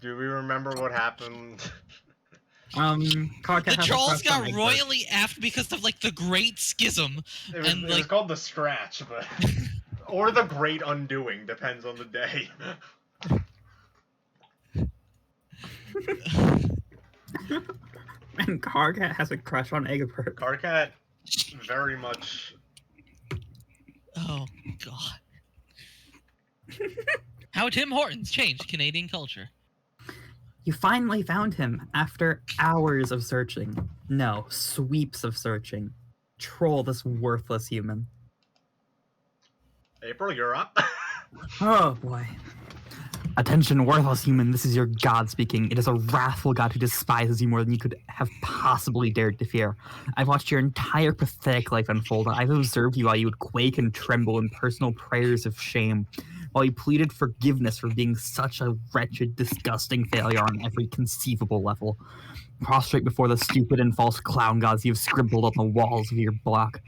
Do we remember what happened? The trolls got royally effed because of like the Great Schism. It was called the Scratch, but or the Great Undoing, depends on the day. And Carcat has a crush on Egbert. Carcat, very much. Oh God. How Tim Hortons changed Canadian culture. You finally found him after hours of searching. No, sweeps of searching. Troll this worthless human. April, you're up. Oh boy. Attention, worthless human, this is your god speaking. It is a wrathful god who despises you more than you could have possibly dared to fear. I've watched your entire pathetic life unfold, and I've observed you while you would quake and tremble in personal prayers of shame, while you pleaded forgiveness for being such a wretched, disgusting failure on every conceivable level. Prostrate before the stupid and false clown gods you have scribbled on the walls of your block.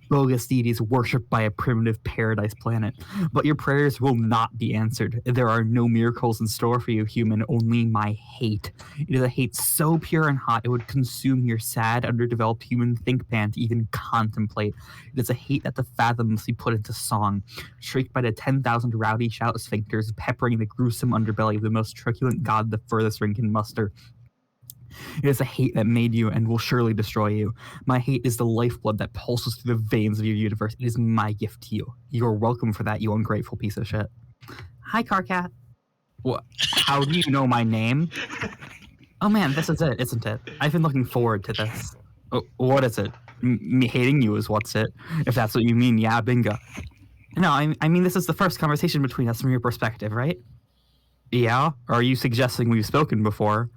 Bogus deities worshipped by a primitive paradise planet. But your prayers will not be answered. There are no miracles in store for you, human, only my hate. It is a hate so pure and hot it would consume your sad, underdeveloped human think pan to even contemplate. It is a hate that the fathomlessly put into song, shrieked by the 10,000 rowdy shout sphincters peppering the gruesome underbelly of the most truculent god the furthest ring can muster. It is a hate that made you and will surely destroy you. My hate is the lifeblood that pulses through the veins of your universe. It is my gift to you. You're welcome for that, you ungrateful piece of shit. Hi, Carcat. What? How do you know my name? Oh man, this is it, isn't it? I've been looking forward to this. Oh, what is it? Me hating you is what's it. If that's what you mean, yeah, bingo. No, I mean this is the first conversation between us from your perspective, right? Yeah? Or are you suggesting we've spoken before?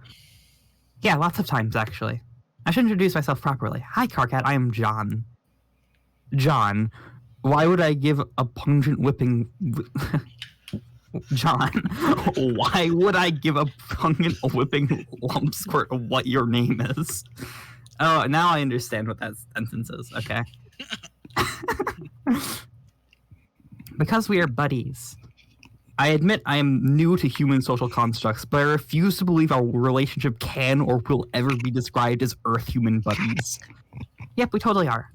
Yeah, lots of times, actually. I should introduce myself properly. Hi, Carcat, I am John. John, why would I give a pungent whipping... John, why would I give a pungent whipping lump squirt of what your name is? Oh, now I understand what that sentence is, okay. Because we are buddies. I admit I am new to human social constructs, but I refuse to believe our relationship can or will ever be described as Earth-human buddies. Yep, we totally are.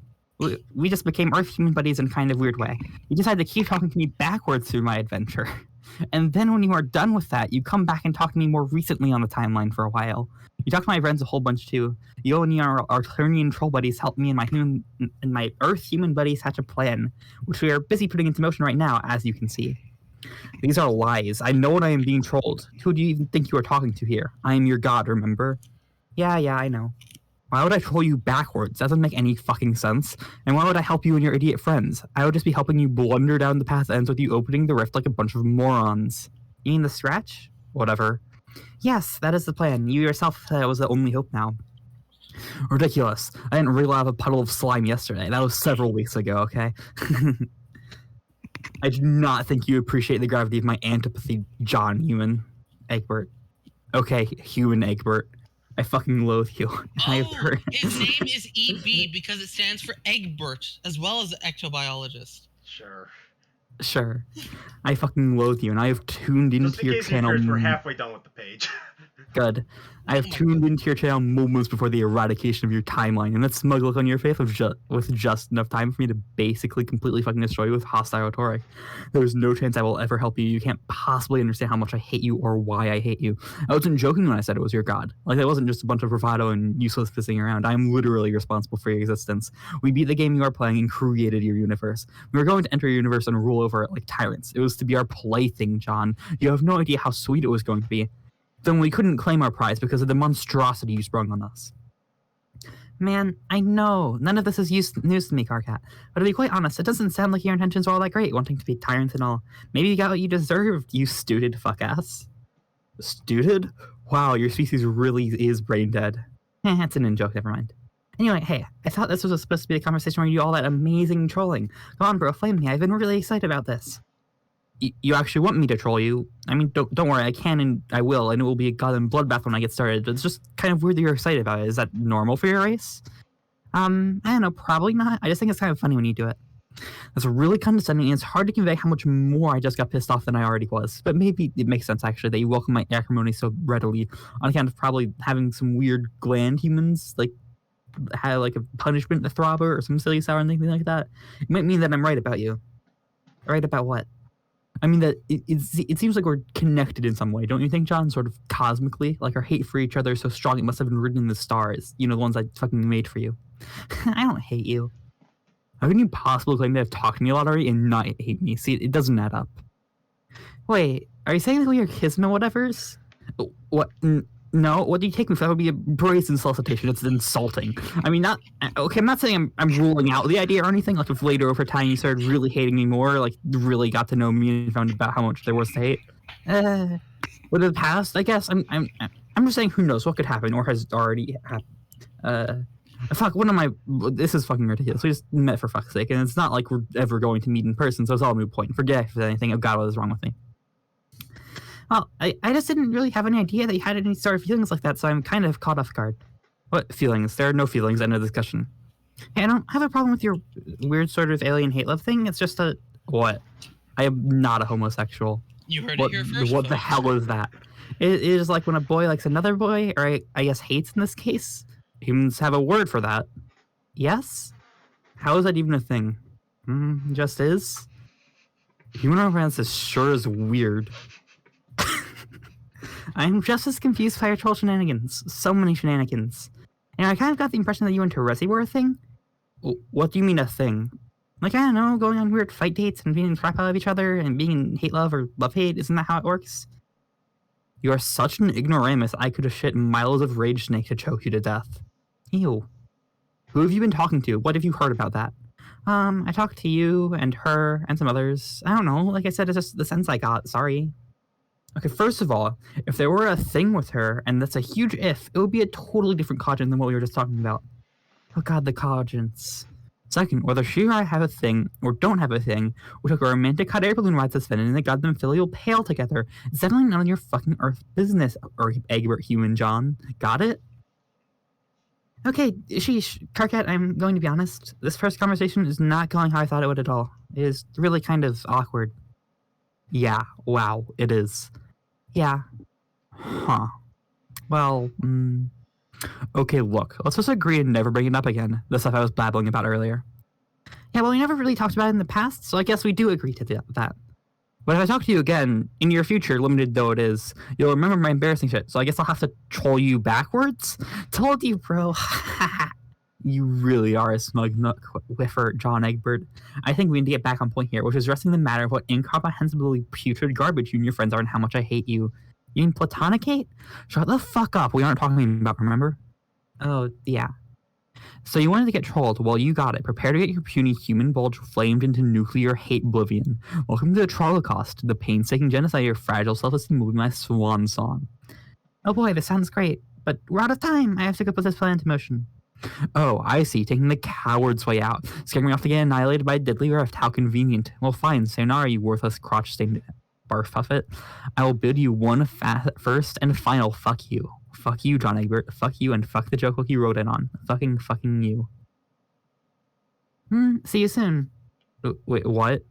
We just became Earth-human buddies in a kind of weird way. You decided to keep talking to me backwards through my adventure. And then when you are done with that, you come back and talk to me more recently on the timeline for a while. You talk to my friends a whole bunch too. You and your Arthurian troll buddies helped me and my Earth-human buddies hatch a plan, which we are busy putting into motion right now, as you can see. These are lies. I know what I am being trolled. Who do you even think you are talking to here? I am your god, remember? Yeah, I know. Why would I troll you backwards? That doesn't make any fucking sense. And why would I help you and your idiot friends? I would just be helping you blunder down the path that ends with you opening the rift like a bunch of morons. You mean the scratch? Whatever. Yes, that is the plan. You yourself said it was the only hope now. Ridiculous. I didn't relive a puddle of slime yesterday. That was several weeks ago, okay? I do not think you appreciate the gravity of my antipathy, John Human. Egbert. Okay, human Egbert. I fucking loathe you. Oh, his name is EB because it stands for Egbert, as well as ectobiologist. Sure. I fucking loathe you, and I have tuned into your channel. We're halfway done with the page. Good. I have tuned into your channel moments before the eradication of your timeline, and that smug look on your face with just enough time for me to basically completely fucking destroy you with hostile rhetoric. There is no chance I will ever help you. You can't possibly understand how much I hate you or why I hate you. I wasn't joking when I said it was your god. Like, that wasn't just a bunch of bravado and useless pissing around. I am literally responsible for your existence. We beat the game you are playing and created your universe. We were going to enter your universe and rule over it like tyrants. It was to be our plaything, John. You have no idea how sweet it was going to be. Then we couldn't claim our prize because of the monstrosity you sprung on us. Man, I know. None of this is news to me, Carcat. But to be quite honest, it doesn't sound like your intentions were all that great, wanting to be tyrants and all. Maybe you got what you deserved, you stupid fuck-ass. Stupid? Wow, your species really is brain dead. That's an in-joke, never mind. Anyway, hey, I thought this was supposed to be a conversation where you do all that amazing trolling. Come on, bro, flame me. I've been really excited about this. You actually want me to troll you? I mean, don't worry, I can and I will, and it will be a goddamn bloodbath when I get started, but it's just kind of weird that you're excited about it. Is that normal for your race? I don't know, probably not. I just think it's kind of funny when you do it. That's really condescending, and it's hard to convey how much more I just got pissed off than I already was. But maybe it makes sense, actually, that you welcome my acrimony so readily on account of probably having some weird gland humans, like, have, like, a punishment, a throbber, or some silly sour and anything like that. It might mean that I'm right about you. Right about what? I mean, that it seems like we're connected in some way, don't you think, John? Sort of cosmically? Like, our hate for each other is so strong it must have been written in the stars. You know, the ones I fucking made for you. I don't hate you. How can you possibly claim to have talked to me a lot already and not hate me? See, it doesn't add up. Wait, are you saying that we are kismet whatevers? What? No, what do you take me for? That would be a brazen solicitation. It's insulting. I mean, not... Okay, I'm not saying I'm ruling out the idea or anything. Like, if later over time you started really hating me more, like, really got to know me and found about how much there was to hate. Would it have passed? I guess. I'm just saying, who knows what could happen or has already happened. Fuck, what am I... This is fucking ridiculous. We just met for fuck's sake, and it's not like we're ever going to meet in person, so it's all a moot point. Forget if there's anything. Oh god, what is wrong with me? Well, I just didn't really have any idea that you had any sort of feelings like that, so I'm kind of caught off guard. What feelings? There are no feelings, end of discussion. Hey, I don't have a problem with your weird sort of alien hate-love thing, it's just a... What? I am not a homosexual. You heard it here first. What the hell is that? It is like when a boy likes another boy, or I guess hates in this case. Humans have a word for that. Yes? How is that even a thing? Just is? Human romance is sure is weird. I'm just as confused by your troll shenanigans. So many shenanigans. And I kind of got the impression that you and Teresi were a thing. What do you mean a thing? Like, I don't know, going on weird fight dates and beating the crap out of each other and being in hate-love or love-hate, isn't that how it works? You are such an ignoramus, I could have shit miles of rage snake to choke you to death. Ew. Who have you been talking to? What have you heard about that? I talked to you and her and some others. I don't know, like I said, it's just the sense I got, sorry. Okay, first of all, if there were a thing with her, and that's a huge if, it would be a totally different cogent than what we were just talking about. Oh god, the cogents. Second, whether she or I have a thing, or don't have a thing, we took a romantic hot air balloon ride this and they got them filial pale together. It's definitely none of your fucking earth business, or Egbert Human John. Got it? Okay, sheesh, Carcat, I'm going to be honest. This first conversation is not going how I thought it would at all. It is really kind of awkward. Yeah, wow, it is. Yeah. Huh. Well, okay, look, let's just agree and never bring it up again. The stuff I was babbling about earlier. Yeah, well, we never really talked about it in the past, so I guess we do agree to that. But if I talk to you again, in your future, limited though it is, you'll remember my embarrassing shit, so I guess I'll have to troll you backwards? Told you, bro. You really are a smug nook whiffer, John Egbert. I think we need to get back on point here, which is addressing the matter of what incomprehensibly putrid garbage you and your friends are and how much I hate you. You mean platonic hate? Shut the fuck up. We aren't talking about, remember? Oh, yeah. So you wanted to get trolled? Well, you got it. Prepare to get your puny human bulge flamed into nuclear hate oblivion. Welcome to the Trollocast. The painstaking genocide of your fragile self-esteem will be my swan song. Oh boy, this sounds great. But we're out of time. I have to go put this plan into motion. Oh, I see. Taking the coward's way out. Scaring me off to get annihilated by a deadly rift. How convenient. Well, fine. Sayonara, you worthless crotch-stained barf puffet. I will bid you one first and final fuck you. Fuck you, John Egbert. Fuck you and fuck the joke you wrote in on. Fucking you. See you soon. Wait, what?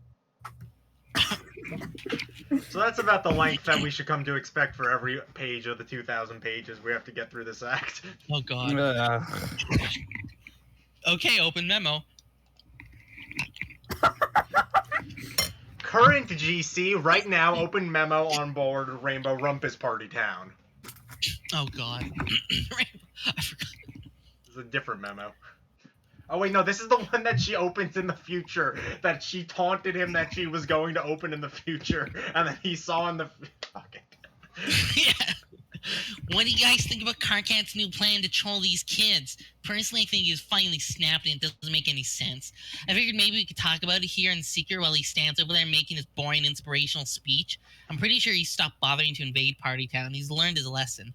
So that's about the length that we should come to expect for every page of the 2,000 pages we have to get through this act. Oh god. Okay, open memo. Current GC, right now, open memo on board Rainbow Rumpus Party Town. Oh god. I forgot. This is a different memo. Oh wait, no, this is the one that she opens in the future. That she taunted him that she was going to open in the future, and then he saw in the... Fuck it. Yeah. What do you guys think about Carcat's new plan to troll these kids? Personally, I think he's finally snapped and it doesn't make any sense. I figured maybe we could talk about it here in secret while he stands over there making his boring inspirational speech. I'm pretty sure he's stopped bothering to invade Party Town. He's learned his lesson.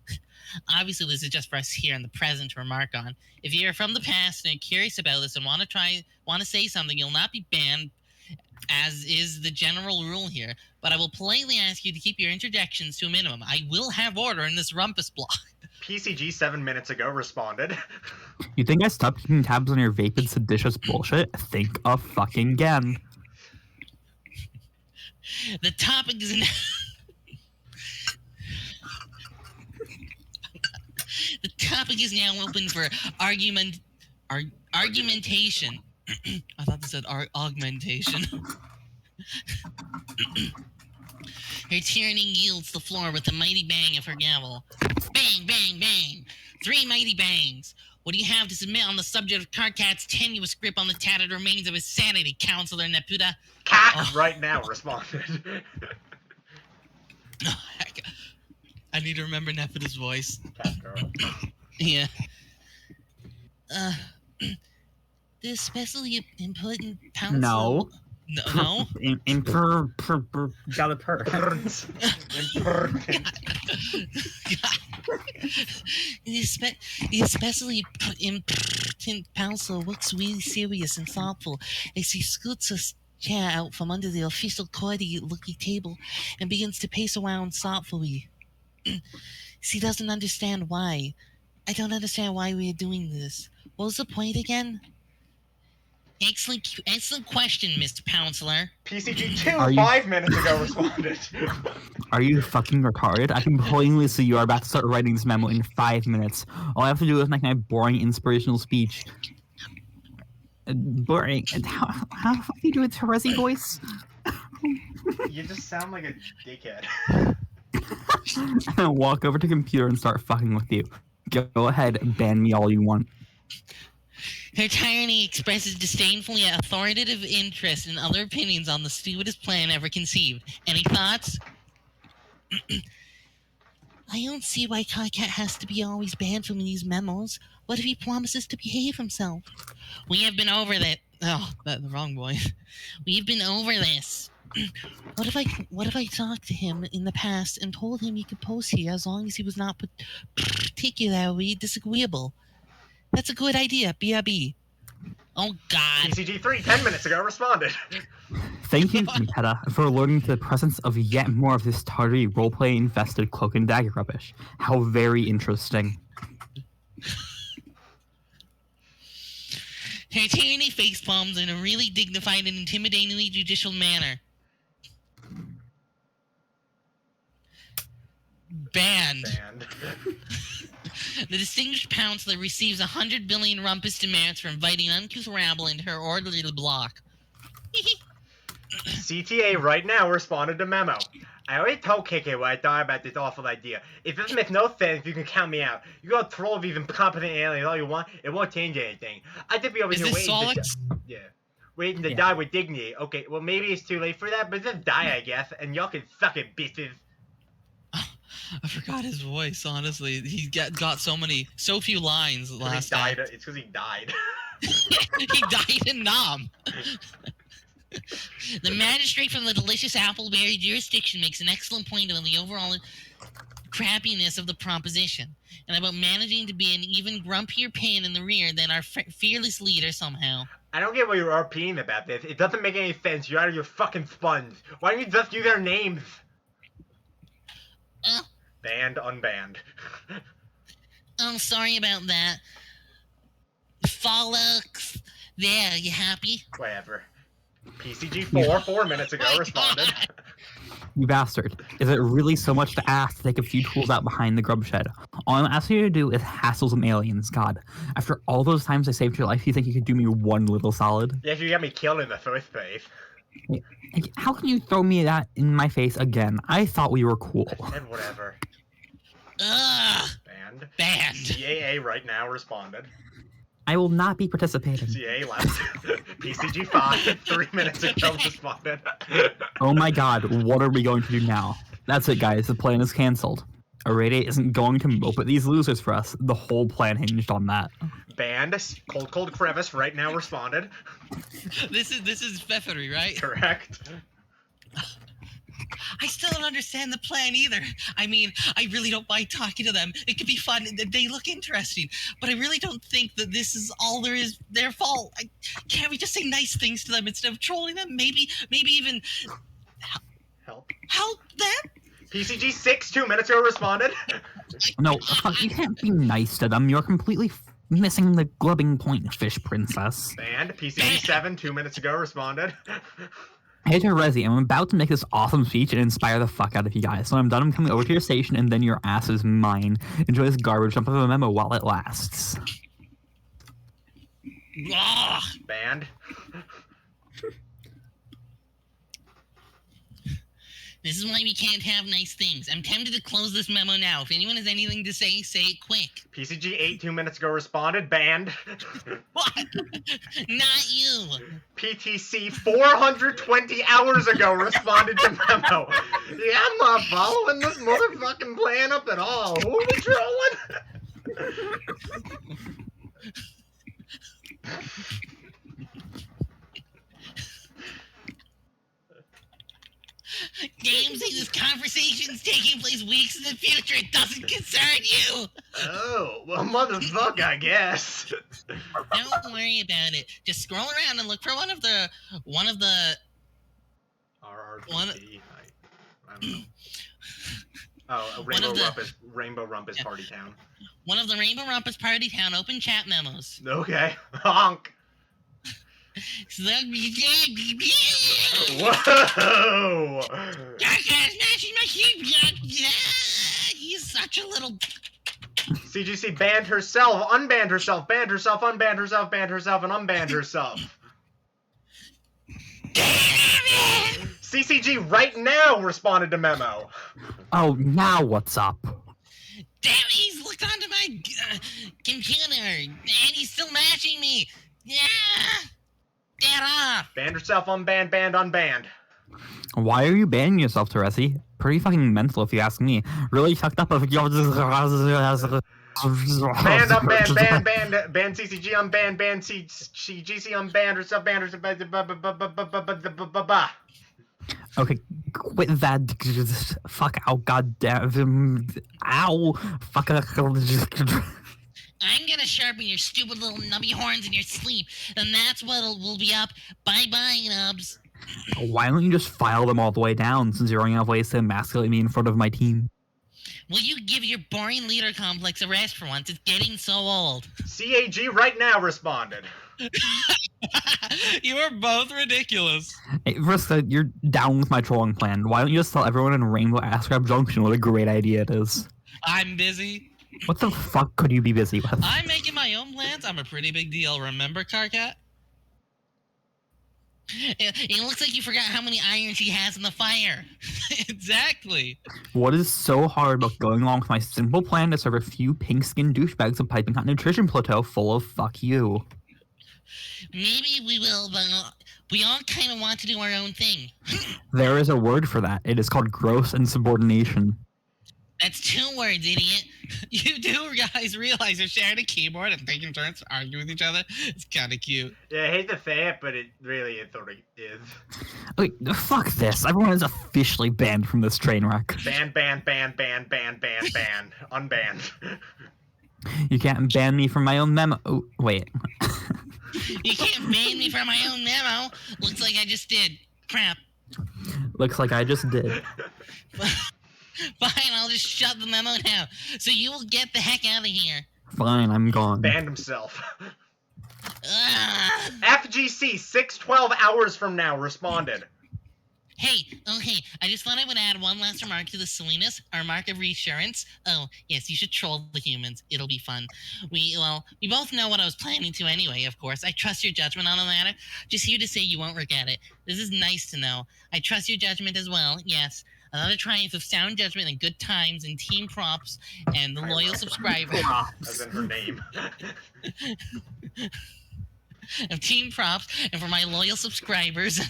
Obviously, this is just for us here in the present to remark on. If you're from the past and are curious about this and want to say something, you'll not be banned, as is the general rule here, but I will politely ask you to keep your interjections to a minimum. I will have order in this rumpus block. PCG 7 minutes ago responded. You think I stopped keeping tabs on your vapid seditious bullshit? Think of fucking again. The topic is the topic is now open for argumentation. I thought this said augmentation. Her tyranny yields the floor with a mighty bang of her gavel. Bang, bang, bang. 3 mighty bangs. What do you have to submit on the subject of Karkat's tenuous grip on the tattered remains of his sanity, Counselor Neputa? Cack right now responded. Oh, heck. I need to remember Neputa's voice. Cat girl. Yeah. The especially important counsel. No. No? Got a purr. Important. The especially important counsel looks really serious and thoughtful as he scoots a chair out from under the official cordy-looking table and begins to pace around thoughtfully. She doesn't understand why. I don't understand why we are doing this. What was the point again? Excellent question, Mr. Counselor. PCG 2 5 minutes ago responded. Are you fucking retarded? I can plainly see you are about to start writing this memo in 5 minutes. All I have to do is make my boring inspirational speech. Boring. How the fuck do you do a Terezi voice? You just sound like a dickhead. I'll walk over to the computer and start fucking with you. Go ahead, ban me all you want. Her tyranny expresses disdainfully authoritative interest in other opinions on the stupidest plan ever conceived. Any thoughts? I don't see why Karkat has to be always banned from these memos. What if he promises to behave himself? We have been over that. Oh, that's the wrong boy. We've been over this. What if I talked to him in the past and told him he could post here as long as he was not particularly disagreeable? That's a good idea, BRB. Oh, God. PCG 3 10 minutes ago responded. Thank you, Meta, for alerting to the presence of yet more of this tardy roleplay infested cloak and dagger rubbish. How very interesting. Her tyranny face palms in a really dignified and intimidatingly judicial manner. Banned. The distinguished counselor receives 100 billion rumpus demerits for inviting uncouth rabble into her orderly block. CTA right now responded to memo. I already told KK what I thought about this awful idea. If this makes no sense, you can count me out. You go troll these incompetent aliens all you want, it won't change anything. I think we over here waiting to die with dignity. Okay, well maybe it's too late for that, but just die, I guess, and y'all can suck it, bitches. I forgot his voice, honestly. He got so few lines last time. It's because he died. He died in Nam. The magistrate from the delicious Appleberry jurisdiction makes an excellent point on the overall crappiness of the proposition, and about managing to be an even grumpier pain in the rear than our fearless leader somehow. I don't get what you're RPing about this. It doesn't make any sense. You're out of your fucking sponge. Why don't you just use their names? Banned, unbanned. Oh, sorry about that. Frolics. There, you happy? Whatever. PCG 4 minutes ago responded. You bastard. Is it really so much to ask to take a few tools out behind the grub shed? All I'm asking you to do is hassle some aliens. God, after all those times I saved your life, you think you could do me one little solid? Yeah, you got me killed in the first place. How can you throw me that in my face again? I thought we were cool. And whatever. Ugh. Banned. CAA right now responded. I will not be participating. CAA left. PCG 5 3 minutes ago responded. Oh my god, what are we going to do now? That's it, guys. The plan is cancelled. Array isn't going to mope at these losers for us. The whole plan hinged on that. Banned. Cold Crevice right now responded. This is Pfeffery, right? Correct. I still don't understand the plan either. I mean, I really don't mind talking to them. It could be fun. They look interesting. But I really don't think that this is all there is their fault. Can't we just say nice things to them instead of trolling them? Maybe even help them? PCG 6 2 minutes ago responded. No, fuck, you can't be nice to them. You're completely missing the glubbing point, fish princess. Banned. PCG 7 2 minutes ago responded. Hey Terezi, I'm about to make this awesome speech and inspire the fuck out of you guys. So when I'm done, I'm coming over to your station, and then your ass is mine. Enjoy this garbage dump of a memo while it lasts. Ugh. Banned. This is why we can't have nice things. I'm tempted to close this memo now. If anyone has anything to say it quick. PCG 8 2 minutes ago responded. Banned. What? Not you. PTC 420 hours ago responded to memo. Yeah, I'm not following this motherfucking plan up at all. Who are we trolling? Damn, say this conversation's taking place weeks in the future. It doesn't concern you. Oh, well, motherfucker, I guess. Don't worry about it. Just scroll around and look for one of the RRPT. I don't know. Oh, Rainbow Rumpus Yeah. Party Town. one of the Rainbow Rumpus Party Town open chat memos. Okay. Honk. Whoa! He's such a little. CGC banned herself, unbanned herself, banned herself, unbanned herself, banned herself, and unbanned herself. CCG right now responded to memo. Oh, now what's up? Damn it, he's looked onto my computer, and he's still matching me. Yeah! Get off! Banned herself, unbanned, banned, unbanned. Why are you banning yourself, Teresi? Pretty fucking mental, if you ask me. Really fucked up if you're Banned, unbanned, banned CCG, unbanned, banned CGC, unbanned herself, banned herself, Okay, quit that. Fuck out, goddamn. Ow. Fuck. I'm gonna sharpen your stupid little nubby horns in your sleep, and that's what will be up. Bye-bye, nubs. Why don't you just file them all the way down, since you're running out of ways to emasculate me in front of my team? Will you give your boring leader complex a rest for once? It's getting so old. CAG right now responded. You are both ridiculous. Hey, Vriska, you're down with my trolling plan. Why don't you just tell everyone in Rainbow Ass Grab Junction what a great idea it is? I'm busy. What the fuck could you be busy with? I'm making my own plans. I'm a pretty big deal. Remember, Carcat? It looks like you forgot how many irons he has in the fire. Exactly. What is so hard about going along with my simple plan to serve a few pink-skinned douchebags a piping hot nutrition plateau full of fuck you? Maybe we will, but we all kind of want to do our own thing. There is a word for that. It is called gross insubordination. That's 2 words, idiot. You do guys realize you're sharing a keyboard and taking turns to argue with each other? It's kind of cute. Yeah, I hate to say it, but it sort of is. Wait, fuck this. Everyone is officially banned from this train wreck. Ban, ban, ban, ban, ban, ban, ban. Unbanned. You can't ban me from my own memo. Oh, wait. You can't ban me from my own memo. Looks like I just did. Crap. Looks like I just did. Fine, I'll just shut the memo now. So you will get the heck out of here. Fine, I'm gone. Banned himself. Ugh. FGC 612 hours from now responded. Hey, I just thought I would add one last remark to the silliness, our mark of reassurance. Oh, yes, you should troll the humans. It'll be fun. We both know what I was planning to anyway, of course. I trust your judgment on the matter. Just here to say you won't regret it. This is nice to know. I trust your judgment as well, yes. Another triumph of sound judgment and good times and team props and the loyal subscriber. As in her name. Of team props, and for my loyal subscribers,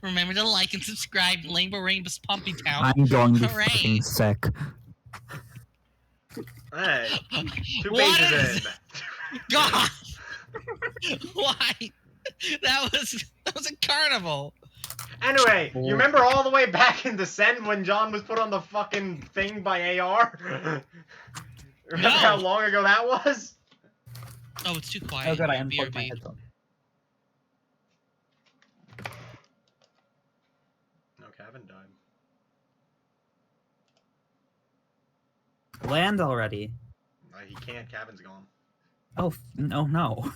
remember to like and subscribe to Rainbow's Pumpy Town. I'm going to be Hooray. fucking sick. Hey, 2 What pages is- in. God! Why? That was a carnival. Anyway, you remember all the way back in Descent when John was put on the fucking thing by AR? Remember how long ago that was? Oh, it's too quiet. Oh good, I BRB. unplugged my headphone. No, Kevin died. Land already. He can't. Cabin's gone. Oh, no.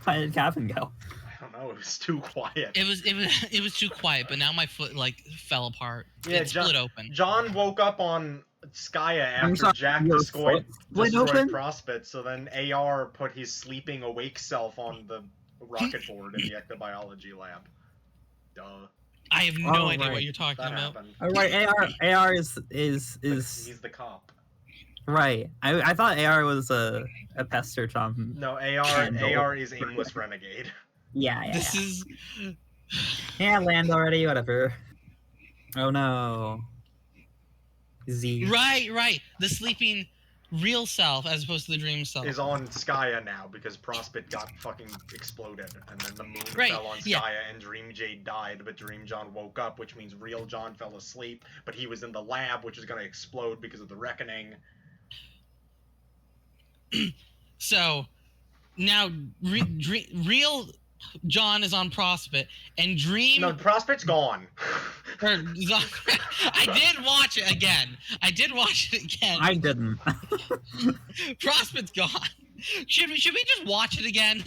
Why did Gavin go? I don't know. It was too quiet. It was too quiet, but now my foot like fell apart. Yeah, It split open. John woke up on Skya I'm after sorry, Jack your destroyed foot split open? Prospect, so then AR put his sleeping awake self on the rocket board in the ectobiology lab. Duh. I have no Oh, idea right. what you're talking That about. happened. Oh, right, AR is He's the cop. right. I thought AR was a pester John. No, Randall. AR is aimless renegade. Yeah. This is Yeah, land already, whatever. Oh no. Z. right. The sleeping real self as opposed to the dream self. Is on Skya now because Prospect got fucking exploded, and then the moon Right, fell on Skya, yeah. and Dream Jade died, but Dream John woke up, which means real John fell asleep, but he was in the lab, which is gonna explode because of the reckoning. So now real John is on Prospect and Dream. No, Prospect's gone. I did watch it again. I didn't. Prospect's gone. Should we just watch it again?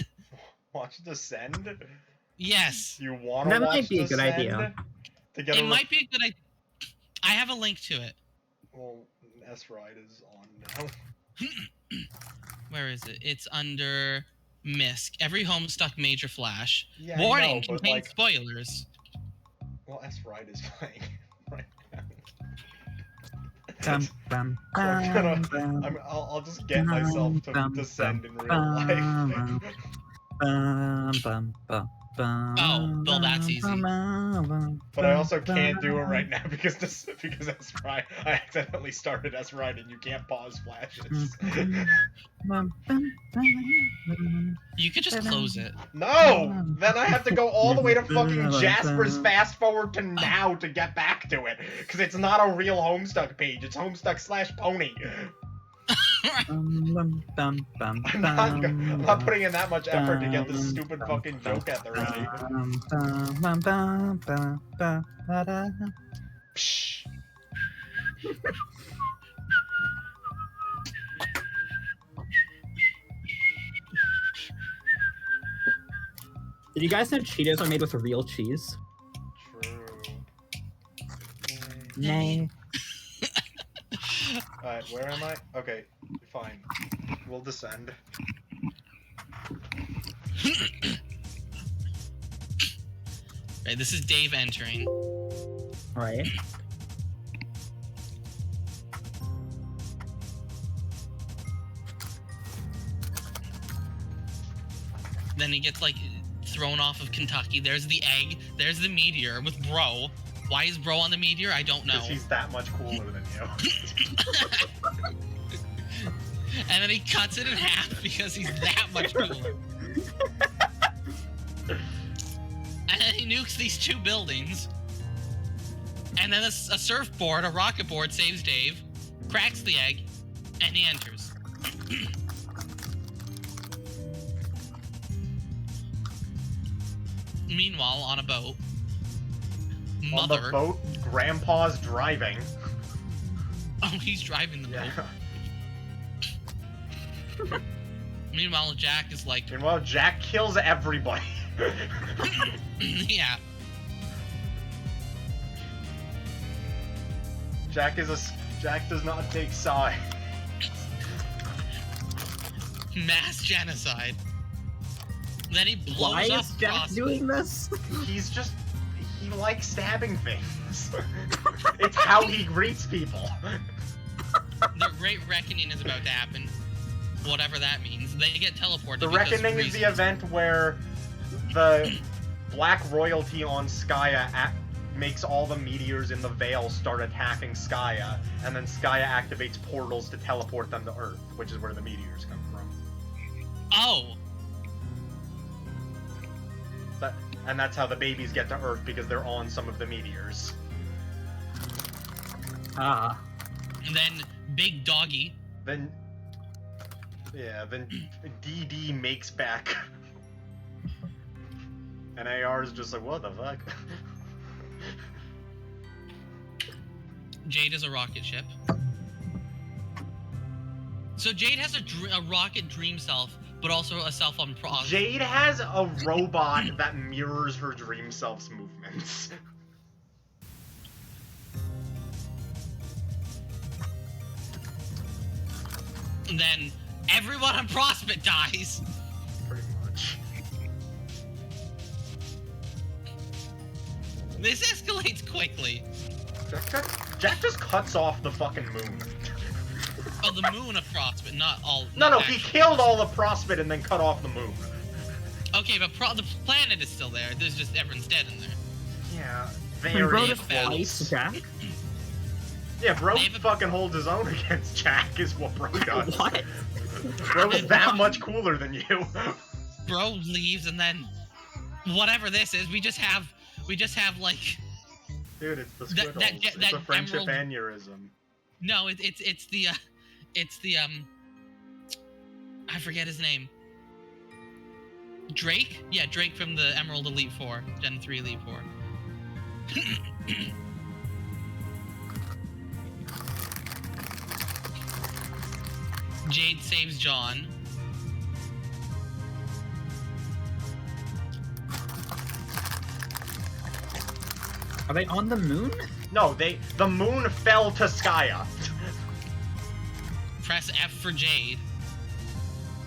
Watch Descend? Yes. You wanna That watch might be a good Descend? idea. To get It might be a good idea. I have a link to it. Well, S-Ride is on now. Where is it? It's under MISC. Every Homestuck major flash. Yeah, Warning, I know, but contains like, spoilers. well, S-Ride is playing right now. Bum, bum, So I'm gonna, bum, I'll just get myself to Descend in real life. Oh, well, that's easy. But I also can't do it right now because S-Ride, I accidentally started S-Ride and you can't pause flashes. You could just close it. No! Then I have to go all the way to fucking Jasper's fast forward to now to get back to it. Because it's not a real Homestuck page, it's Homestuck/Pony. I'm not putting in that much effort to get this stupid fucking joke at the ready. Psh. Did you guys know Cheetos are made with real cheese? True. Nay. Alright, where am I? Okay, fine. We'll descend. Right, this is Dave entering. Right. Then he gets like thrown off of Kentucky. There's the egg. There's the meteor with Bro. Why is Bro on the meteor? I don't know. Because he's that much cooler than you. And then he cuts it in half because he's that much cooler. And then he nukes these two buildings. And then a surfboard, a rocket board, saves Dave, cracks the egg, and he enters. Meanwhile, on a boat, On the boat, Grandpa's driving. Oh, he's driving the boat. Yeah. Meanwhile, Jack is like, Meanwhile, Jack kills everybody. yeah. Jack does not take sides. Mass genocide. Then he blows Why up is Jack Prospect. doing this? He likes stabbing things. It's how he greets people. The Great Reckoning is about to happen. Whatever that means. They get teleported. The because Reckoning is the event where the Black Royalty on Skya makes all the meteors in the Veil start attacking Skya, and then Skya activates portals to teleport them to Earth, which is where the meteors come from. Oh. And that's how the babies get to Earth, because they're on some of the meteors. Ah. And then Big Doggy. Then DD makes back. And AR is just like, what the fuck? Jade is a rocket ship. So Jade has a rocket dream self, but also a self on Prospect. Jade has a robot that mirrors her dream self's movements. And then everyone on Prospect dies. Pretty much. This escalates quickly. Jack just cuts off the fucking moon. Oh, the moon of Prospect, not all. No, not he actually killed all the Prospect and then cut off the moon. Okay, but the planet is still there. There's just everyone's dead in there. Yeah, When very bro just fights close. Jack? Yeah, bro They have a- fucking holds his own against Jack is what bro does. What? Bro's that much cooler than you. Bro leaves, and then whatever this is, we just have like Dude, it's the That- squiddles. that- It's that a friendship emerald- aneurysm. no, it's the I forget his name. Drake? Yeah, Drake from the Emerald Elite Four, Gen 3 Elite Four. Jade saves John. Are they on the moon? No, the moon fell to Skya. Press F for Jade.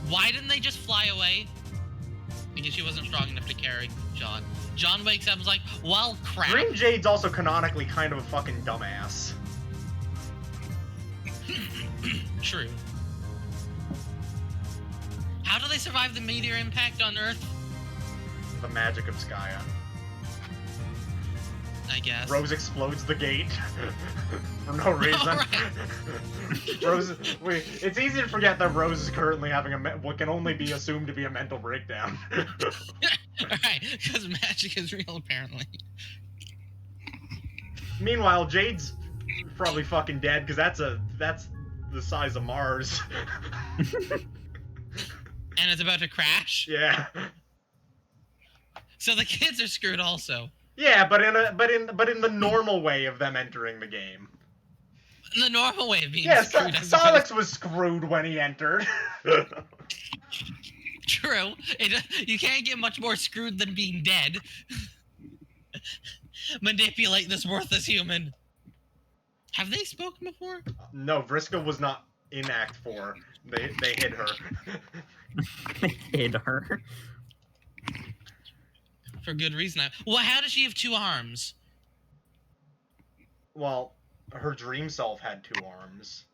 Why didn't they just fly away? Because she wasn't strong enough to carry John. John wakes up and is like, well, crap. Green Jade's also canonically kind of a fucking dumbass. True. How do they survive the meteor impact on Earth? The magic of Skya. I guess. Rose explodes the gate for no reason. Alright. Rose, it's easy to forget that Rose is currently having what can only be assumed to be a mental breakdown. Alright, because magic is real apparently. Meanwhile, Jade's probably fucking dead because that's the size of Mars. And it's about to crash. Yeah. So the kids are screwed also. Yeah, but in the normal way of them entering the game. The normal way of being Yeah, screwed. as Solix opposed- was screwed when he entered. True. You can't get much more screwed than being dead. Manipulate this worthless human. Have they spoken before? No, Vriska was not in Act 4. They hid her. They hid her. For good reason. Well, how does she have 2 arms? Well, her dream self had 2 arms.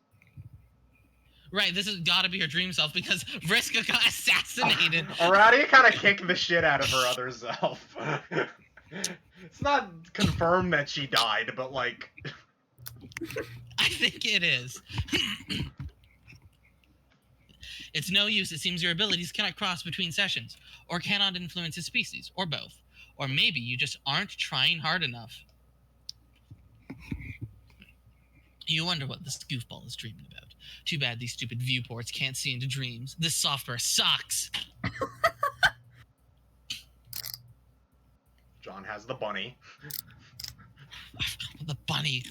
Right, this has got to be her dream self because Vriska got assassinated. Aradia kind of kicked the shit out of her other self. It's not confirmed that she died, but like... I think it is. It's no use. It seems your abilities cannot cross between sessions, or cannot influence his species, or both. Or maybe you just aren't trying hard enough. You wonder what this goofball is dreaming about. Too bad these stupid viewports can't see into dreams. This software sucks. John has the bunny. The bunny.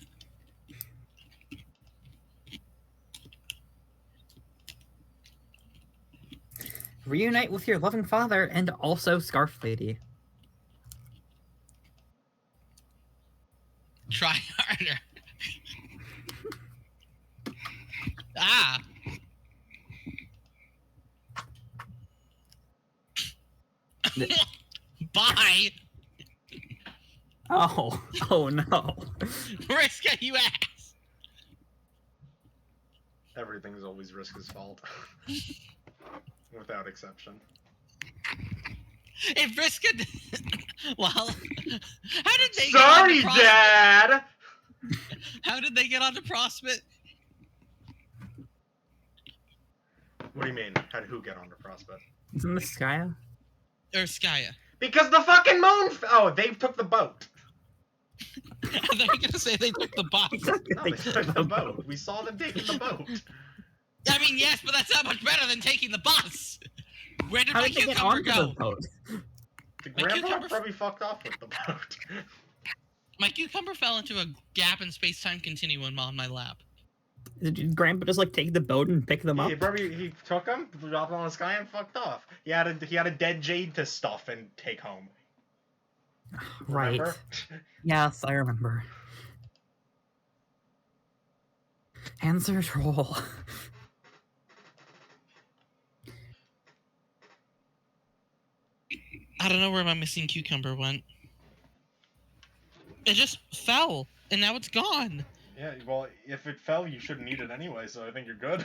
Reunite with your loving father and also Scarf Lady. Try harder. Ah. Bye. Oh no. Vriska, you ass. Everything's always Vriska's fault. Without exception. If Vriska... Well, how did they Sorry, get onto Prospect? Dad! How did they get onto Prospect? What do you mean? How'd who get onto Prospect? Isn't this Skya? Or Skya? Because the fucking moon oh, they took the boat. I thought you were gonna say they took the bus. No, they took the boat. We saw them taking the boat. I mean, yes, but that's not much better than taking the bus. Where did How my did they get cucumber onto go? the boat? The My grandpa cucumber- probably fucked off with the boat. My cucumber fell into a gap in space-time continuum on my lap. Did Grandpa just like take the boat and pick them up? He took him, dropped him on the sky, and fucked off. He had a dead Jade to stuff and take home. Right. Remember? Yes, I remember. Answer troll. I don't know where my missing cucumber went. It just fell, and now it's gone. Yeah, well, if it fell, you shouldn't eat it anyway, so I think you're good.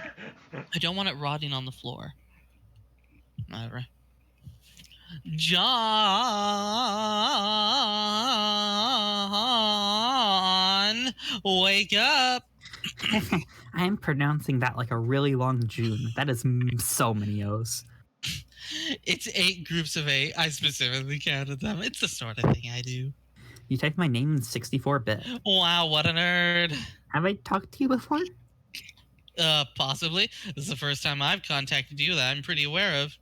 I don't want it rotting on the floor. Whatever. John, wake up. I am pronouncing that like a really long June. That is so many O's. It's 8 groups of 8. I specifically counted them. It's the sort of thing I do. You typed my name in 64-bit. Wow, what a nerd. Have I talked to you before? Possibly. This is the first time I've contacted you that I'm pretty aware of.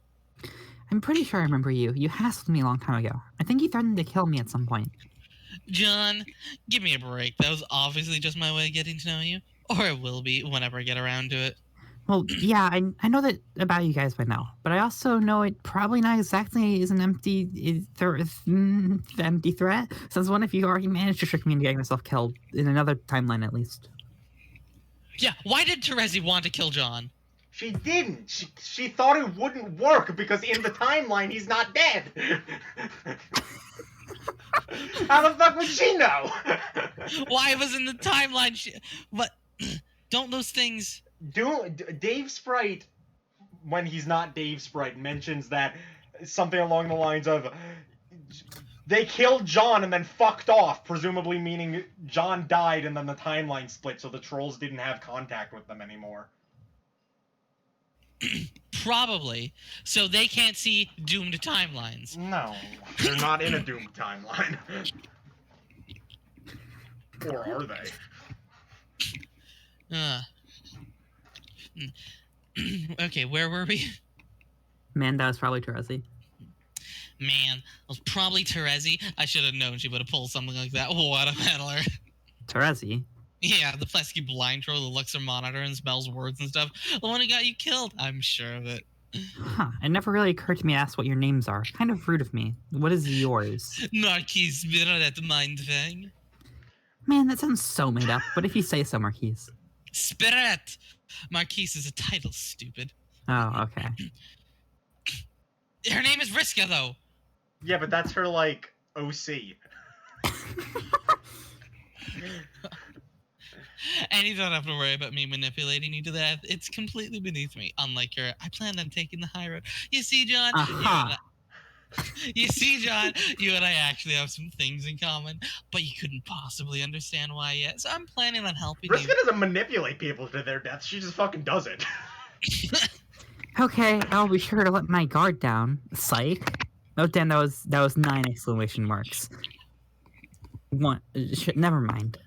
I'm pretty sure I remember you. You hassled me a long time ago. I think you threatened to kill me at some point. John, give me a break. That was obviously just my way of getting to know you. Or it will be whenever I get around to it. Well, yeah, I know that about you guys by now, but I also know it probably not exactly is an empty threat, since one of you already managed to trick me into getting myself killed, in another timeline at least. Yeah, why did Terezi want to kill John? She didn't. She thought it wouldn't work because in the timeline he's not dead. How the fuck would she know? Why was in the timeline? But don't those things... Dave Sprite, when he's not Dave Sprite, mentions that something along the lines of they killed John and then fucked off, presumably meaning John died and then the timeline split, so the trolls didn't have contact with them anymore. Probably. So they can't see doomed timelines. No, they're not in a doomed timeline. Or are they? Okay, where were we? Man, that was probably Terezi. Man, it was probably Terezi. I should have known she would have pulled something like that. What a meddler. Terezi? Yeah, the pesky blind troll that looks her monitor and smells words and stuff. The one who got you killed. I'm sure of it. Huh, it never really occurred to me to ask what your names are. Kind of rude of me. What is yours? Marquis Spirit Mind Fang. Man, that sounds so made up, but if you say so, Marquis. Spirit! Marquis is a title, stupid. Oh, okay. Her name is Vriska, though. Yeah, but that's her, like, OC. And you don't have to worry about me manipulating you to that. It's completely beneath me. Unlike her, I plan on taking the high road. You see, John? You see, John, you and I actually have some things in common, but you couldn't possibly understand why yet. So I'm planning on helping you. Vriska doesn't manipulate people to their death. She just fucking does it. Okay, I'll be sure to let my guard down. Psych. Oh, damn, that was 9 exclamation marks. Never mind.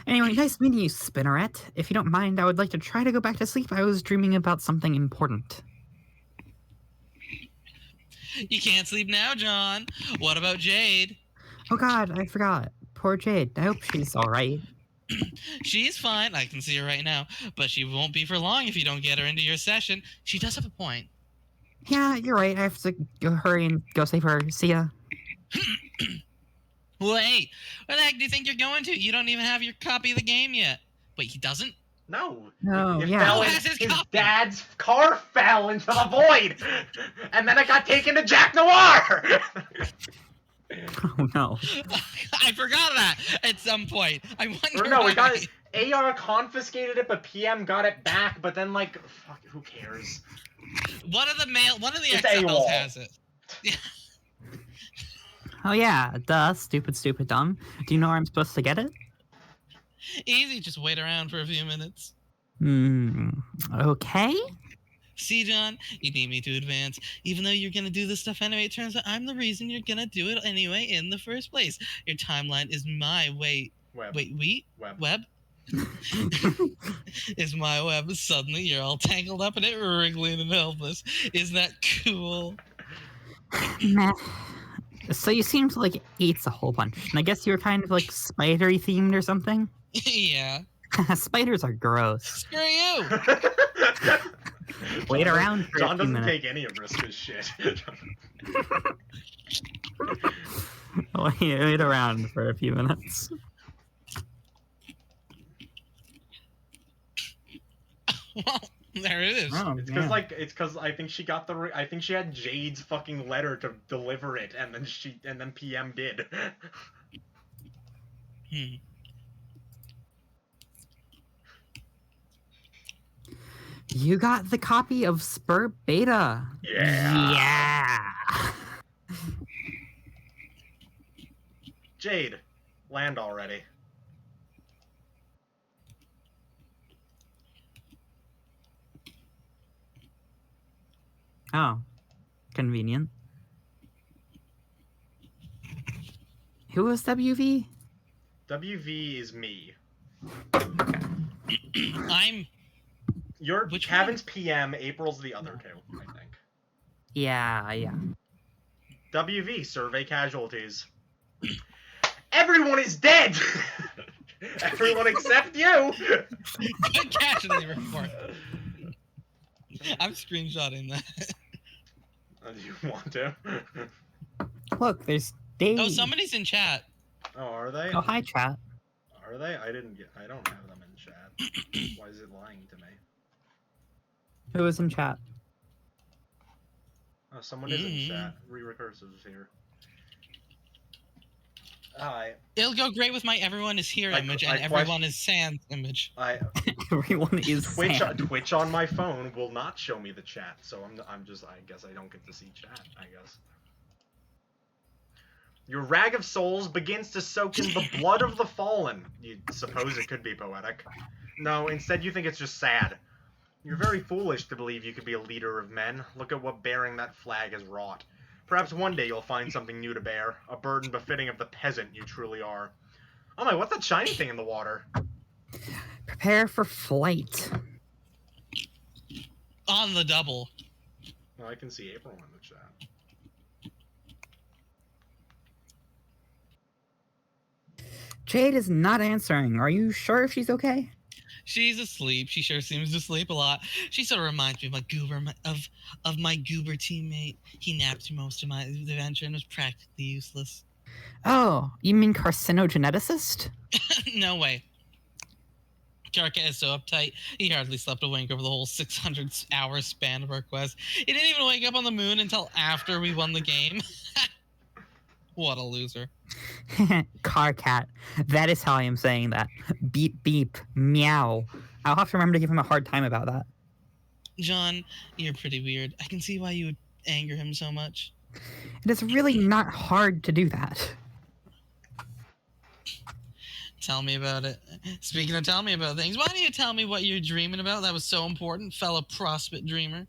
Anyway, nice meeting you, Spinneret. If you don't mind, I would like to try to go back to sleep. I was dreaming about something important. You can't sleep now, John. What about Jade? Oh god, I forgot. Poor Jade. I hope she's alright. She's fine. I can see her right now. But she won't be for long if you don't get her into your session. She does have a point. Yeah, you're right. I have to go hurry and go save her. See ya. Wait, where the heck do you think you're going to? You don't even have your copy of the game yet. Wait, he doesn't? No. No, It yeah. fell Who in, has his his copy? dad's car fell into the void! And then it got taken to Jack Noir! Oh no. I forgot that at some point. I wonder Or no, why. it got AR confiscated it, but PM got it back, but then like, fuck, who cares? One of the It's XLs AWOL. has it. Oh yeah, duh, stupid, dumb. Do you know where I'm supposed to get it? Easy, just wait around for a few minutes. Okay. See, John, you need me to advance. Even though you're gonna do this stuff anyway, it turns out I'm the reason you're gonna do it anyway in the first place. Your timeline is my Web. web is my web. Suddenly you're all tangled up in it, wriggling and helpless. Isn't that cool? Meh. So you seem to like eats a whole bunch, and I guess you're kind of like spidery themed or something. Yeah. Spiders are gross. Screw you! Wait John around for a John few doesn't minutes. take any of Riska's shit. Wait around for a few minutes. Well, there it is. Oh, It's because I think she got I think she had Jade's fucking letter to deliver it, and then PM did. You got the copy of Spur Beta. Yeah. Yeah. Jade, land already. Oh, convenient. Who was WV? WV is me. Which Kevin's PM, April's the other two, I think. Yeah. WV, survey casualties. Everyone is dead! Everyone except you! Good casualty report. I'm screenshotting that. Do you want to? Look, there's Dave. Oh, somebody's in chat. Oh, are they? Oh, hi, chat. Are they? I don't have them in chat. Why is it lying to me? Who is in chat? Oh, someone is in chat. Re-recursive is here. Hi. It'll go great with my everyone is here image and everyone is sans image. Everyone is Twitch on my phone will not show me the chat, so I guess I don't get to see chat, I guess. Your rag of souls begins to soak in the blood of the fallen. You suppose it could be poetic. No, instead you think it's just sad. You're very foolish to believe you could be a leader of men. Look at what bearing that flag has wrought. Perhaps one day you'll find something new to bear, a burden befitting of the peasant you truly are. Oh my, what's that shiny thing in the water? Prepare for flight. On the double. Well, I can see April in the chat. Jade is not answering. Are you sure if she's okay? She's asleep. She sure seems to sleep a lot. She sort of reminds me of my goober of my goober teammate. He napped through most of my adventure and was practically useless. Oh, you mean carcinogeneticist? No way. Karka is so uptight, he hardly slept a wink over the whole 600-hour span of our quest. He didn't even wake up on the moon until after we won the game. What a loser. Car cat. That is how I am saying that. Beep, beep, meow. I'll have to remember to give him a hard time about that. John, you're pretty weird. I can see why you would anger him so much. It is really not hard to do that. Tell me about it. Speaking of tell me about things, why don't you tell me what you're dreaming about? That was so important, fellow Prospect dreamer.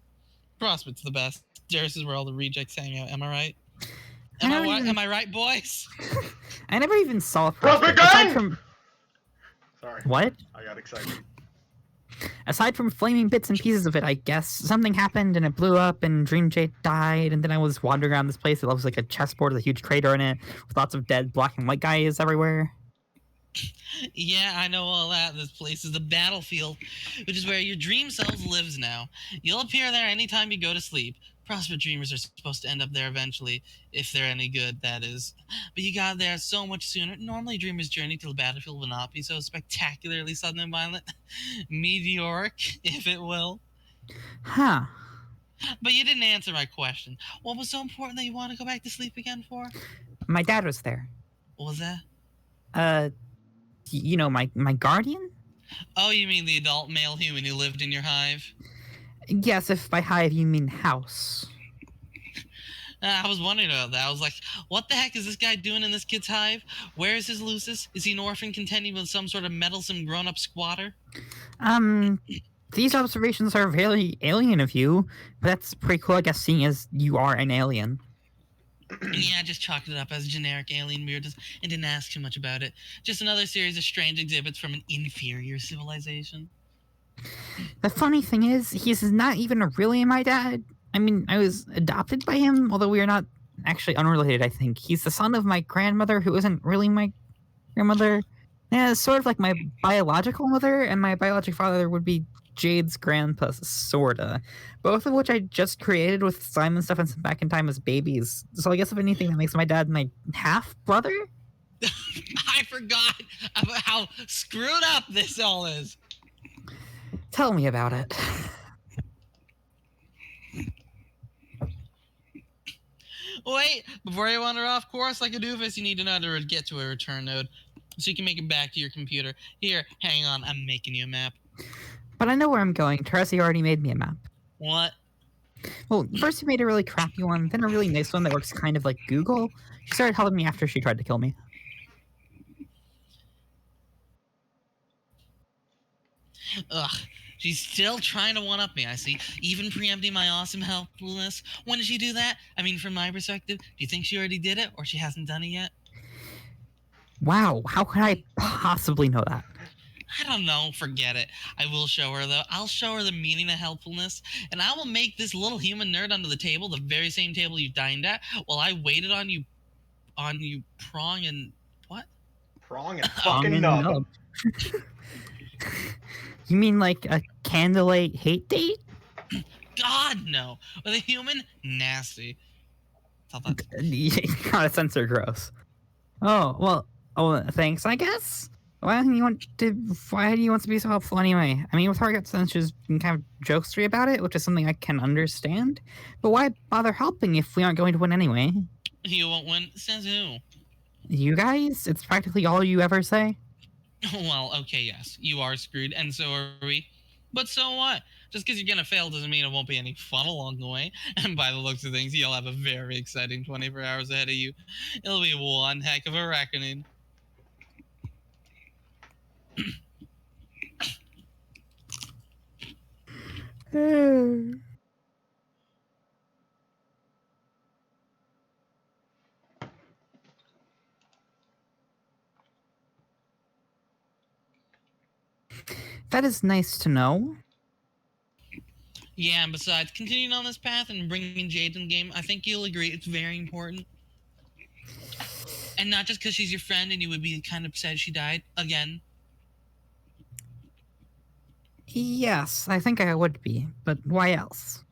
Prospect's the best. Darius is where all the rejects hang out. Am I right? Am I right, boys? I never even saw Prospect aside Sorry. What? I got excited. Aside from flaming bits and pieces of it, I guess something happened and it blew up and Dream Jade died, and then I was wandering around this place. It looks like a chessboard with a huge crater in it, with lots of dead black and white guys everywhere. Yeah, I know all that. This place is the battlefield, which is where your dream self lives now. You'll appear there anytime you go to sleep. Prospect dreamers are supposed to end up there eventually, if they're any good, that is. But you got there so much sooner. Normally, dreamers' journey to the battlefield will not be so spectacularly sudden and violent. Meteoric, if it will. Huh. But you didn't answer my question. What was so important that you want to go back to sleep again for? My dad was there. What was that? You know, my guardian? Oh, you mean the adult male human who lived in your hive? Yes, if by hive you mean house. I was wondering about that. I was like, what the heck is this guy doing in this kid's hive? Where is his Lucis? Is he an orphan contending with some sort of meddlesome grown-up squatter? These observations are very alien of you, but that's pretty cool, I guess, seeing as you are an alien. Yeah, I just chalked it up as generic alien weirdness and didn't ask too much about it. Just another series of strange exhibits from an inferior civilization. The funny thing is, he's not even really my dad. I mean, I was adopted by him, although we are not actually unrelated, I think. He's the son of my grandmother, who isn't really my grandmother. Yeah, it's sort of like my biological mother and my biological father would be Jade's grandpa, sorta. Both of which I just created with Simon stuff and back in time as babies. So I guess if anything, that makes my dad my half brother. I forgot about how screwed up this all is. Tell me about it. Wait, before you wander off course like a doofus, you need to know how to get to a return node so you can make it back to your computer. Here, hang on, I'm making you a map. But I know where I'm going. Teresi already made me a map. What? Well, first you made a really crappy one, then a really nice one that works kind of like Google. She started helping me after she tried to kill me. Ugh. She's still trying to one-up me, I see. Even preempting my awesome helpfulness. When did she do that? I mean, from my perspective, do you think she already did it, or she hasn't done it yet? Wow, how could I possibly know that? I don't know, forget it. I will show her, though. I'll show her the meaning of helpfulness, and I will make this little human nerd under the table, the very same table you dined at, while I waited on you prong and... what? Prong and fucking Nub. nub. You mean like a candlelight hate date? God, no. With a human? Nasty. Gotta censor gross. Oh, well, thanks, I guess? Why do you want to be so helpful anyway? I mean, with target censors and kind of jokestery about it, which is something I can understand. But why bother helping if we aren't going to win anyway? You won't win? Says who? You guys? It's practically all you ever say. Well, okay, yes. You are screwed, and so are we. But so what? Just because you're gonna fail doesn't mean it won't be any fun along the way. And by the looks of things, you'll have a very exciting 24 hours ahead of you. It'll be one heck of a reckoning. That is nice to know. Yeah, and besides, continuing on this path and bringing Jade in the game, I think you'll agree it's very important. And not just because she's your friend and you would be kind of upset she died again. Yes, I think I would be, but why else?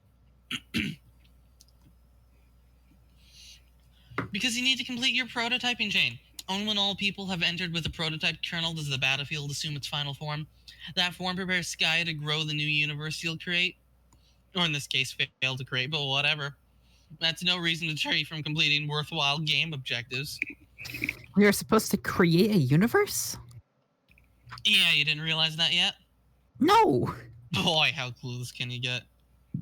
Because you need to complete your prototyping chain. Only when all people have entered with a prototype kernel does the battlefield assume its final form. That form prepares Sky to grow the new universe you'll create. Or in this case, fail to create, but whatever. That's no reason to deter you from completing worthwhile game objectives. We are supposed to create a universe? Yeah, you didn't realize that yet? No! Boy, how clueless can you get?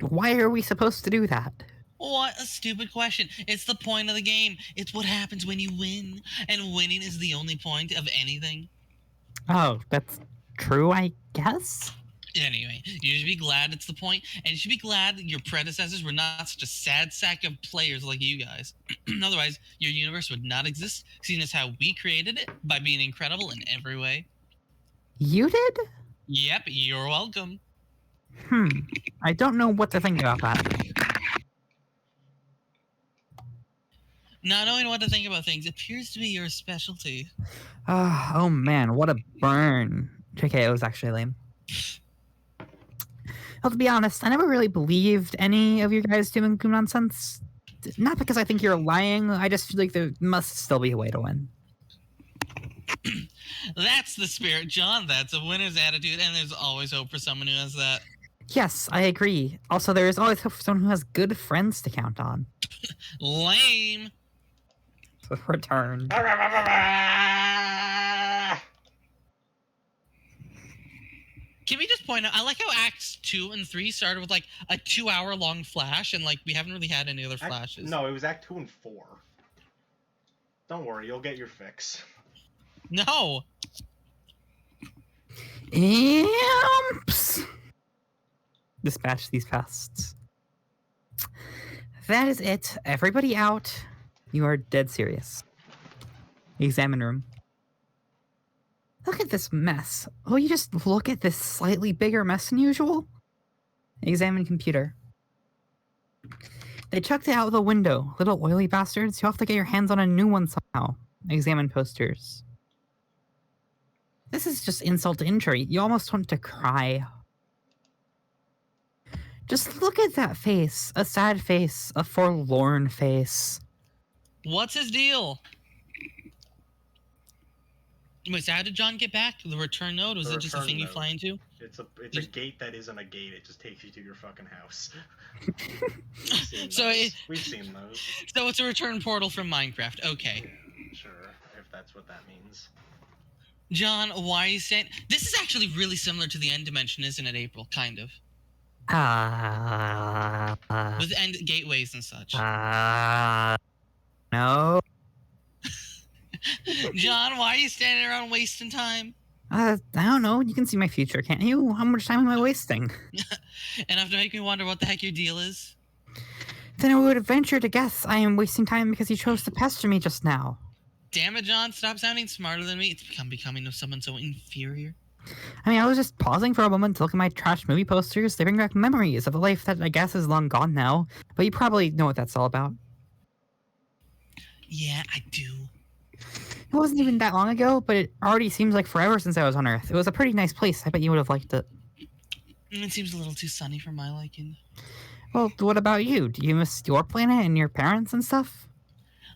Why are we supposed to do that? What a stupid question. It's the point of the game. It's what happens when you win. And winning is the only point of anything. Oh, that's true, I guess? Anyway, you should be glad it's the point, and you should be glad that your predecessors were not such a sad sack of players like you guys. Otherwise, your universe would not exist, seeing as how we created it by being incredible in every way. You did? Yep, you're welcome. I don't know what to think about that. Not knowing what to think about things appears to be your specialty. Oh man, what a burn. JK, it was actually lame. Well, to be honest, I never really believed any of you guys doing Goom nonsense. Not because I think you're lying, I just feel like there must still be a way to win. That's the spirit, John. That's a winner's attitude, and there's always hope for someone who has that. Yes, I agree. Also, there is always hope for someone who has good friends to count on. Lame. Return. Can we just point out, I like how Acts 2 and 3 started with like a 2-hour-long flash, and like we haven't really had any other flashes. No, it was Act 2 and 4. Don't worry, you'll get your fix. No. Imps! Dispatch these pests. That is it. Everybody out. You are dead serious. Examine room. Look at this mess. Oh, you just look at this slightly bigger mess than usual? Examine computer. They chucked it out the window. Little oily bastards. You'll have to get your hands on a new one somehow. Examine posters. This is just insult to injury. You almost want to cry. Just look at that face. A sad face. A forlorn face. What's his deal? Wait, so how did John get back? The return node? Was The it just a return thing you node. fly into? It's a gate that isn't a gate. It just takes you to your fucking house. So We've seen those. So it's a return portal from Minecraft. Okay. Sure, if that's what that means. John, why are you saying... This is actually really similar to the end dimension, isn't it, April? Kind of. With end gateways and such. No. John, why are you standing around wasting time? I don't know. You can see my future, can't you? How much time am I wasting? Enough to make me wonder what the heck your deal is? Then I would venture to guess I am wasting time because you chose to pester me just now. Damn it, John, stop sounding smarter than me. It's becoming of someone so inferior. I mean, I was just pausing for a moment to look at my trash movie posters. They bring back memories of a life that I guess is long gone now, but you probably know what that's all about. Yeah, I do. It wasn't even that long ago, but it already seems like forever since I was on Earth. It was a pretty nice place. I bet you would have liked it. It seems a little too sunny for my liking. Well, what about you? Do you miss your planet and your parents and stuff?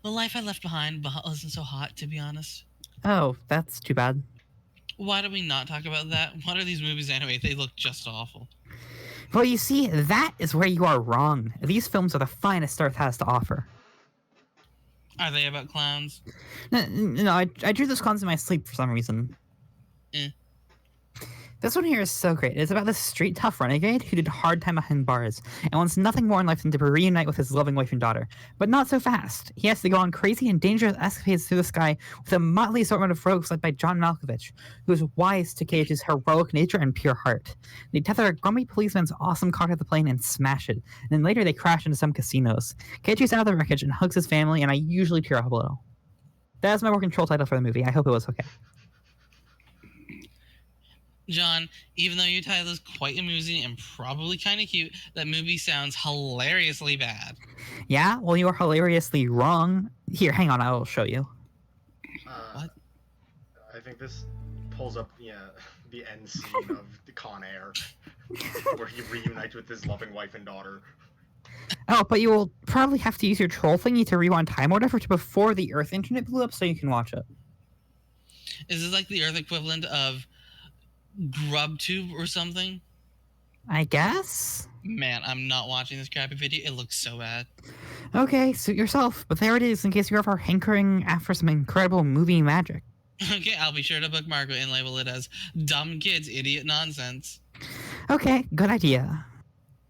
The life I left behind wasn't so hot, to be honest. Oh, that's too bad. Why do we not talk about that? What are these movies anyway? They look just awful. Well, you see, that is where you are wrong. These films are the finest Earth has to offer. Are they about clowns? No, I drew those clowns in my sleep for some reason. Eh. This one here is so great. It's about this street tough renegade who did a hard time behind bars and wants nothing more in life than to reunite with his loving wife and daughter. But not so fast. He has to go on crazy and dangerous escapades through the sky with a motley assortment of rogues led by John Malkovich, who is wise to Cage's heroic nature and pure heart. They tether a grumpy policeman's awesome car to the plane and smash it. And then later they crash into some casinos. Cage gets out of the wreckage and hugs his family, and I usually tear up a little. That is my more control title for the movie. I hope it was okay. John, even though your title is quite amusing and probably kind of cute, that movie sounds hilariously bad. Yeah? Well, you are hilariously wrong. Here, hang on, I will show you. What? I think this pulls up the end scene of the Con Air, where he reunites with his loving wife and daughter. Oh, but you will probably have to use your troll thingy to rewind time or whatever to before the Earth internet blew up so you can watch it. Is this like the Earth equivalent of GrubTube or something? I guess? Man, I'm not watching this crappy video. It looks so bad. Okay, suit yourself. But there it is in case you're ever hankering after some incredible movie magic. Okay, I'll be sure to bookmark it and label it as dumb kids, idiot nonsense. Okay, good idea.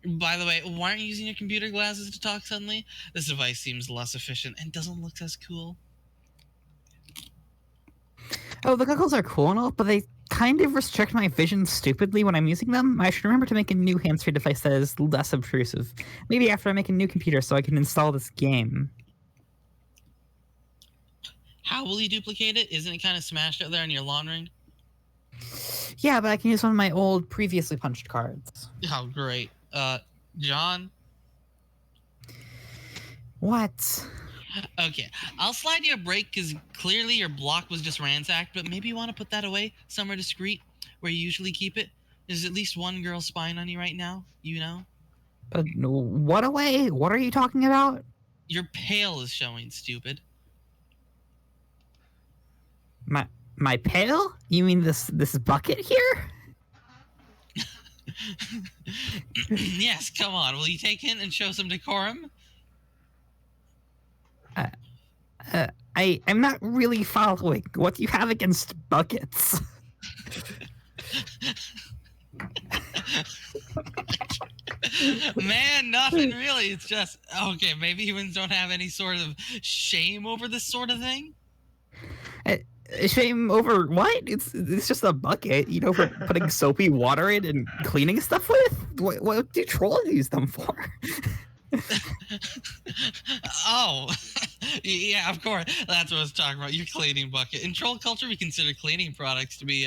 By the way, why aren't you using your computer glasses to talk suddenly? This device seems less efficient and doesn't look as cool. Oh, the goggles are cool and all, but they kind of restrict my vision stupidly when I'm using them. I should remember to make a new hands-free device that is less obtrusive. Maybe after I make a new computer so I can install this game. How will you duplicate it? Isn't it kind of smashed out there in your lawn ring? Yeah, but I can use one of my old previously punched cards. Oh, great. John? What? Okay, I'll slide you a break because clearly your block was just ransacked, but maybe you want to put that away somewhere discreet where you usually keep it. There's at least one girl spying on you right now, you know? But what away? What are you talking about? Your pail is showing, stupid. My pail? You mean this bucket here? Yes, come on. Will you take in and show some decorum? I'm not really following. What do you have against buckets? Man, nothing really. It's just, okay, maybe humans don't have any sort of shame over this sort of thing? Shame over what? It's just a bucket, you know, for putting soapy water in and cleaning stuff with? What do trolls use them for? Oh, yeah, of course. That's what I was talking about. Your cleaning bucket. In troll culture, we consider cleaning products to be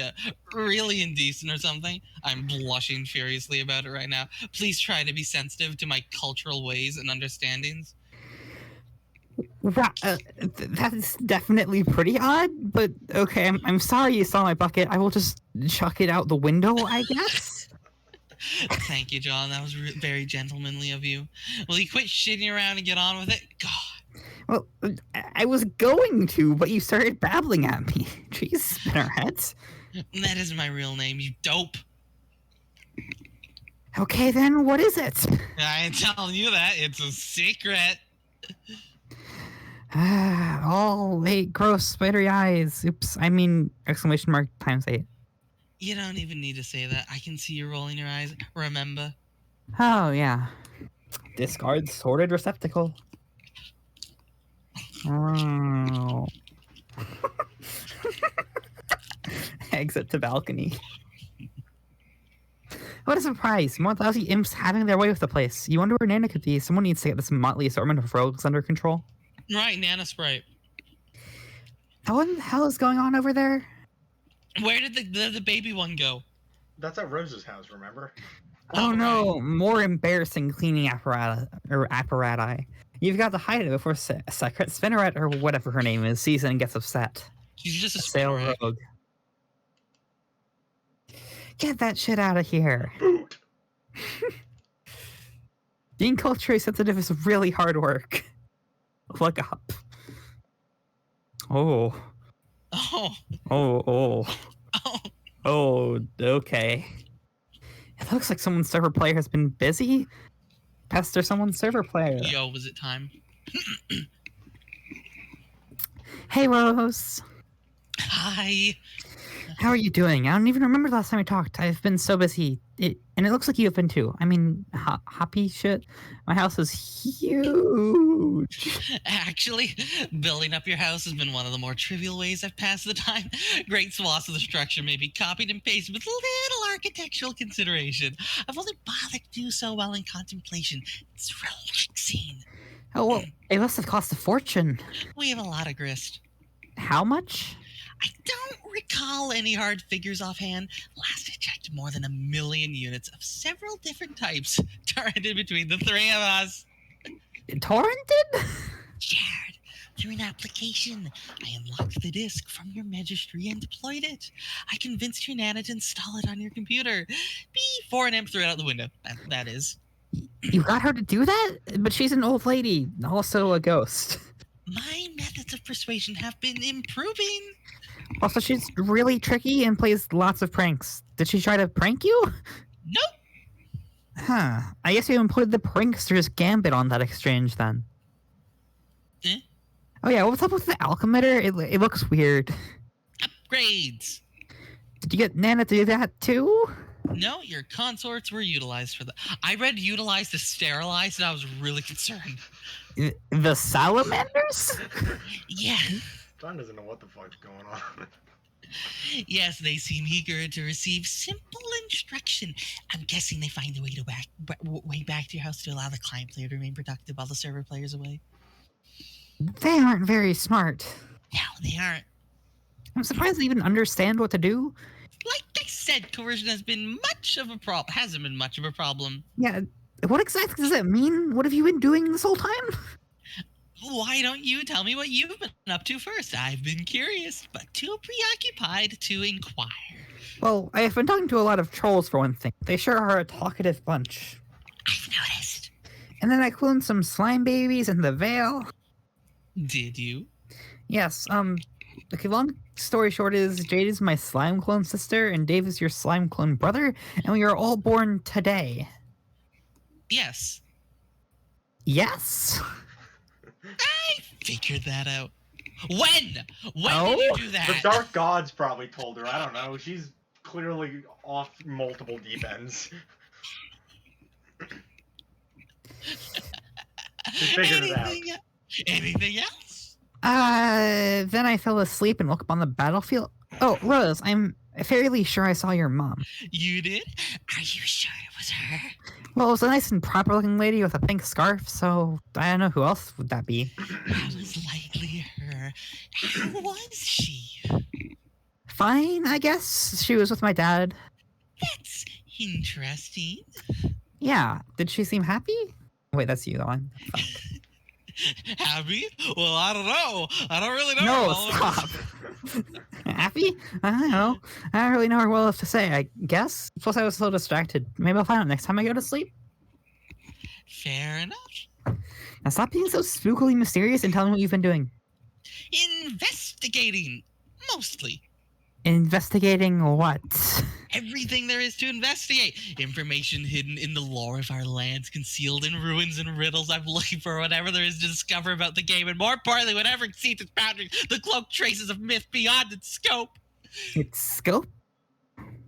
really indecent or something. I'm blushing furiously about it right now. Please try to be sensitive to my cultural ways and understandings. That's definitely pretty odd, but okay, I'm sorry you saw my bucket. I will just chuck it out the window, I guess. Thank you, John. That was very gentlemanly of you. Will you quit shitting around and get on with it? God. Well, I was going to, but you started babbling at me. Jeez, Spinnerheads. That isn't my real name, you dope. Okay, then, what is it? I ain't telling you that. It's a secret. Oh, wait, gross, spidery eyes. Oops, I mean, exclamation mark times 8. You don't even need to say that. I can see you rolling your eyes. Remember? Oh, yeah. Discard sorted receptacle. Oh. Exit to balcony. What a surprise! More lousy imps having their way with the place. You wonder where Nana could be. Someone needs to get this motley assortment of rogues under control. Right, Nana Sprite. What the hell is going on over there? Where did the baby one go? That's at Rose's house, remember? Oh no, right. more embarrassing cleaning apparati. You've got to hide it before Secret Spinneret or whatever her name is sees it and gets upset. She's just a Sail spinner. rogue. Get that shit out of here. Boot. Being culturally sensitive is really hard work. Look up. Oh. Oh. Oh. Oh. Oh, okay. It looks like someone's server player has been busy. Pester someone's server player. Yo, was it time? Hey, Rose. Hi. How are you doing? I don't even remember the last time we talked. I've been so busy. And it looks like you've been too. I mean, happy shit. My house is huge. Actually, building up your house has been one of the more trivial ways I've passed the time. Great swaths of the structure may be copied and pasted with little architectural consideration. I've only bothered to do so while in contemplation. It's relaxing. Oh, well, it must have cost a fortune. We have a lot of grist. How much? I don't recall any hard figures offhand. Last I checked, more than 1 million units of several different types torrented between the three of us. Torrented? Shared through an application. I unlocked the disk from your registry and deployed it. I convinced your Nana to install it on your computer before an imp threw it out the window. That is. You got her to do that? But she's an old lady, also a ghost. My methods of persuasion have been improving. Also, she's really tricky and plays lots of pranks. Did she try to prank you? Nope. Huh. I guess you employed the prankster's gambit on that exchange then. Eh? Oh yeah, what's up with the alchemitter? It looks weird. Upgrades. Did you get Nana to do that too? No, your consorts were utilized for that. I read utilized to sterilize, and I was really concerned. The salamanders? Yeah. John doesn't know what the fuck's going on. Yes, they seem eager to receive simple instruction. I'm guessing they find a way back to your house to allow the client player to remain productive while the server player's away. They aren't very smart. No, they aren't. I'm surprised they even understand what to do. Like I said, coercion hasn't been much of a problem. Yeah, what exactly does that mean? What have you been doing this whole time? Why don't you tell me what you've been up to first? I've been curious, but too preoccupied to inquire. Well, I've been talking to a lot of trolls for one thing. They sure are a talkative bunch. I've noticed. And then I cloned some slime babies in the Vale. Did you? Yes, okay, long story short is Jade is my slime clone sister and Dave is your slime clone brother, and we are all born today. Yes. Yes? I figured that out. When? When Oh? did you do that? The Dark Gods probably told her. I don't know. She's clearly off multiple deep ends. She figured it out. Anything else? Then I fell asleep and woke up on the battlefield. Oh, Rose, I'm fairly sure I saw your mom. You did? Are you sure it was her? Well, it was a nice and proper looking lady with a pink scarf, so I don't know who else would that be. That was likely her. How was she? Fine, I guess. She was with my dad. That's interesting. Yeah, did she seem happy? Wait, that's you, the one. Fuck. Happy? Well, I don't know. I don't really know. No, all of stop. us. Happy? I don't know. I don't really know what else to say, I guess. Plus, I was so distracted. Maybe I'll find out next time I go to sleep. Fair enough. Now stop being so spookily mysterious and tell me what you've been doing. Investigating, mostly. Investigating what? Everything there is to investigate. Information hidden in the lore of our lands, concealed in ruins and riddles. I'm looking for whatever there is to discover about the game, and more importantly, whatever exceeds its boundaries, the cloaked traces of myth beyond its scope. It's scope?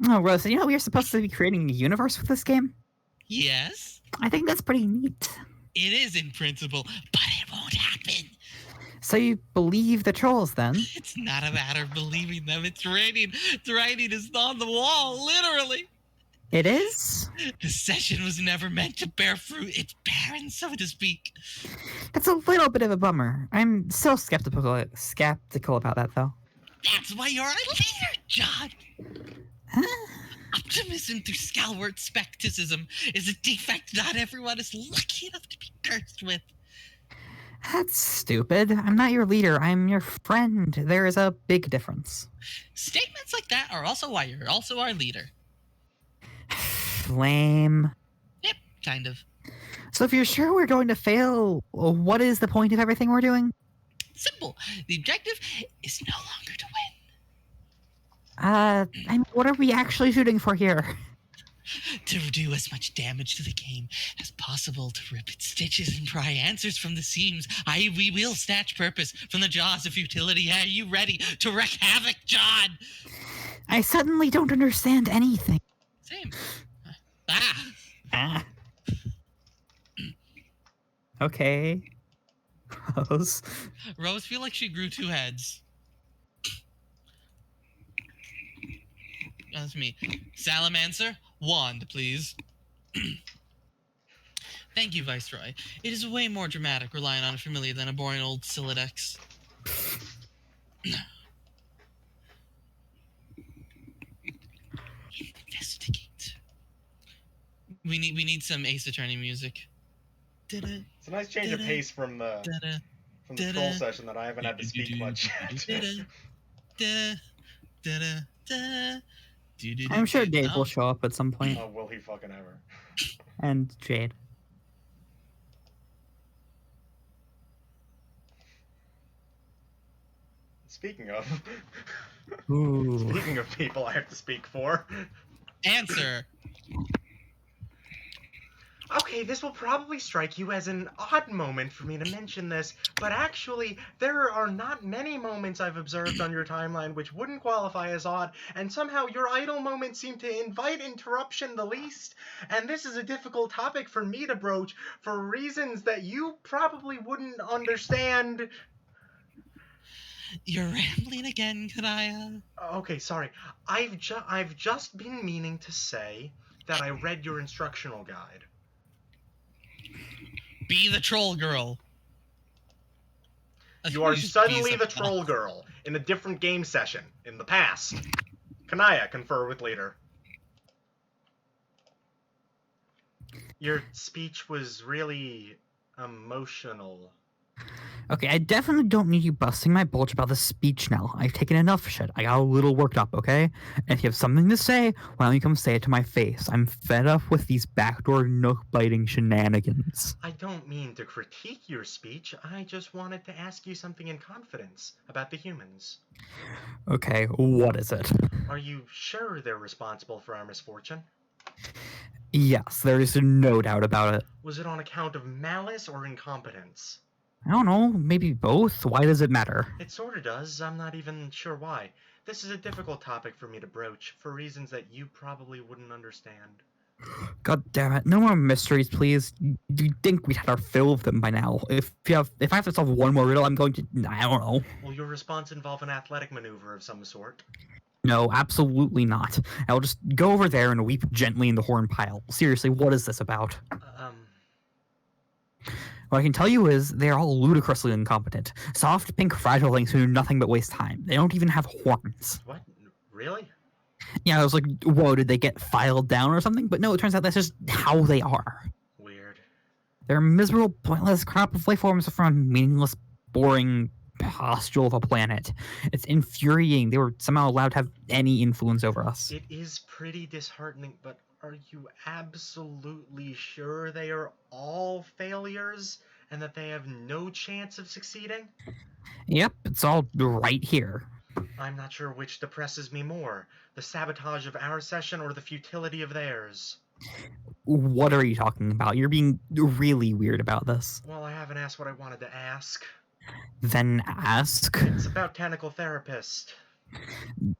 Oh, Rose, you know we are supposed to be creating a universe with this game? Yes, I think that's pretty neat. it is in principle, but it won't happen. So you believe the trolls, then? It's not a matter of believing them. It's raining. The writing is on the wall, literally. It is? The session was never meant to bear fruit. It's barren, so to speak. That's a little bit of a bummer. I'm still skeptical about that, though. That's why you're a leader, John. Huh? Optimism through scalwart skepticism is a defect not everyone is lucky enough to be cursed with. That's stupid. I'm not your leader. I'm your friend. There is a big difference. Statements like that are also why you're also our leader. Lame. Yep, kind of. So if you're sure we're going to fail, what is the point of everything we're doing? Simple. The objective is no longer to win. I mean, what are we actually shooting for here? To do as much damage to the game as possible, to rip its stitches and pry answers from the seams. We will snatch purpose from the jaws of futility. Are you ready to wreak havoc, John? I suddenly don't understand anything. Same. Ah. Okay. Rose. Rose feel like she grew two heads. That's me. Salamancer, wand, please. Thank you, Viceroy. It is way more dramatic relying on a familiar than a boring old Silodex. Investigate. We need some Ace Attorney music. It's a nice change of pace from the troll session that I haven't had to speak much yet. I'm sure Dave will show up at some point. Oh, will he fucking ever? And Jade. Speaking of... Ooh. Speaking of people I have to speak for... Answer. Okay, this will probably strike you as an odd moment for me to mention this, but actually, there are not many moments I've observed on your timeline which wouldn't qualify as odd, and somehow your idle moments seem to invite interruption the least, and this is a difficult topic for me to broach for reasons that you probably wouldn't understand. You're rambling again, Kanaya. Okay, sorry. I've just been meaning to say that I read your instructional guide. Be the troll girl. You are suddenly the troll girl in a different game session in the past. Kanaya, confer with leader. Your speech was really emotional. Okay, I definitely don't need you busting my bulge about the speech now. I've taken enough shit. I got a little worked up, okay? And if you have something to say, why don't you come say it to my face? I'm fed up with these backdoor nook-biting shenanigans. I don't mean to critique your speech. I just wanted to ask you something in confidence about the humans. Okay, what is it? Are you sure they're responsible for our misfortune? Yes, there is no doubt about it. Was it on account of malice or incompetence? I don't know, maybe both. Why does it matter? It sorta does. I'm not even sure why. This is a difficult topic for me to broach, for reasons that you probably wouldn't understand. God damn it! No more mysteries, please. You'd think we'd had our fill of them by now. If I have to solve one more riddle, I'm going to. I don't know. Will your response involve an athletic maneuver of some sort? No, absolutely not. I'll just go over there and weep gently in the horn pile. Seriously, what is this about? What I can tell you is they're all ludicrously incompetent. Soft, pink, fragile things who do nothing but waste time. They don't even have horns. What? Really? Yeah, I was like, whoa, did they get filed down or something? But no, it turns out that's just how they are. Weird. They're a miserable, pointless crop of life forms from a meaningless, boring pustule of a planet. It's infuriating they were somehow allowed to have any influence over us. It is pretty disheartening, but are you absolutely sure they are all failures and that they have no chance of succeeding? Yep, it's all right here. I'm not sure which depresses me more, the sabotage of our session or the futility of theirs. What are you talking about? You're being really weird about this. Well, I haven't asked what I wanted to ask. Then ask. It's about Tentacle Therapist.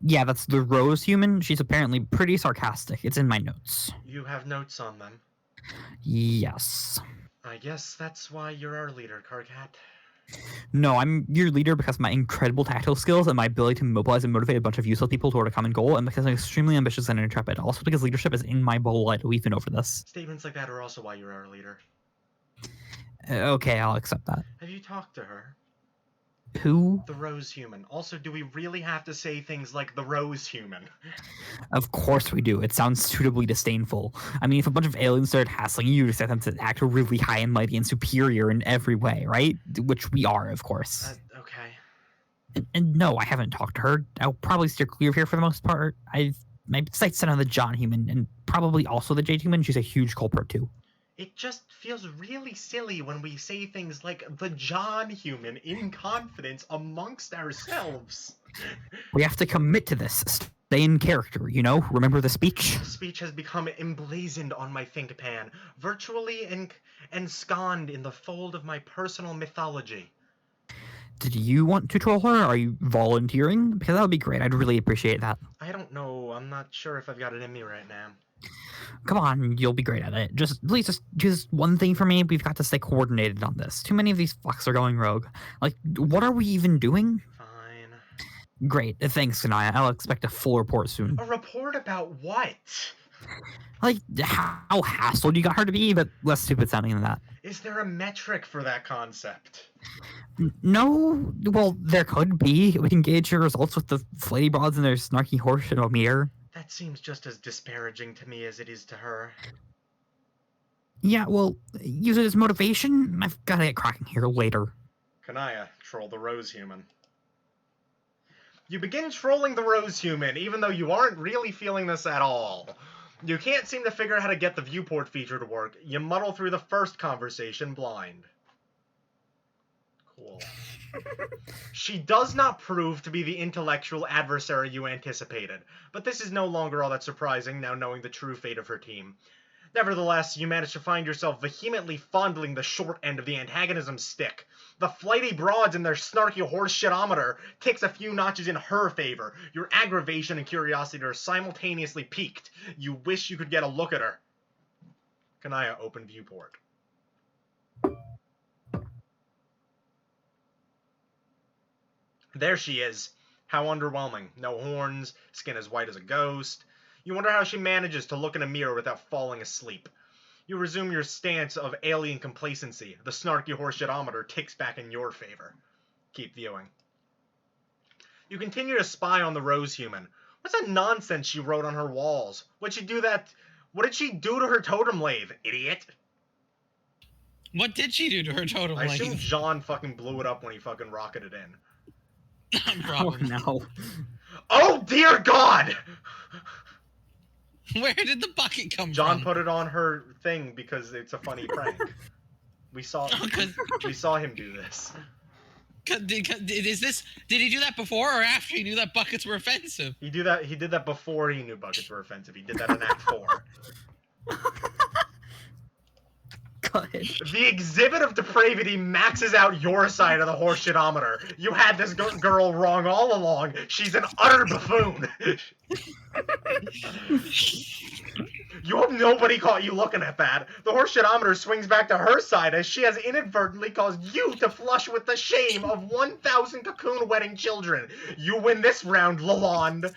Yeah, that's the Rose human. She's apparently pretty sarcastic. It's in my notes. You have notes on them. Yes. I guess that's why you're our leader, Karkat. No, I'm your leader because of my incredible tactical skills and my ability to mobilize and motivate a bunch of useless people toward a common goal, and because I'm extremely ambitious and intrepid. Also because leadership is in my blood. We've been over this. Statements like that are also why you're our leader. Okay, I'll accept that. Have you talked to her? Who? The Rose Human. Also, do we really have to say things like the Rose Human? Of course we do. It sounds suitably disdainful. I mean, if a bunch of aliens started hassling you, you'd expect them to act really high and mighty and superior in every way, right? Which we are, of course. Okay. And no, I haven't talked to her. I'll probably steer clear of here for the most part. My sights set on the John human and probably also the Jade human. She's a huge culprit too. It just feels really silly when we say things like the John Human in confidence amongst ourselves. We have to commit to this. Stay in character, you know? Remember the speech? The speech has become emblazoned on my ThinkPan, virtually ensconced in the fold of my personal mythology. Did you want to troll her? Are you volunteering? Because that would be great. I'd really appreciate that. I don't know. I'm not sure if I've got it in me right now. Come on, you'll be great at it. Please just do one thing for me. We've got to stay coordinated on this. Too many of these fucks are going rogue. Like, what are we even doing? Fine. Great. Thanks, Kanaya. I'll expect a full report soon. A report about what? Like, how hassled you got her to be, but less stupid sounding than that. Is there a metric for that concept? No. Well, there could be. We can gauge your results with the flighty broads and their snarky horseshit meter. That seems just as disparaging to me as it is to her. Yeah, well, use it as motivation. I've got to get cracking here later. Kanaya, troll the Rose Human. You begin trolling the Rose Human, even though you aren't really feeling this at all. You can't seem to figure out how to get the viewport feature to work. You muddle through the first conversation blind. Cool. She does not prove to be the intellectual adversary you anticipated, but this is no longer all that surprising now knowing the true fate of her team. Nevertheless, you manage to find yourself vehemently fondling the short end of the antagonism stick. The flighty broads and their snarky horse shitometer ticks a few notches in her favor. Your aggravation and curiosity are simultaneously piqued. You wish you could get a look at her. Kanaya, open viewport. There she is. How underwhelming. No horns, skin as white as a ghost. You wonder how she manages to look in a mirror without falling asleep. You resume your stance of alien complacency. The snarky horseshitometer ticks back in your favor. Keep viewing. You continue to spy on the Rose Human. What's that nonsense she wrote on her walls? What did she do to her totem lathe, idiot? What did she do to her totem I lathe? assume John fucking blew it up when he fucking rocketed in. Probably. Oh, no. Oh, dear God! Where did the bucket come John from? put it on her thing because it's a funny prank. We saw him do this. Did he do that before or after he knew that buckets were offensive? He did that before he knew buckets were offensive. He did that in Act 4. Good. The exhibit of depravity maxes out your side of the horseshitometer. You had this girl wrong all along. She's an utter buffoon. You hope nobody caught you looking at that. The horseshitometer swings back to her side as she has inadvertently caused you to flush with the shame of 1,000 cocoon wedding children. You win this round, Lalonde.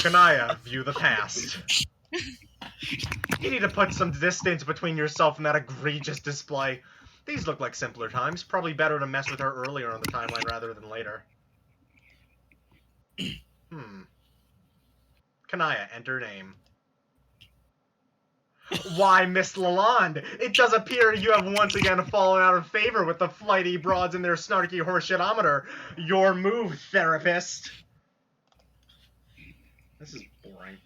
Kanaya, view the past. You need to put some distance between yourself and that egregious display. These look like simpler times. Probably better to mess with her earlier on the timeline rather than later. Kanaya, enter name. Why, Miss Lalonde, it does appear you have once again fallen out of favor with the flighty broads and their snarky horseshitometer. Your move, therapist. This is boring.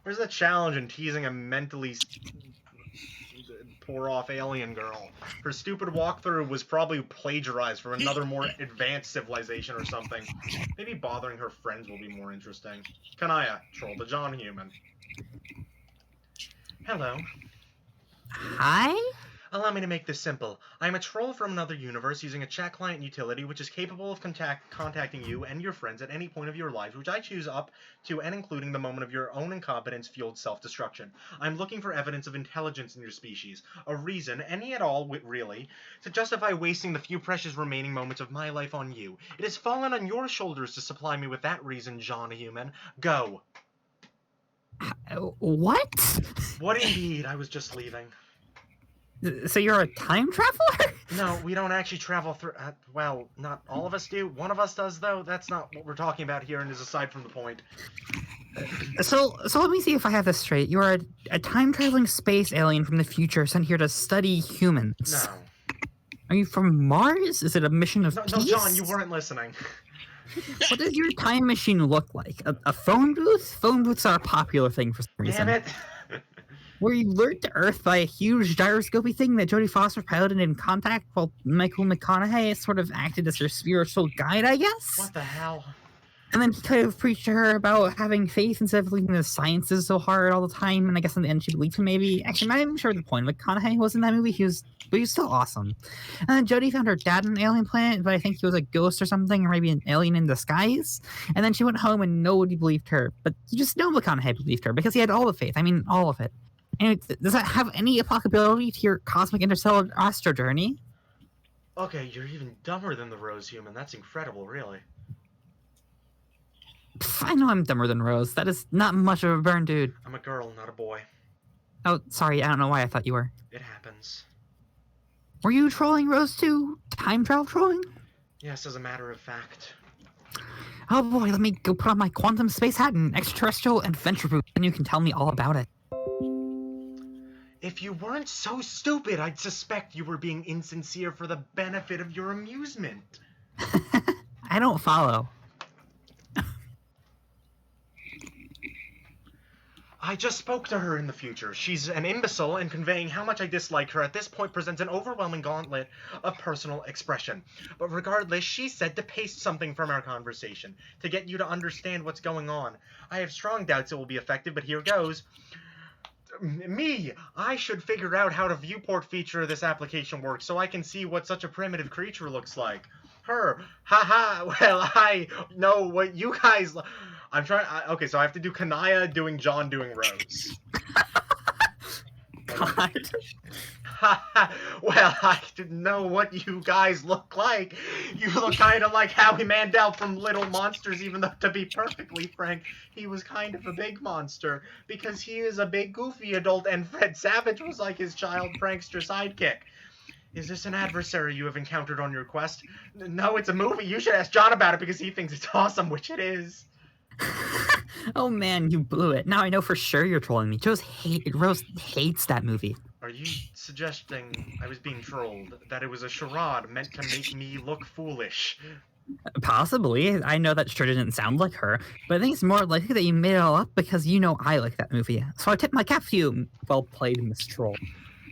Where's the challenge in teasing a mentally poor-off alien girl? Her stupid walkthrough was probably plagiarized from another more advanced civilization or something. Maybe bothering her friends will be more interesting. Kanaya, troll the John human. Hello. Hi? Allow me to make this simple. I am a troll from another universe using a chat client utility which is capable of contacting you and your friends at any point of your lives, which I choose up to and including the moment of your own incompetence-fueled self-destruction. I'm looking for evidence of intelligence in your species, a reason, any at all, really, to justify wasting the few precious remaining moments of my life on you. It has fallen on your shoulders to supply me with that reason, John Human. Go. What? What indeed? I was just leaving. So you're a time traveler? No, we don't actually travel through... well, not all of us do. One of us does, though. That's not what we're talking about here and is aside from the point. So let me see if I have this straight. You're a time-traveling space alien from the future sent here to study humans. No. Are you from Mars? Is it a mission of peace? No, John, you weren't listening. What does your time machine look like? A phone booth? Phone booths are a popular thing for some reason. Damn it. Were you lured to Earth by a huge gyroscopy thing that Jodie Foster piloted in Contact while Michael McConaughey sort of acted as her spiritual guide, I guess? What the hell? And then he kind of preached to her about having faith instead of believing the science is so hard all the time. And I guess in the end she believed him maybe. Actually, I'm not even sure the point of McConaughey was in that movie. But he was still awesome. And then Jodie found her dad on an alien planet, but I think he was a ghost or something, or maybe an alien in disguise. And then she went home and nobody believed her. But you just know McConaughey believed her because he had all the faith. I mean, all of it. And does that have any applicability to your cosmic interstellar astro journey? Okay, you're even dumber than the Rose human. That's incredible, really. Pff, I know I'm dumber than Rose. That is not much of a burn, dude. I'm a girl, not a boy. Oh, sorry. I don't know why I thought you were. It happens. Were you trolling Rose too? Time travel trolling? Yes, as a matter of fact. Oh boy, let me go put on my quantum space hat and extraterrestrial adventure boot, and you can tell me all about it. If you weren't so stupid, I'd suspect you were being insincere for the benefit of your amusement. I don't follow. I just spoke to her in the future. She's an imbecile, and conveying how much I dislike her at this point presents an overwhelming gauntlet of personal expression. But regardless, she said to paste something from our conversation, to get you to understand what's going on. I have strong doubts it will be effective, but here goes. Me! I should figure out how the viewport feature of this application works so I can see what such a primitive creature looks like. Her. Haha, well, I know what you guys... I'm trying... okay, so I have to do Kanaya doing John doing Rose. God. Well, I didn't know what you guys look like. You look kind of like Howie Mandel from Little Monsters, even though, to be perfectly frank, he was kind of a big monster, because he is a big, goofy adult, and Fred Savage was like his child prankster sidekick. Is this an adversary you have encountered on your quest? No, it's a movie. You should ask John about it because he thinks it's awesome, which it is. Oh man, you blew it. Now I know for sure you're trolling me. Rose hates that movie. Are you suggesting I was being trolled? That it was a charade meant to make me look foolish? Possibly. I know that sure didn't sound like her, but I think it's more likely that you made it all up because you know I like that movie. So I tip my cap to you. Well played, Miss Troll.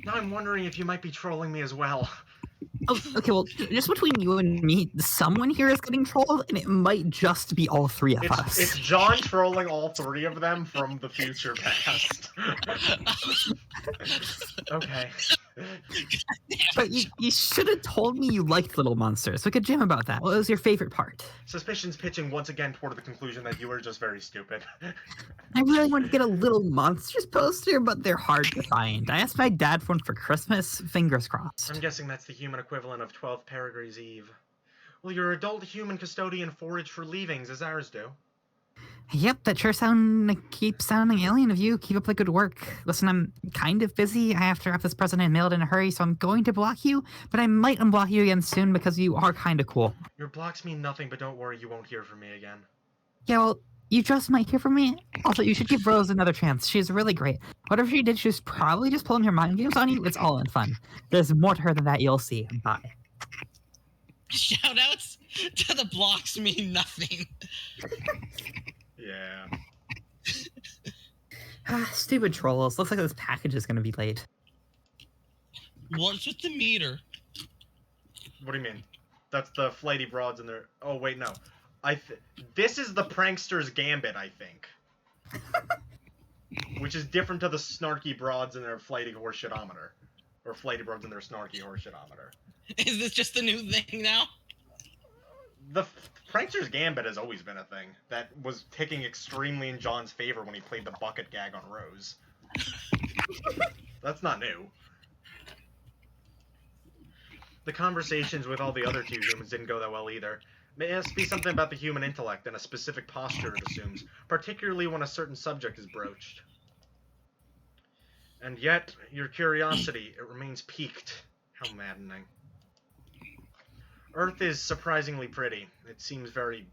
Now I'm wondering if you might be trolling me as well. Oh, okay, well, just between you and me, someone here is getting trolled, and it might just be all three of us. It's John trolling all three of them from the future past. Okay. But you should have told me you liked Little Monsters. We could jam about that. What was your favorite part? Suspicions pitching once again toward the conclusion that you were just very stupid. I really want to get a Little Monsters poster, but they're hard to find. I asked my dad for one for Christmas. Fingers crossed. I'm guessing that's the human equivalent of 12 Peregrine's Eve. Well, your adult human custodian forage for leavings, as ours do. Yep, that sure keeps sounding alien of you. Keep up the good work. Listen, I'm kind of busy. I have to wrap this present and mail it in a hurry, so I'm going to block you, but I might unblock you again soon because you are kind of cool. Your blocks mean nothing, but don't worry, you won't hear from me again. Yeah, well, You just might hear from me. Also, you should give Rose another chance. She's really great. Whatever she did, she was probably just pulling her mind games on you. It's all in fun. There's more to her than that. You'll see. Bye. Shoutouts to the blocks mean nothing. Yeah. Stupid trolls. Looks like this package is gonna be late. What's with the meter? What do you mean? That's the flighty broads in there. Oh wait, no. This is the prankster's gambit, I think. Which is different to the snarky broads in their flighty horseshitometer. Or flighty broads in their snarky horseshitometer. Is this just the new thing now? The prankster's gambit has always been a thing that was ticking extremely in John's favor when he played the bucket gag on Rose. That's not new. The conversations with all the other two humans didn't go that well either. It has to be something about the human intellect and a specific posture it assumes, particularly when a certain subject is broached. And yet, your curiosity, it remains piqued. How maddening. Earth is surprisingly pretty. It seems very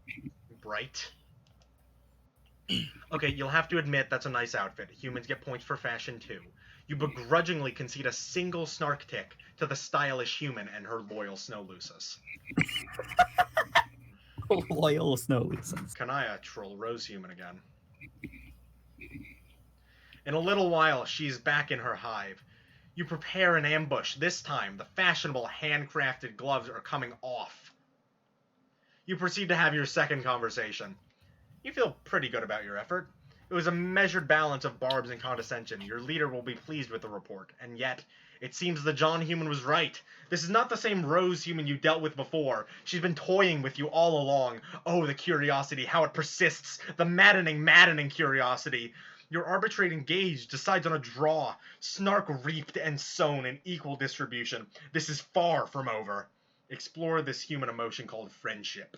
bright. Okay, you'll have to admit that's a nice outfit. Humans get points for fashion too. You begrudgingly concede a single snark tick to the stylish human and her loyal snow lusus. Loyal snow lusus. Kanaya troll Rose human again. In a little while, she's back in her hive. You prepare an ambush. This time, the fashionable handcrafted gloves are coming off. You proceed to have your second conversation. You feel pretty good about your effort. It was a measured balance of barbs and condescension. Your leader will be pleased with the report. And yet, it seems the John human was right. This is not the same Rose human you dealt with before. She's been toying with you all along. Oh, the curiosity, how it persists. The maddening, maddening curiosity. Your arbitrating gauge decides on a draw. Snark reaped and sown in equal distribution. This is far from over. Explore this human emotion called friendship.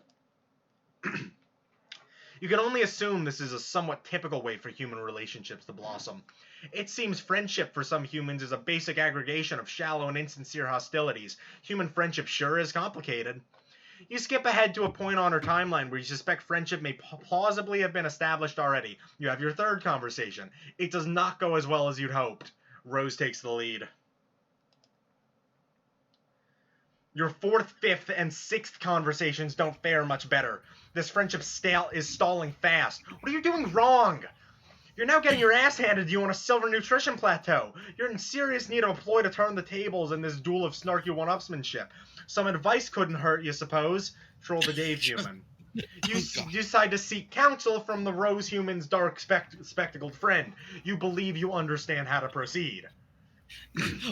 You can only assume this is a somewhat typical way for human relationships to blossom. It seems friendship for some humans is a basic aggregation of shallow and insincere hostilities. Human friendship sure is complicated. You skip ahead to a point on her timeline where you suspect friendship may plausibly have been established already. You have your third conversation. It does not go as well as you'd hoped. Rose takes the lead. Your fourth, fifth, and sixth conversations don't fare much better. This friendship is stalling fast. What are you doing wrong? You're now getting your ass handed to you on a silver nutrition plateau. You're in serious need of a ploy to turn the tables in this duel of snarky one-upsmanship. Some advice couldn't hurt, you suppose? Troll the Dave human. You decide to seek counsel from the Rose human's dark spectacled friend. You believe you understand how to proceed.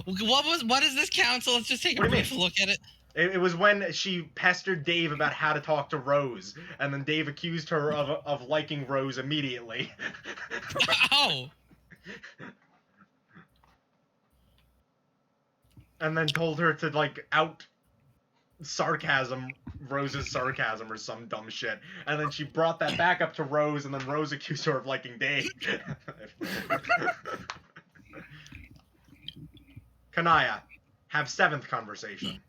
What is this counsel? Let's just take a brief look at it. It was when she pestered Dave about how to talk to Rose, and then Dave accused her of liking Rose immediately. Oh! And then told her to, like, out sarcasm Rose's sarcasm or some dumb shit. And then she brought that back up to Rose, and then Rose accused her of liking Dave. Kanaya, have seventh conversation.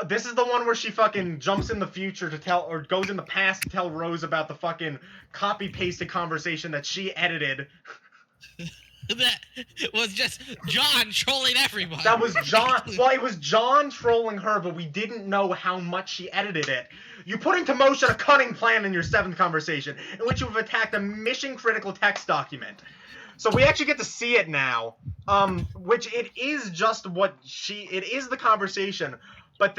This is the one where she fucking jumps in the future to tell, or goes in the past to tell Rose about the fucking copy-pasted conversation that she edited. That was just John trolling everybody. That was John. Well, it was John trolling her, but we didn't know how much she edited it. You put into motion a cunning plan in your seventh conversation, in which you have attacked a mission-critical text document. So we actually get to see it now, which it is just what it is the conversation, but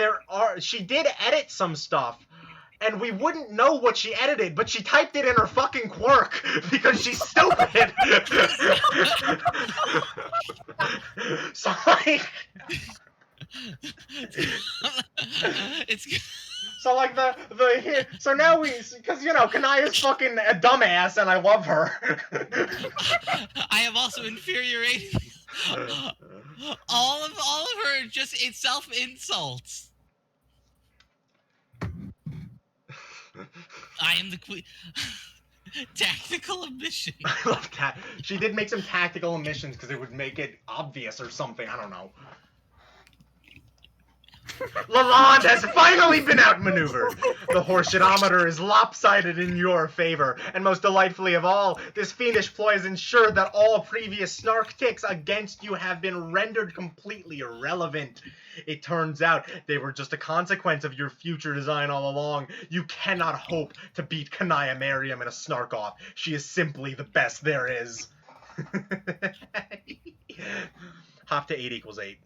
she did edit some stuff, and we wouldn't know what she edited, but she typed it in her fucking quirk, because she's stupid! So, like... So, like, so now because, you know, Kanaya's fucking a dumbass, and I love her. I have also infuriated. All of her are just self-insults. I am the queen. Tactical omission. I love that. She did make some tactical omissions because it would make it obvious or something. I don't know. Lalonde has finally been outmaneuvered. The horseshitometer is lopsided in your favor, and most delightfully of all, this fiendish ploy has ensured that all previous snark ticks against you have been rendered completely irrelevant. It turns out they were just a consequence of your future design all along. You cannot hope to beat Kanaya Merriam in a snark-off. She is simply the best there is. Hop to 8 equals 8.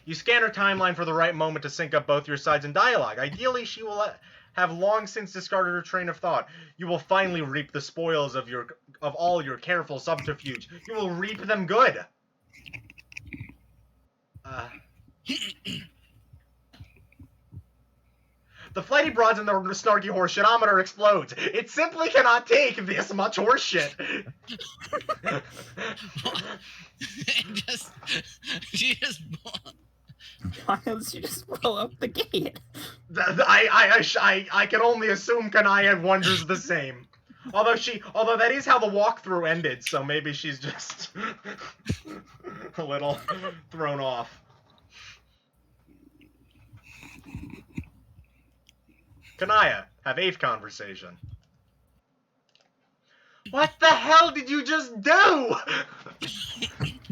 You scan her timeline for the right moment to sync up both your sides in dialogue. Ideally, she will have long since discarded her train of thought. You will finally reap the spoils of all your careful subterfuge. You will reap them good. The flighty broads in the snarky horseshitometer explodes. It simply cannot take this much horseshit. She just. Why does she just blow up the gate? I can only assume Kanaya wonders the same. Although that is how the walkthrough ended, so maybe she's just a little thrown off. Kanaya, have 8th conversation. What the hell did you just do?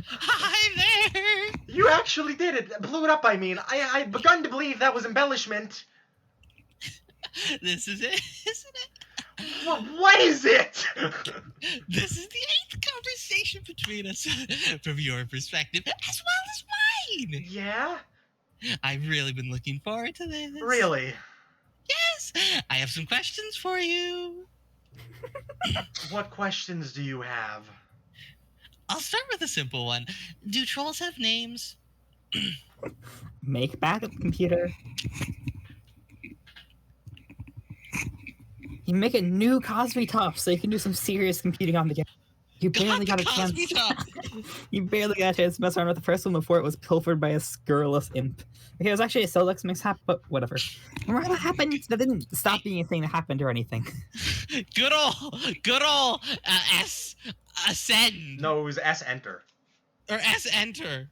Hi there! You actually did it. Blew it up, I mean. I'd begun to believe that was embellishment. This is it, isn't it? What is it? This is the 8th conversation between us, from your perspective, as well as mine! Yeah? I've really been looking forward to this. Really? Yes! I have some questions for you. What questions do you have? I'll start with a simple one. Do trolls have names? Make backup computer. You make a new Cosby top so you can do some serious computing on the game. You barely got a chance. You barely got a chance to mess around with the first one before it was pilfered by a scurrilous imp. Okay, it was actually a Solex mishap, but whatever. Remember what happened? That didn't stop being a thing that happened or anything. Good old S ascend. No, it was S enter. Or S enter.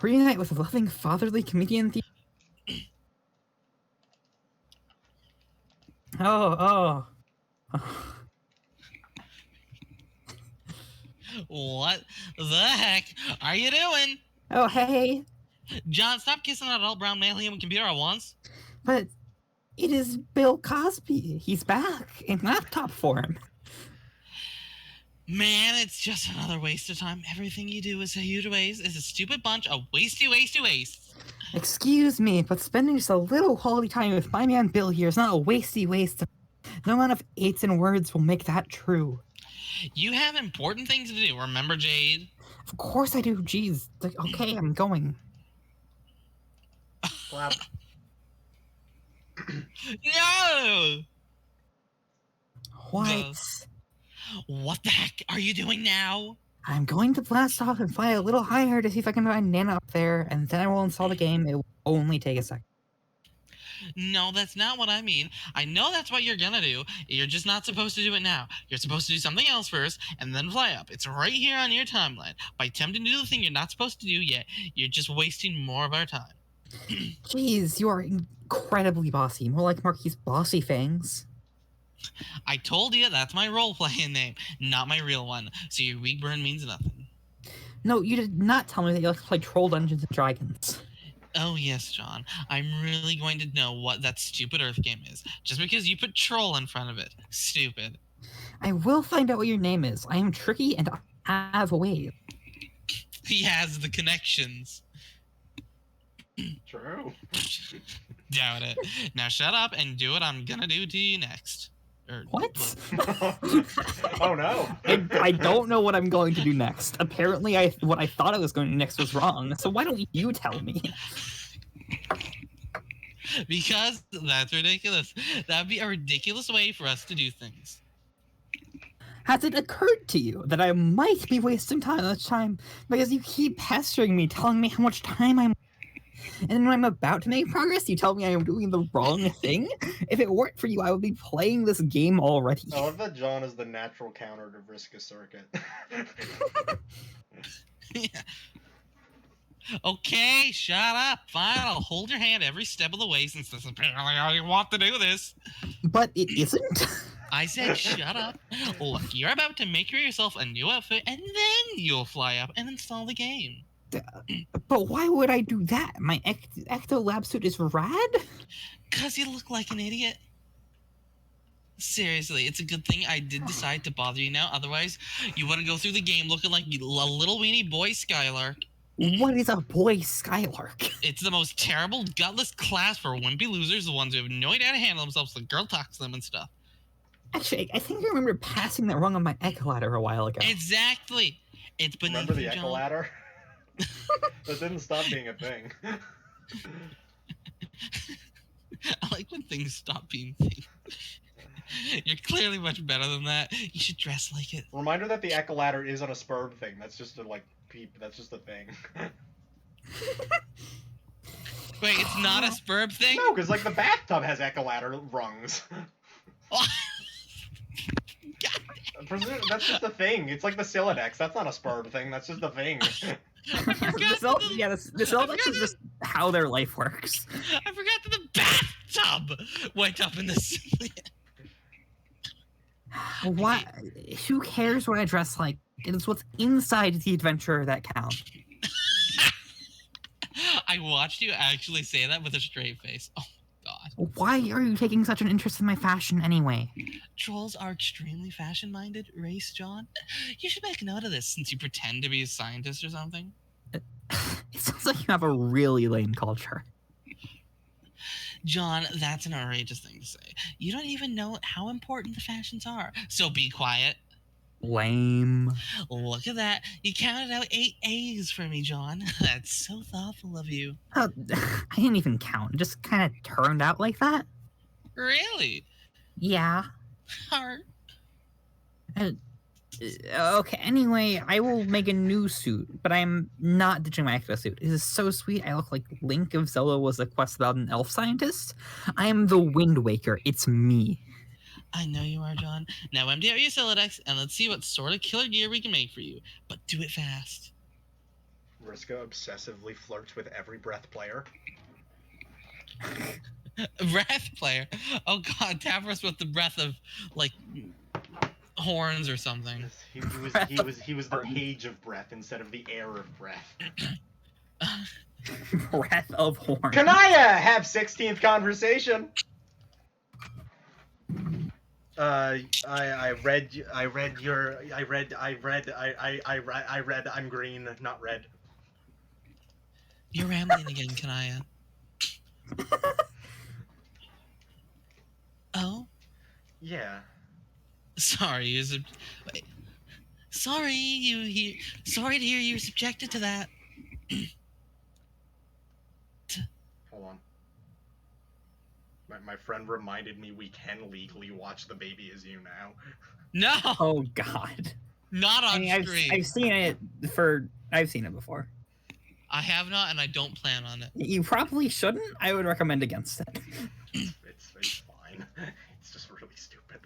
Reunite with a loving, fatherly comedian. Oh. What the heck are you doing? Oh, hey. John, stop kissing that old brown male human computer at once. But it is Bill Cosby. He's back in laptop form. Man, it's just another waste of time. Everything you do is a huge waste. It's a stupid bunch of wastes. Excuse me, but spending just a little quality time with my man Bill here is not a wasty waste. No amount of 8s and words will make that true. You have important things to do, remember, Jade? Of course I do, jeez. Okay, I'm going. Clap. No! What? What the heck are you doing now? I'm going to blast off and fly a little higher to see if I can find Nana up there, and then I will install the game. It will only take a second. No, that's not what I mean. I know that's what you're gonna do. You're just not supposed to do it now. You're supposed to do something else first, and then fly up. It's right here on your timeline. By attempting to do the thing you're not supposed to do yet, you're just wasting more of our time. Jeez, you are incredibly bossy. More like Marquis Bossy Fangs. I told you that's my role-playing name, not my real one. So your weak burn means nothing. No, you did not tell me that you like to play Troll Dungeons and Dragons. Oh yes, John. I'm really going to know what that stupid Earth game is, just because you put troll in front of it. Stupid. I will find out what your name is. I am tricky and I have a way. He has the connections. True. Doubt it. Now shut up and do what I'm gonna do to you next. What? Oh no. I don't know what I'm going to do next. Apparently, what I thought I was going to do next was wrong. So why don't you tell me? Because that's ridiculous. That'd be a ridiculous way for us to do things. Has it occurred to you that I might be wasting time this time because you keep pestering me, telling me how much time I'm... And then when I'm about to make progress, you tell me I am doing the wrong thing? If it weren't for you, I would be playing this game already. Oh, I bet John is the natural counter to Vriska Circuit. Yeah. Okay, shut up. Fine, I'll hold your hand every step of the way since this is apparently how you want to do this. But it isn't. I said shut up. Look, you're about to make yourself a new outfit, and then you'll fly up and install the game. But why would I do that? My Ecto lab suit is rad? Because you look like an idiot. Seriously, it's a good thing I did decide to bother you now. Otherwise, you wouldn't go through the game looking like a little weenie boy Skylark. What is a boy Skylark? It's the most terrible, gutless class for wimpy losers, the ones who have no idea how to handle themselves, so the girl talks to them and stuff. Actually, I think I remember passing that wrong on my Echo ladder a while ago. Exactly. It's beneath Remember the you, Echo John. ladder? That didn't stop being a thing. I like when things stop being things. You're clearly much better than that. You should dress like it. Reminder that the Echo ladder isn't a spurb thing. That's just a peep. That's just a thing. Wait, it's not a spurb thing? No, because the bathtub has Echo ladder rungs. That's just a thing. It's like the Silodex. That's not a spurb thing. That's just a thing. The Zeldex is just how their life works. I forgot that the bathtub went up in the ceiling. What? Who cares what I dress like? It's what's inside the adventure that counts. I watched you actually say that with a straight face. Oh my god. Why are you taking such an interest in my fashion anyway? Trolls are extremely fashion-minded race, John. You should make note of this since you pretend to be a scientist or something. It sounds like you have a really lame culture. John, that's an outrageous thing to say. You don't even know how important the fashions are. So be quiet. Lame. Look at that. You counted out 8 A's for me, John. That's so thoughtful of you. I didn't even count. It just kind of turned out like that. Really? Yeah. Heart. Okay, anyway, I will make a new suit, but I'm not ditching my Ecto suit. It is so sweet. I look like Link if Zelda was a quest about an elf scientist. I am the Wind Waker. It's me. I know you are, John. Now empty out your Silodex and let's see what sort of killer gear we can make for you. But do it fast. Riska obsessively flirts with every breath player. Breath player? Oh god, Tavros with the breath of, horns or something. He was the page of breath instead of the air of breath. Breath of horn. Kanaya, have 16th conversation. I read I'm green, not red. You're rambling again, Kanaya. Oh? Yeah. Sorry, sorry to hear you were subjected to that. Hold on. My friend reminded me we can legally watch The Baby Is You now. No! Oh god. Not on stream. I've seen it before. I have not, and I don't plan on it. You probably shouldn't. I would recommend against it. It's fine. It's just really stupid.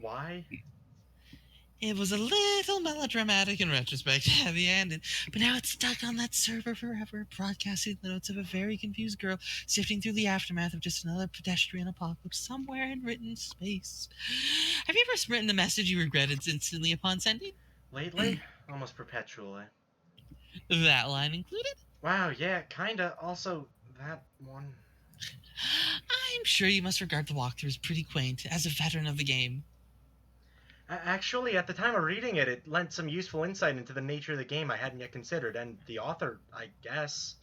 Why? It was a little melodramatic in retrospect, heavy-handed, but now it's stuck on that server forever, broadcasting the notes of a very confused girl sifting through the aftermath of just another pedestrian apocalypse somewhere in written space. Have you ever written a message you regretted instantly upon sending? Lately? Almost perpetually. That line included? Wow, yeah, kinda. Also, that one. I'm sure you must regard the walkthrough as pretty quaint, as a veteran of the game. Actually, at the time of reading it, it lent some useful insight into the nature of the game I hadn't yet considered, and the author, I guess.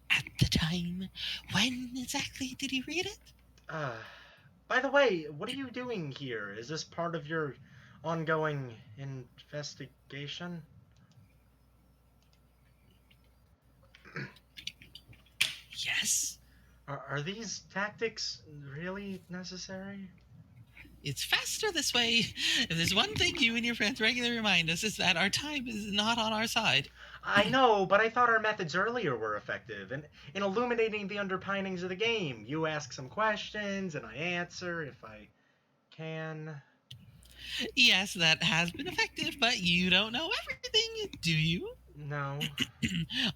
At the time? When exactly did he read it? By the way, what are you doing here? Is this part of your ongoing investigation? Yes. Are these tactics really necessary? It's faster this way. If there's one thing you and your friends regularly remind us, is that our time is not on our side. I know, but I thought our methods earlier were effective in illuminating the underpinnings of the game. You ask some questions, and I answer if I can. Yes, that has been effective, but you don't know everything, do you? No.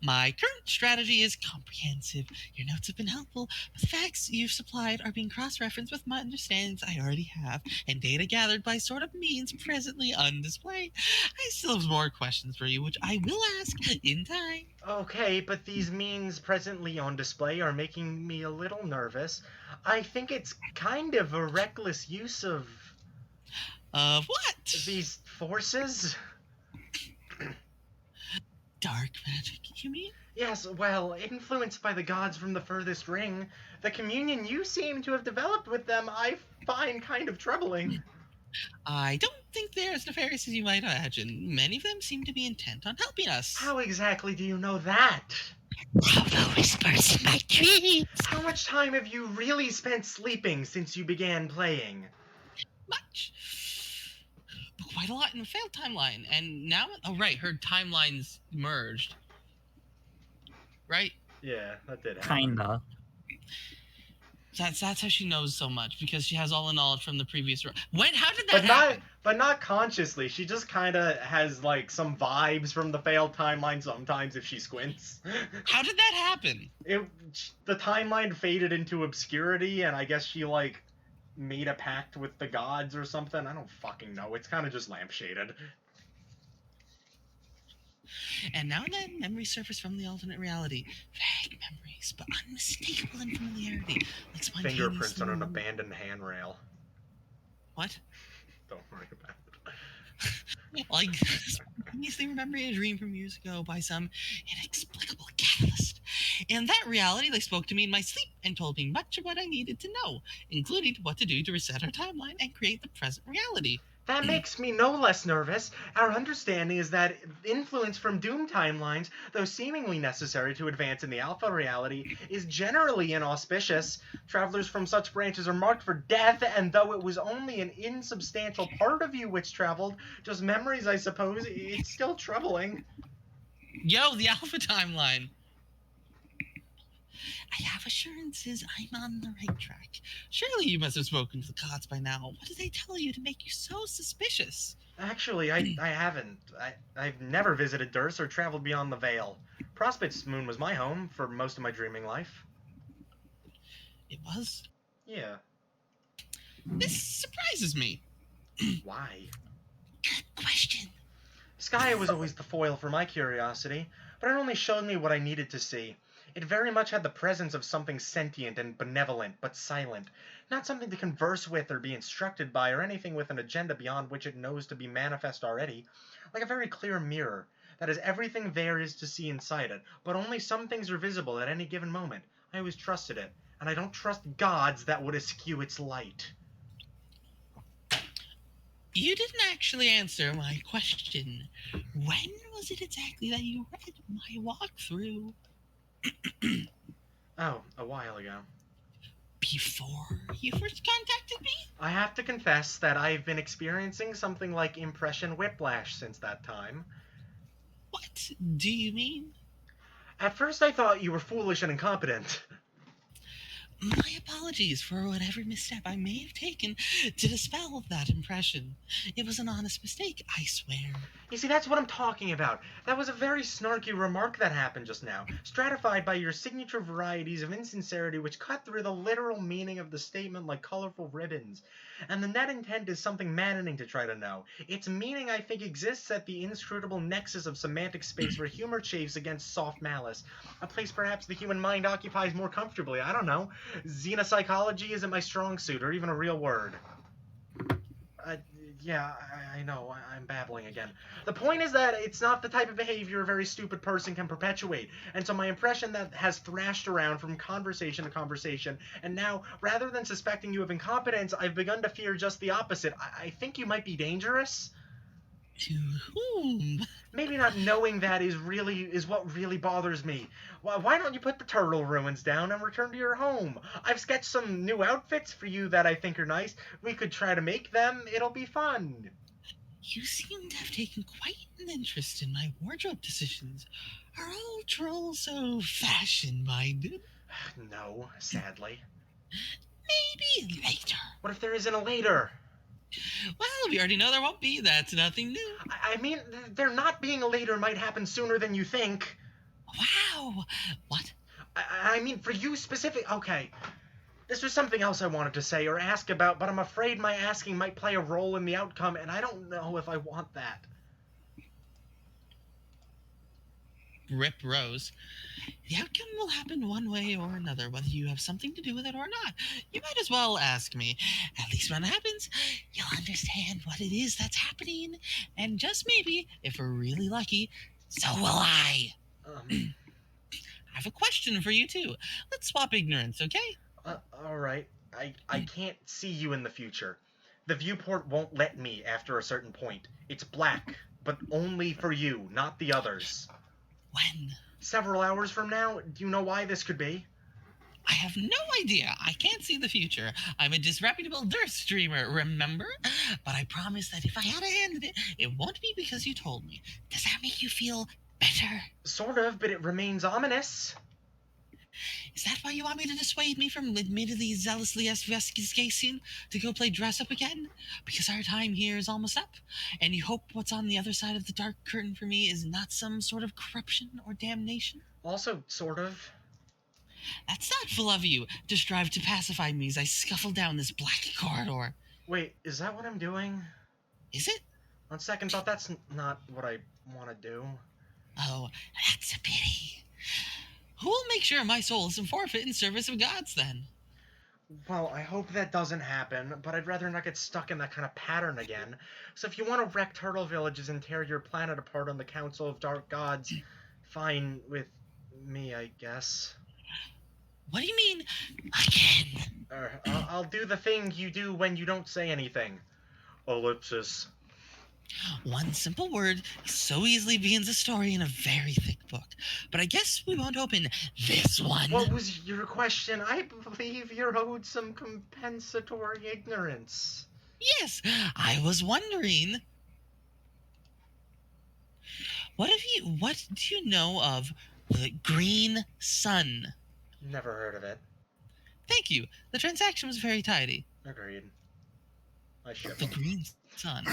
My current strategy is comprehensive. Your notes have been helpful, but the facts you've supplied are being cross-referenced with my understandings I already have, and data gathered by sort of means presently on display. I still have more questions for you, which I will ask in time. Okay, but these means presently on display are making me a little nervous. I think it's kind of a reckless use of Of what? these forces. Dark magic, you mean? Yes, well, influenced by the gods from the furthest ring, the communion you seem to have developed with them I find kind of troubling. I don't think they're as nefarious as you might imagine. Many of them seem to be intent on helping us. How exactly do you know that? Bravo whispers in my dreams. How much time have you really spent sleeping since you began playing? Much. But quite a lot in the failed timeline. And now, oh right, her timelines merged. Right? Yeah, that did happen. Kinda. That's how she knows so much, because she has all the knowledge from the previous. How did that But happen? not consciously. She just kind of has like some vibes from the failed timeline sometimes if she squints. How did that happen? The timeline faded into obscurity, and I guess she like made a pact with the gods or something. I don't fucking know. It's kind of just lampshaded. And now and then, memories surface from the alternate reality. Vague memories, but unmistakable in familiarity. Like spontaneous... Fingerprints on an abandoned handrail. What? Don't worry about it. Like spontaneously remembering a dream from years ago by some inexplicable catalyst. In that reality, they spoke to me in my sleep and told me much of what I needed to know, including what to do to reset our timeline and create the present reality. That makes me no less nervous. Our understanding is that influence from Doom timelines, though seemingly necessary to advance in the Alpha reality, is generally inauspicious. Travelers from such branches are marked for death, and though it was only an insubstantial part of you which traveled, just memories, I suppose, it's still troubling. Yo, the Alpha timeline! I have assurances I'm on the right track. Surely you must have spoken to the gods by now. What did they tell you to make you so suspicious? Actually, I haven't. I've never visited Durs or traveled beyond the Veil. Prospect's Moon was my home for most of my dreaming life. It was? Yeah. This surprises me. Why? Good question. Skya was always the foil for my curiosity, but it only showed me what I needed to see. It very much had the presence of something sentient and benevolent, but silent. Not something to converse with or be instructed by, or anything with an agenda beyond which it knows to be manifest already. Like a very clear mirror, that is everything there is to see inside it, but only some things are visible at any given moment. I always trusted it, and I don't trust gods that would eschew its light. You didn't actually answer my question. When was it exactly that you read my walkthrough? Oh, a while ago. Before you first contacted me? I have to confess that I've been experiencing something like impression whiplash since that time. What do you mean? At first I thought you were foolish and incompetent. My apologies for whatever misstep I may have taken to dispel that impression. It was an honest mistake, I swear. You see, that's what I'm talking about. That was a very snarky remark that happened just now, stratified by your signature varieties of insincerity which cut through the literal meaning of the statement like colorful ribbons. And the net intent is something maddening to try to know. Its meaning, I think, exists at the inscrutable nexus of semantic space where humor chafes against soft malice. A place perhaps the human mind occupies more comfortably. I don't know. Xenopsychology isn't my strong suit, or even a real word. Yeah, I know, I'm babbling again. The point is that it's not the type of behavior a very stupid person can perpetuate, and so my impression that has thrashed around from conversation to conversation, and now, rather than suspecting you of incompetence, I've begun to fear just the opposite. I think you might be dangerous. To whom? Maybe not knowing that is what really bothers me. Why don't you put the turtle ruins down and return to your home? I've sketched some new outfits for you that I think are nice. We could try to make them. It'll be fun. You seem to have taken quite an interest in my wardrobe decisions. Are all trolls so fashion-minded? No, sadly. Maybe later. What if there isn't a later? Well, we already know there won't be. That's nothing new. I mean, there not being a later might happen sooner than you think. Wow. What? I mean, for you specific. Okay. This was something else I wanted to say or ask about, but I'm afraid my asking might play a role in the outcome, and I don't know if I want that. Rip Rose. The outcome will happen one way or another, whether you have something to do with it or not. You might as well ask me. At least when it happens, you'll understand what it is that's happening. And just maybe, if we're really lucky, so will I. Um, I have a question for you, too. Let's swap ignorance, okay? alright. I can't see you in the future. The viewport won't let me after a certain point. It's black, but only for you, not the others. When? Several hours from now, do you know why this could be? I have no idea. I can't see the future. I'm a disreputable dirt streamer, remember? But I promise that if I had a hand in it, it won't be because you told me. Does that make you feel better? Sort of, but it remains ominous. Is that why you want me to dissuade me from admittedly zealously investigating to go play dress up again? Because our time here is almost up, and you hope what's on the other side of the dark curtain for me is not some sort of corruption or damnation? Also, sort of. That's thoughtful of you to strive to pacify me as I scuffle down this black corridor. Wait, is that what I'm doing? Is it? On second thought, that's not what I want to do. Oh, that's a pity. Who will make sure my soul isn't forfeit in service of gods, then? Well, I hope that doesn't happen, but I'd rather not get stuck in that kind of pattern again. So if you want to wreck turtle villages and tear your planet apart on the Council of Dark Gods, fine with me, I guess. What do you mean, again? I'll do the thing you do when you don't say anything. Ellipsis. One simple word so easily begins a story in a very thick book. But I guess we won't open this one. What was your question? I believe you're owed some compensatory ignorance. Yes, I was wondering. What do you know of the green sun? Never heard of it. Thank you. The transaction was very tidy. Agreed. I ship The it. green sun.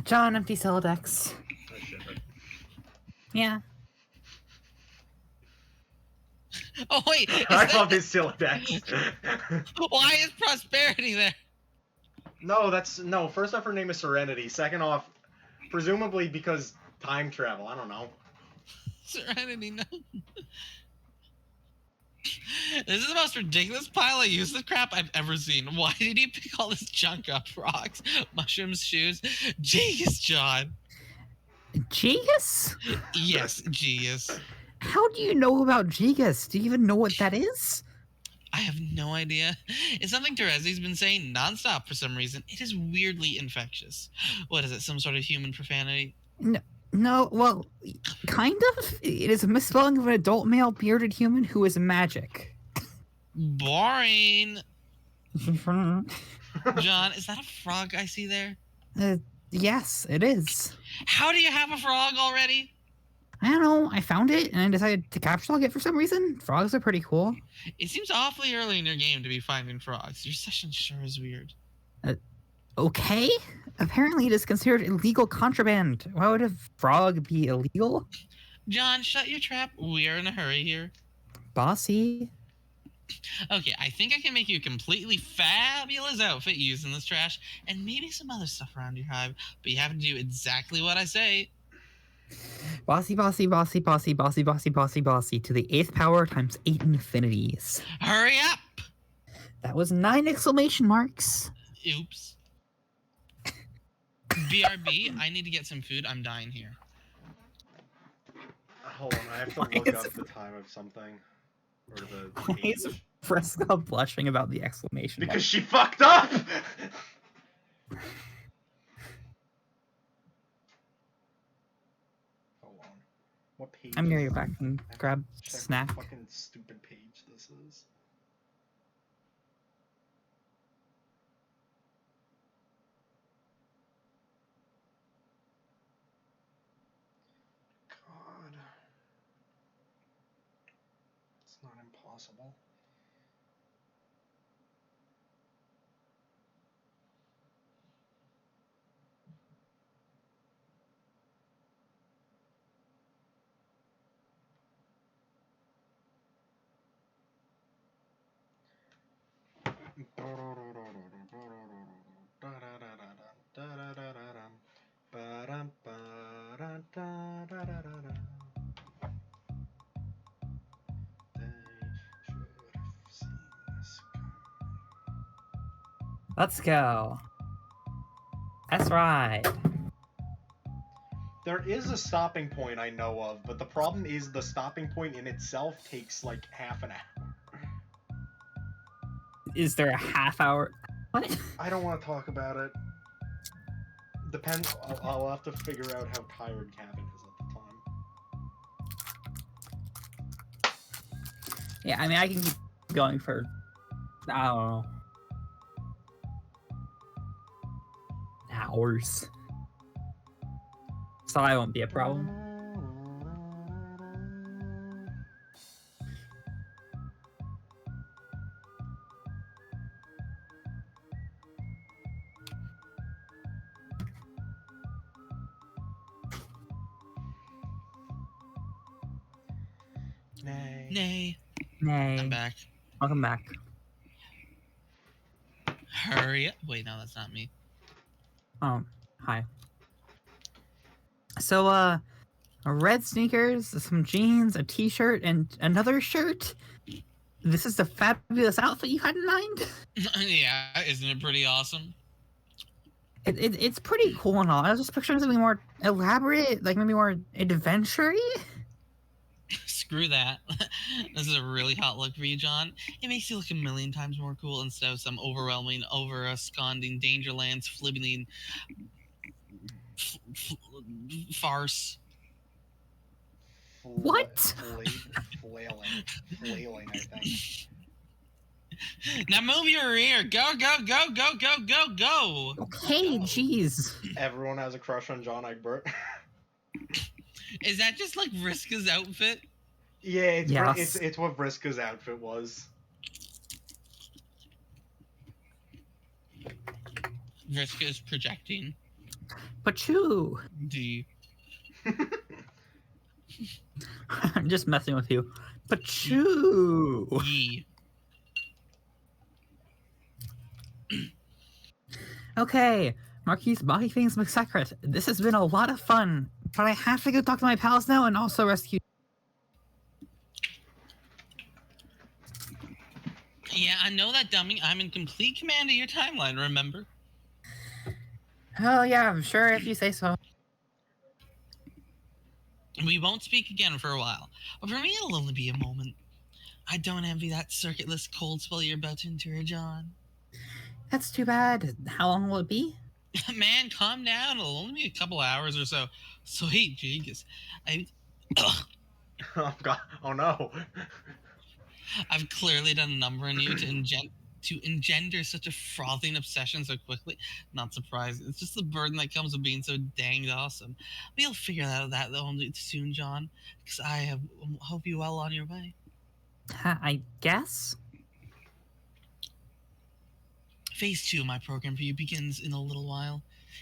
John, empty Celodex. I ship it. Yeah. Oh wait, I love his Siladex. why is prosperity there? No, first off, her name is Serenity. Second off, presumably because time travel. I don't know. Serenity, no. This is the most ridiculous pile of useless crap I've ever seen. Why did you pick all this junk up? Rocks, mushrooms, shoes. Jeez, John. Gigas? Yes, Jeez. How do you know about Gigas? Do you even know what that is? I have no idea. It's something Terezi's been saying nonstop for some reason. It is weirdly infectious. What is it, some sort of human profanity? No, well, kind of. It is a misspelling of an adult male bearded human who is magic. Boring. John, is that a frog I see there? Yes, it is. How do you have a frog already? I don't know. I found it and I decided to capture it for some reason. Frogs are pretty cool. It seems awfully early in your game to be finding frogs. Your session sure is weird. Okay. Apparently, it is considered illegal contraband. Why would a frog be illegal? John, shut your trap. We are in a hurry here. Bossy. Okay, I think I can make you a completely fabulous outfit using this trash and maybe some other stuff around your hive, but you have to do exactly what I say. Bossy, bossy, bossy, bossy, bossy, bossy, bossy, bossy to the 8th power times 8 infinities. Hurry up! That was 9 exclamation marks. Oops. BRB, I need to get some food. I'm dying here. Hold on, I have to Why look is up it- the time of something. Or the Why page. is Fresca blushing about the exclamation Because she fucked up! Hold on. What page? I'm gonna is go back and I have to grab check snack. What fucking stupid page this is. God. It's not impossible. Let's go. That's right. There is a stopping point I know of, but the problem is the stopping point in itself takes like half an hour. Is there a half hour? What? I don't want to talk about it. Depends. I'll have to figure out how tired Cabin is at the time. Yeah, I mean, I can keep going for, I don't know, hours. So that won't be a problem. Nay. Nay. I'm back. Welcome back. Hurry up. Wait, no, that's not me. Hi. So, red sneakers, some jeans, a t-shirt, and another shirt? This is the fabulous outfit you had in mind? Yeah, isn't it pretty awesome? It's pretty cool and all. I was just picturing something more elaborate, like maybe more adventure-y. Screw that. This is a really hot look for you, John. It makes you look a million times more cool instead of some overwhelming, over-absconding Dangerlands flibbling farce. What? Flailing, I think. Now move your ear. Go, go, go, go, go, go, go. Okay, jeez. Everyone has a crush on John Egbert. Is that just like Vriska's outfit? Yeah, Yes. it's what Vriska's outfit was. Vriska is projecting. Pachoo. D. I'm just messing with you. Pachoo. Yee. Okay, Marquise Baki Things McSecret. This has been a lot of fun, but I have to go talk to my pals now and also rescue. Yeah, I know that, dummy. I'm in complete command of your timeline, remember? Oh yeah, I'm sure if you say so. We won't speak again for a while, but for me it'll only be a moment. I don't envy that circuitless cold spell you're about to endure, John. That's too bad. How long will it be? Man, calm down. It'll only be a couple hours or so. Sweet Jesus. Oh god! Oh no! I've clearly done a number on you to engender such a frothing obsession so quickly. Not surprising. It's just the burden that comes with being so danged awesome. But you'll figure out that though soon, John, because I hope you well on your way. I guess. Phase 2 of my program for you begins in a little while.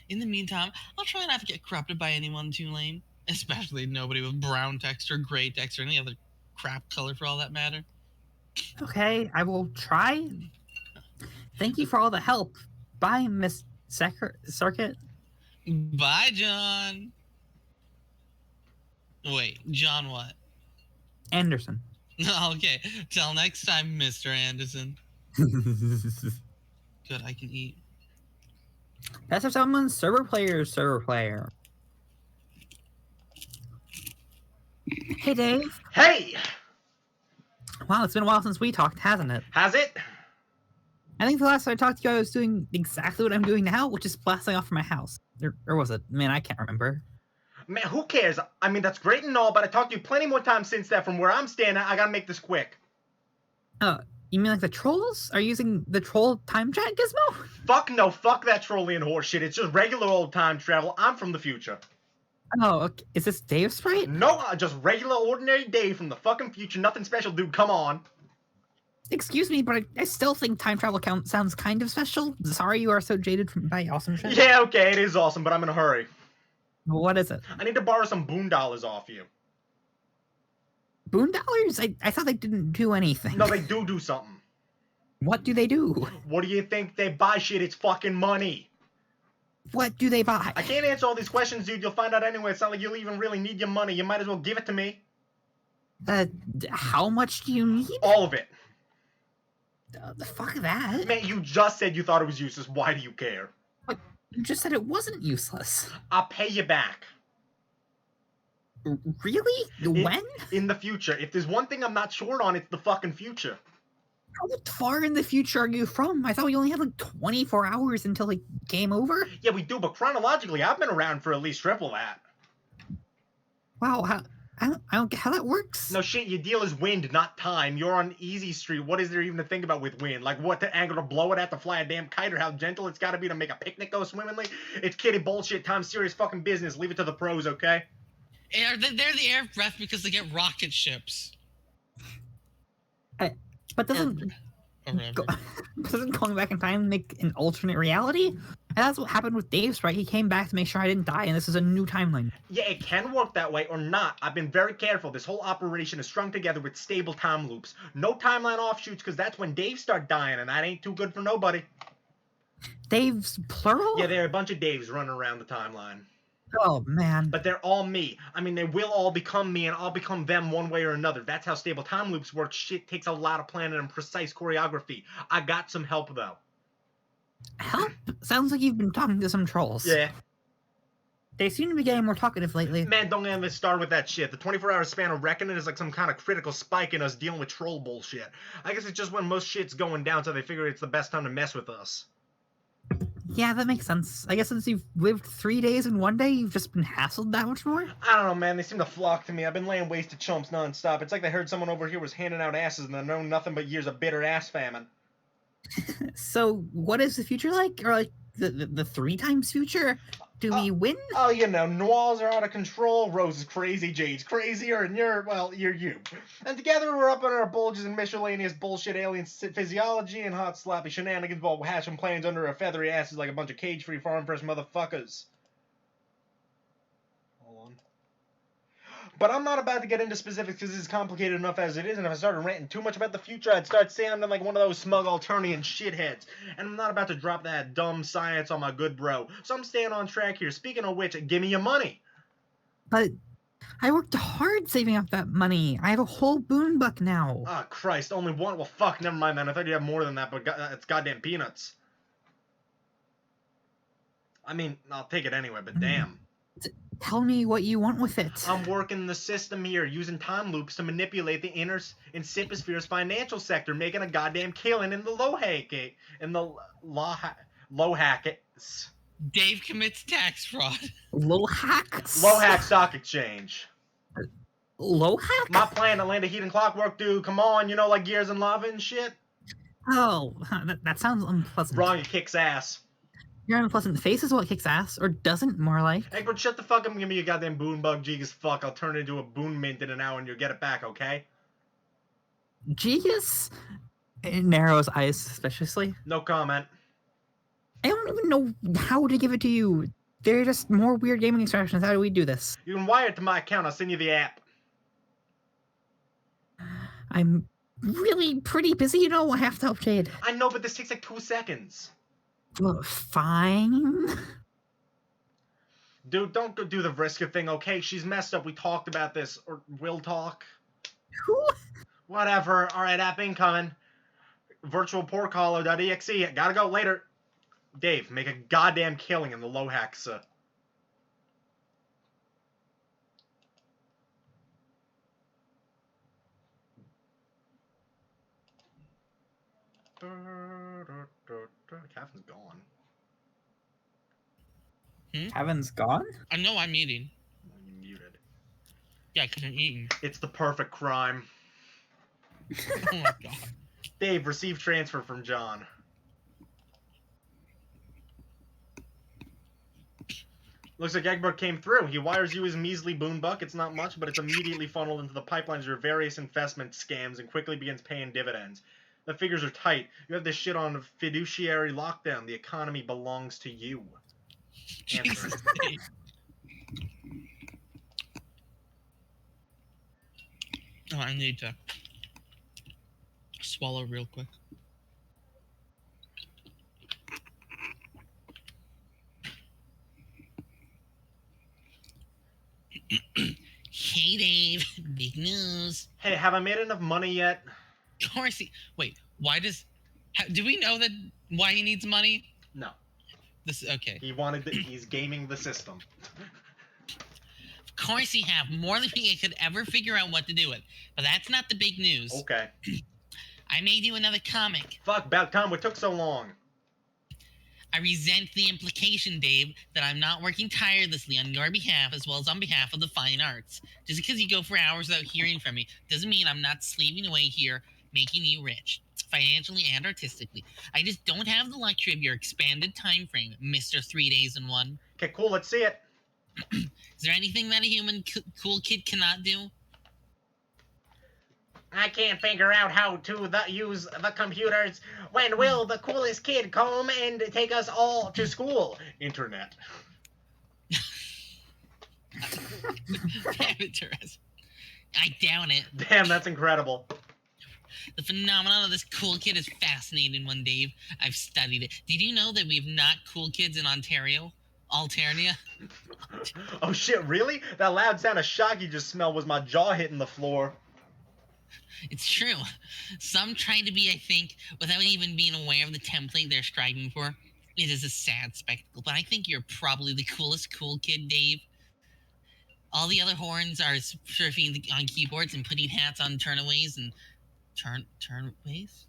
In the meantime, I'll try not to get corrupted by anyone too lame, especially nobody with brown text or gray text or any other crap color for all that matter. Okay, I will try. Thank you for all the help. Bye, Miss Circuit. Bye, John. Wait, John what? Anderson. Okay, till next time, Mr. Anderson. Good, I can eat. That's for someone's server player. Hey, Dave. Hey! Wow, it's been a while since we talked, hasn't it? Has it? I think the last time I talked to you, I was doing exactly what I'm doing now, which is blasting off from my house. Or was it? Man, I can't remember. Man, who cares? I mean, that's great and all, but I talked to you plenty more times since that. From where I'm standing, I gotta make this quick. Oh, you mean like the trolls are using the troll time chat gizmo? Fuck no, fuck that trolling horse shit. It's just regular old time travel. I'm from the future. Oh, okay. Is this Dave Sprite? No, just regular ordinary Dave from the fucking future. Nothing special, dude. Come on. Excuse me, but I still think time travel sounds kind of special. Sorry you are so jaded by awesome shit. Yeah, okay, it is awesome, but I'm in a hurry. What is it? I need to borrow some $boondollars off you. $Boondollars? I thought they didn't do anything. No, they do something. What do they do? What do you think they buy shit? It's fucking money. What do they buy? I can't answer all these questions, dude. You'll find out anyway. It's not like you'll even really need your money. You might as well give it to me. How much do you need? All of it. The fuck that? Man, you just said you thought it was useless. Why do you care? You just said it wasn't useless. I'll pay you back. Really? When? In the future. If there's one thing I'm not short on, it's the fucking future. How far in the future are you from? I thought we only had like 24 hours until like game over. Yeah, we do, but chronologically, I've been around for at least triple that. Wow, I don't get how that works. No shit, your deal is wind, not time. You're on easy street. What is there even to think about with wind? Like what the angle to blow it at to fly a damn kite, or how gentle it's got to be to make a picnic go swimmingly? It's kiddie bullshit. Time's serious fucking business. Leave it to the pros, okay? They're the air breath because they get rocket ships. But doesn't going back in time make an alternate reality? And that's what happened with Dave's, right? He came back to make sure I didn't die, and this is a new timeline. Yeah, it can work that way or not. I've been very careful. This whole operation is strung together with stable time loops. No timeline offshoots, because that's when Dave start dying, and that ain't too good for nobody. Dave's plural? Yeah, there are a bunch of Daves running around the timeline. Oh, man. But they're all me. I mean, they will all become me, and I'll become them one way or another. That's how stable time loops work. Shit takes a lot of planning and precise choreography. I got some help, though. Help? Sounds like you've been talking to some trolls. Yeah. They seem to be getting more talkative lately. Man, don't get me started with that shit. The 24-hour span of reckoning is like some kind of critical spike in us dealing with troll bullshit. I guess it's just when most shit's going down, so they figure it's the best time to mess with us. Yeah, that makes sense. I guess since you've lived 3 days in one day, you've just been hassled that much more? I don't know, man. They seem to flock to me. I've been laying waste to chumps nonstop. It's like they heard someone over here was handing out asses and they know nothing but years of bitter ass famine. So, what is the future like? Or like the 3 times future? Do we win? Oh, you know, Noirs are out of control, Rose is crazy, Jade's crazier, and you're you. And together we're up in our bulges and miscellaneous bullshit alien physiology and hot sloppy shenanigans while hashing plans under our feathery asses like a bunch of cage-free farm-fresh motherfuckers. Hold on. But I'm not about to get into specifics because this is complicated enough as it is, and if I started ranting too much about the future, I'd start sounding like one of those smug Alternian shitheads. And I'm not about to drop that dumb science on my good bro. So I'm staying on track here. Speaking of which, give me your money. But I worked hard saving up that money. I have a whole boon buck now. Ah, Christ, only one? Well, fuck, never mind then. I thought you had more than that, but it's goddamn peanuts. I mean, I'll take it anyway, but damn. Tell me what you want with it. I'm working the system here, using time loops to manipulate the inner Insiposphere's financial sector, making a goddamn killing in the low hackets. Dave commits tax fraud. Low hacks? Low hack stock exchange. Low hack? My plan to land a heat and clockwork, dude. Come on, you know, like gears and lava and shit. Oh, that sounds unpleasant. Wrong, it kicks ass. Your unpleasant face is what kicks ass, or doesn't, more like. Egbert, shut the fuck up and give me your goddamn boon bug, Gigas fuck. I'll turn it into a boon mint in an hour and you'll get it back, okay? Gigas? It narrows eyes suspiciously. No comment. I don't even know how to give it to you. There are just more weird gaming instructions. How do we do this? You can wire it to my account. I'll send you the app. I'm really pretty busy, you know. I have to help Jade. I know, but this takes like 2 seconds. Well, fine. Dude, don't go do the Vriska thing, okay? She's messed up. We talked about this. Or will talk. Who? Whatever. Alright, app incoming. Virtualportcaller.exe. Gotta go later. Dave, make a goddamn killing in the low hacks. Kevin's gone. Kevin's gone? I know I'm eating. You muted. Yeah, because I'm eating. It's the perfect crime. Oh my god. Dave, receive transfer from John. Looks like Egbert came through. He wires you his measly boon buck. It's not much, but it's immediately funneled into the pipelines of your various investment scams and quickly begins paying dividends. The figures are tight. You have this shit on fiduciary lockdown. The economy belongs to you. Jesus. Oh, I need to swallow real quick. Hey, Dave. Big news. Hey, have I made enough money yet? Of course. Wait. Why does? Do we know that why he needs money? No. This okay. He's gaming the system. Of course he have more than we could ever figure out what to do with. But that's not the big news. Okay. I made you another comic. Fuck, about time. What took so long? I resent the implication, Dave, that I'm not working tirelessly on your behalf as well as on behalf of the fine arts. Just because you go for hours without hearing from me doesn't mean I'm not slaving away here, making you rich, financially and artistically. I just don't have the luxury of your expanded time frame, Mr. 3 days in one. Okay, cool. Let's see it. Is there anything that a human cool kid cannot do? I can't figure out how to use the computers. When will the coolest kid come and take us all to school? Internet. Damn it, Therese. I doubt it. Damn, that's incredible. The phenomenon of this cool kid is fascinating one, Dave. I've studied it. Did you know that we have not cool kids in Ontario? Alternia? Oh shit, really? That loud sound of shock you just smelled was my jaw hitting the floor. It's true. Some try to be, I think, without even being aware of the template they're striving for. It is a sad spectacle, but I think you're probably the coolest cool kid, Dave. All the other horns are surfing on keyboards and putting hats on turnaways and turnways?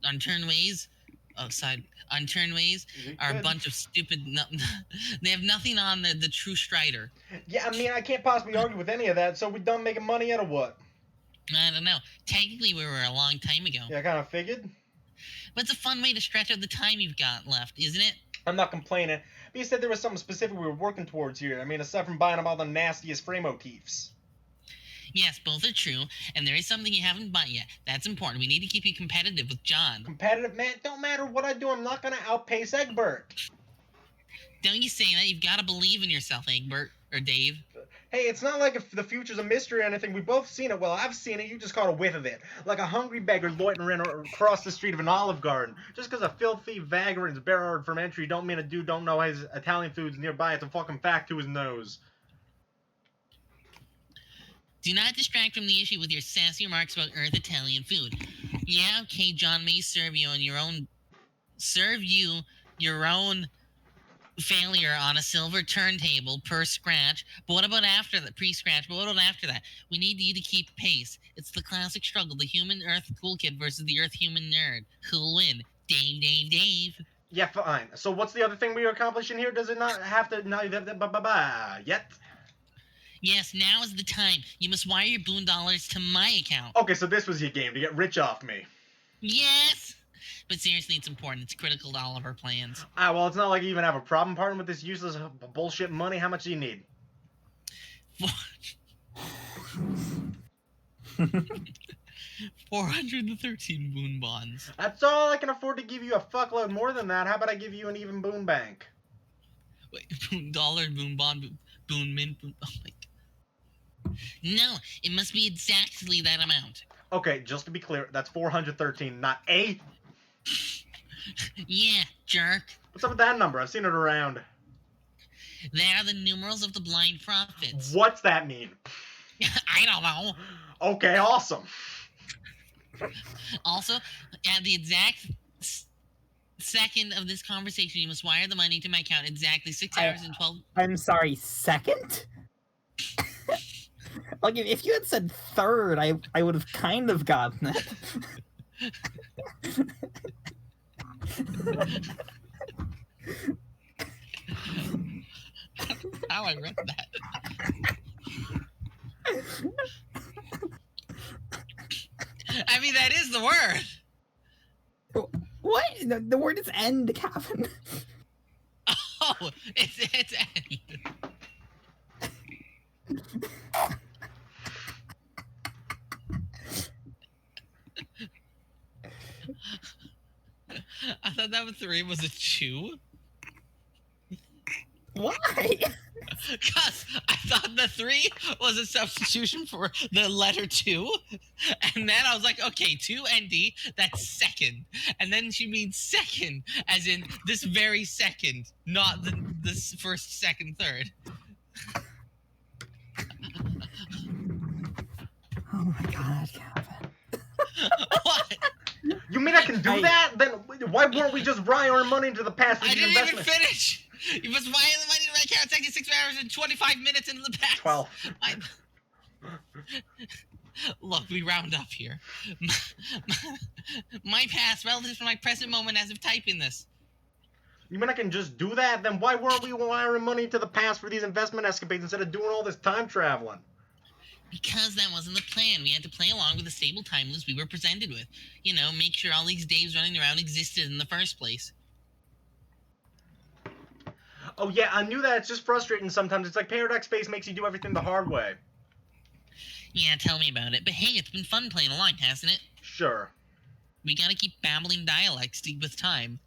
On turnways? On turnways are a bunch of stupid... they have nothing on the true Strider. Yeah, I mean, I can't possibly argue with any of that, so we done making money yet or what? I don't know. Technically, we were a long time ago. Yeah, I kind of figured. But it's a fun way to stretch out the time you've got left, isn't it? I'm not complaining. But you said there was something specific we were working towards here. I mean, aside from buying them all the nastiest frame motifs. Yes, both are true, and there is something you haven't bought yet. That's important. We need to keep you competitive with John. Competitive, man? Don't matter what I do, I'm not going to outpace Egbert. Don't you say that. You've got to believe in yourself, Egbert. Or Dave. Hey, it's not like if the future's a mystery or anything. We've both seen it. Well, I've seen it. You just caught a whiff of it. Like a hungry beggar loitering across the street of an Olive Garden. Just because a filthy vagrant's barred from entry don't mean a dude don't know his Italian food's nearby. It's a fucking fact to his nose. Do not distract from the issue with your sassy remarks about Earth Italian food. Yeah, okay, John may serve you your own failure on a silver turntable per scratch. But what about after that? Pre-scratch. But what about after that? We need you to keep pace. It's the classic struggle: the human Earth cool kid versus the Earth human nerd. Who'll win? Dave, Dave, Dave. Yeah, fine. So what's the other thing we are accomplishing here? Does it not have to yet? Yes, now is the time. You must wire your boon dollars to my account. Okay, so this was your game to get rich off me. Yes. But seriously, it's important. It's critical to all of our plans. Well, it's not like you even have a problem parting with this useless bullshit money. How much do you need? 413 boon bonds. That's all I can afford to give you. A fuckload more than that. How about I give you an even boon bank? Wait, boon dollar, boon bond, boon mint, boon... Oh my God. No, it must be exactly that amount. Okay, just to be clear, that's 413, not A. Yeah, jerk. What's up with that number? I've seen it around. They are the numerals of the blind prophets. What's that mean? I don't know. Okay, awesome. Also, at the exact second of this conversation, you must wire the money to my account exactly 6 hours and 12... I'm sorry, second? Like, if you had said third, I would have kind of gotten it. How I read that. I mean, that is the word. What? The word is end, Kevin. Oh, it's end. I thought that 3 was a 2. Why? Because I thought the 3 was a substitution for the letter 2. And then I was like, okay, 2 and D, that's second. And then she means second, as in this very second, not this first, second, third. Oh my god, Calvin. What? You mean I can do that? Then why weren't we just wire our money into the past for I the didn't even investment? finish. You must wire the money to my account 66 hours and 25 minutes into the past. 12. Look, we round up here. My past relative to my present moment as of typing this. You mean I can just do that? Then why weren't we wiring money into the past for these investment escapades instead of doing all this time traveling? Because that wasn't the plan. We had to play along with the stable time loops we were presented with. You know, make sure all these Daves running around existed in the first place. Oh yeah, I knew that. It's just frustrating sometimes. It's like Paradox Space makes you do everything the hard way. Yeah, tell me about it. But hey, it's been fun playing along, hasn't it? Sure. We gotta keep babbling dialects with time.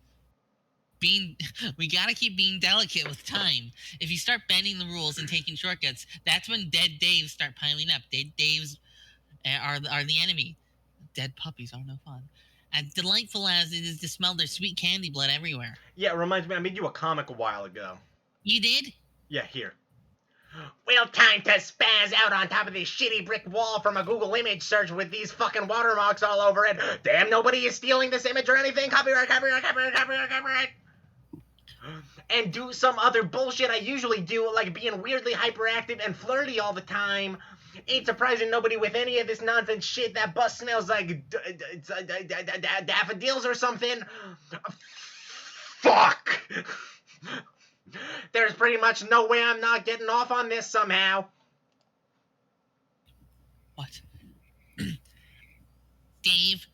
We gotta keep being delicate with time. If you start bending the rules and taking shortcuts, that's when dead Daves start piling up. Dead Daves are the enemy. Dead puppies are no fun. As delightful as it is to smell their sweet candy blood everywhere. Yeah, it reminds me, I made you a comic a while ago. You did? Yeah, here. Well, time to spaz out on top of this shitty brick wall from a Google image search with these fucking watermarks all over it. Damn, nobody is stealing this image or anything. Copyright, copyright, copyright, copyright, copyright. And do some other bullshit I usually do, like being weirdly hyperactive and flirty all the time. Ain't surprising nobody with any of this nonsense shit. That bus smells like daffodils or something. Fuck! There's pretty much no way I'm not getting off on this somehow. What? Dave,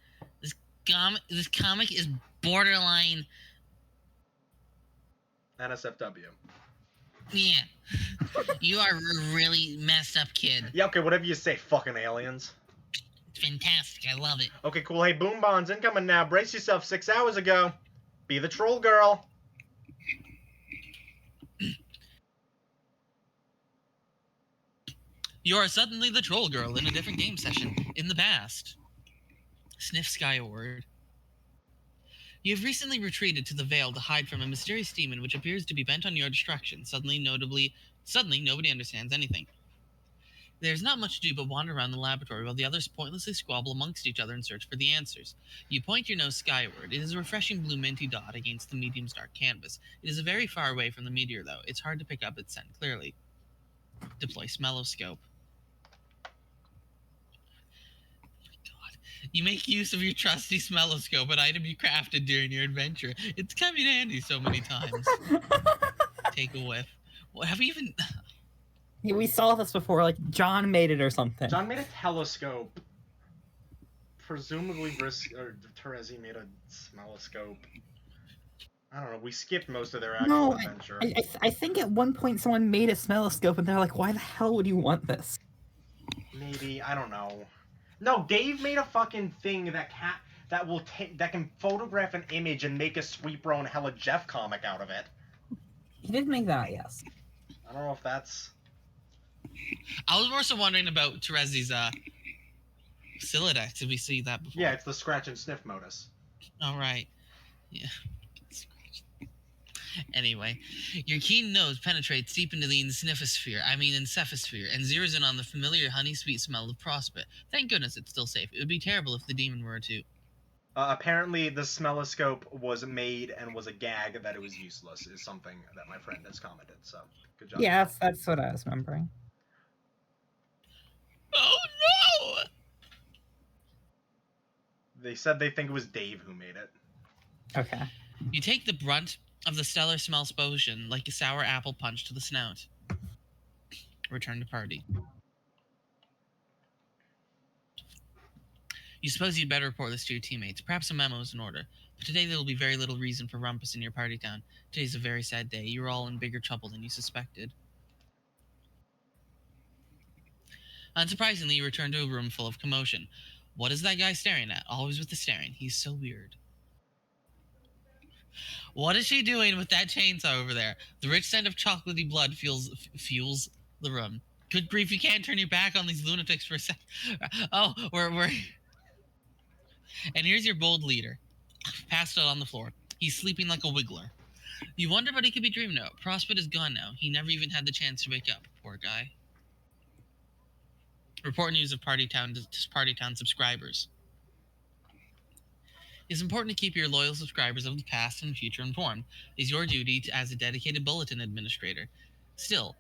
this comic is borderline. NSFW. Yeah. You are a really messed up kid. Yeah, okay, whatever you say, fucking aliens. It's fantastic. I love it. Okay, cool. Hey, Boom Bonds incoming now. Brace yourself. 6 hours ago. Be the troll girl. You are suddenly the troll girl in a different game session in the past. Sniff Skyward. You have recently retreated to the Vale to hide from a mysterious demon which appears to be bent on your destruction. Suddenly, nobody understands anything. There's not much to do but wander around the laboratory while the others pointlessly squabble amongst each other in search for the answers. You point your nose skyward. It is a refreshing blue minty dot against the medium's dark canvas. It is very far away from the meteor, though. It's hard to pick up its scent clearly. Deploy smelloscope. You make use of your trusty smelloscope, an item you crafted during your adventure. It's come in handy so many times. Take a whiff. What have we even... Yeah, we saw this before, like John made it or something. John made a telescope. Presumably, Terezi made a smelloscope. I don't know. We skipped most of their actual adventure. I think at one point someone made a smelloscope and they're like, why the hell would you want this? Maybe, I don't know. No, Dave made a fucking thing that can photograph an image and make a Sweetbro and Hella Jeff comic out of it. He did make that, yes. I don't know if that's... I was more so wondering about Terezi's Silodex. Did we see that before? Yeah, it's the scratch and sniff modus. All right. Yeah. Anyway, your keen nose penetrates deep into the encephosphere, and zeroes in on the familiar honey-sweet smell of prospit. Thank goodness it's still safe. It would be terrible if the demon were to... Apparently, the smelloscope was made and was a gag that it was useless, is something that my friend has commented, so good job. Yeah, that's what I was remembering. Oh, no! They said they think it was Dave who made it. Okay. You take the brunt of the stellar smell potion like a sour apple punch to the snout. Return to party. You suppose you'd better report this to your teammates. Perhaps a memo is in order. But today there will be very little reason for rumpus in your party town. Today's a very sad day. You're all in bigger trouble than you suspected. Unsurprisingly, you return to a room full of commotion. What is that guy staring at? Always with the staring. He's so weird. What is she doing with that chainsaw over there? The rich scent of chocolatey blood fuels the room. Good grief, you can't turn your back on these lunatics for a sec. Oh, we're... And here's your bold leader. Passed out on the floor. He's sleeping like a wiggler. You wonder what he could be dreaming of. Prospect is gone now. He never even had the chance to wake up. Poor guy. Report news of Party Town subscribers. It's important to keep your loyal subscribers of the past and future informed. It's your duty as a dedicated bulletin administrator. Still,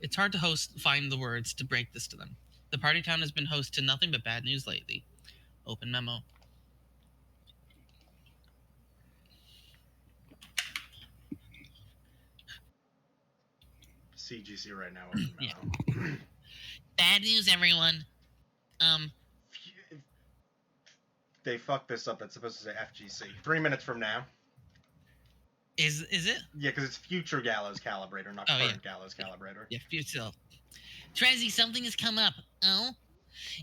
it's hard to find the words to break this to them. The Party Town has been host to nothing but bad news lately. Open memo. CGC right now. Open memo. Yeah. Bad news, everyone. They fucked this up. It's supposed to say FGC. 3 minutes from now. Is it? Yeah, because it's future Gallows Calibrator, not current Gallows Calibrator. Yeah, future. Trezzy, something has come up. Oh?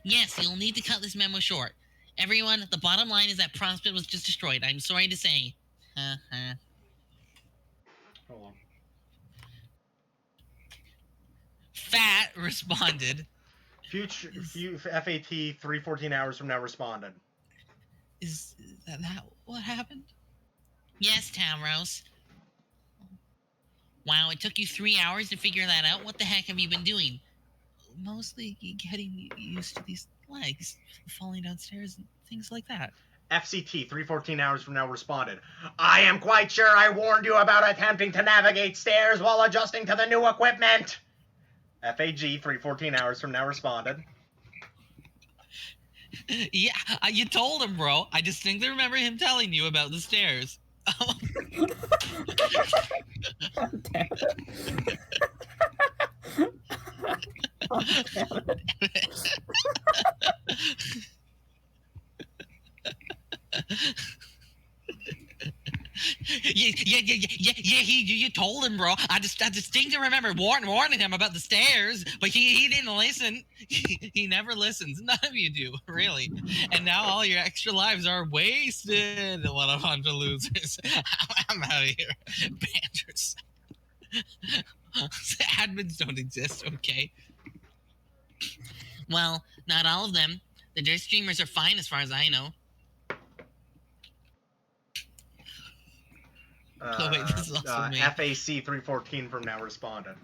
Yes, you'll need to cut this memo short. Everyone, the bottom line is that Prospect was just destroyed. I'm sorry to say. Hold on. Fat responded. Future FAT 314 hours from now responded. Is that what happened? Yes, Tavros. Wow, it took you 3 hours to figure that out? What the heck have you been doing? Mostly getting used to these legs, falling downstairs and things like that. FCT 314 hours from now responded. I am quite sure I warned you about attempting to navigate stairs while adjusting to the new equipment. FAG 314 hours from now responded. Yeah, you told him, bro. I distinctly remember him telling you about the stairs. Oh. Damn it. Oh, damn it. Yeah, you told him, bro. I distinctly remember warning him about the stairs, but he didn't listen. He never listens. None of you do, really. And now all your extra lives are wasted. What a bunch of losers. I'm out of here. Banters. Admins don't exist, okay? Well, not all of them. The dirt streamers are fine as far as I know. Oh, wait, this is also me. FAC 314 from now responded.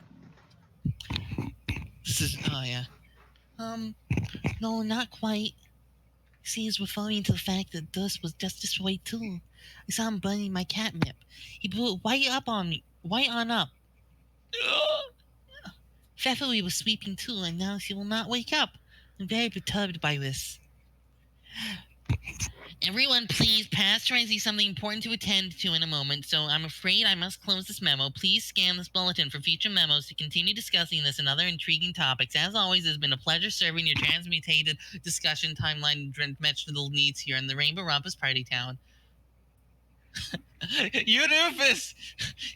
This is, oh yeah. No, not quite. See, he's referring to the fact that Dust was just this way too. I saw him burning my catnip. He blew it right up on me, right on up. Pfeffery was sleeping too, and now she will not wake up. I'm very perturbed by this. Everyone, please pass Tracy something important to attend to in a moment, so I'm afraid I must close this memo. Please scan this bulletin for future memos to continue discussing this and other intriguing topics. As always, it's been a pleasure serving your transmutated discussion timeline dimensional needs here in the Rainbow Rumpus Party Town. Eudoofus!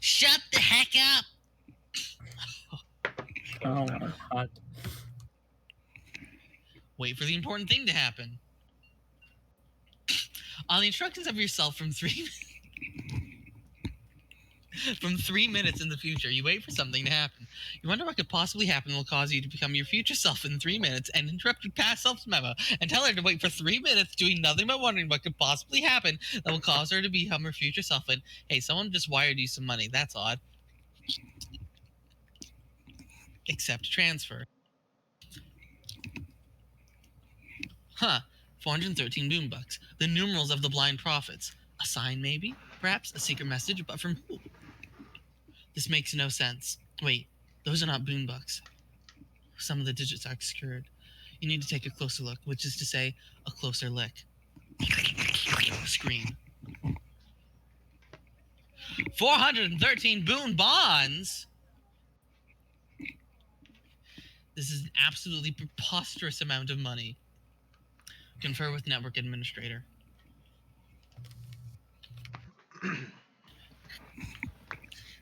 Shut the heck up! Oh my god. Wait for the important thing to happen. On the instructions of yourself from 3 minutes in the future, you wait for something to happen. You wonder what could possibly happen that will cause you to become your future self in 3 minutes and interrupt your past self's memo and tell her to wait for 3 minutes doing nothing but wondering what could possibly happen that will cause her to become her future self. And hey, someone just wired you some money. That's odd. Accept transfer. Huh. 413 boombucks. The numerals of the blind prophets. A sign, maybe? Perhaps a secret message, but from who? This makes no sense. Wait, those are not boombucks. Some of the digits are obscured. You need to take a closer look, which is to say, a closer lick. Screen. 413 boon bonds? This is an absolutely preposterous amount of money. Confer with network administrator.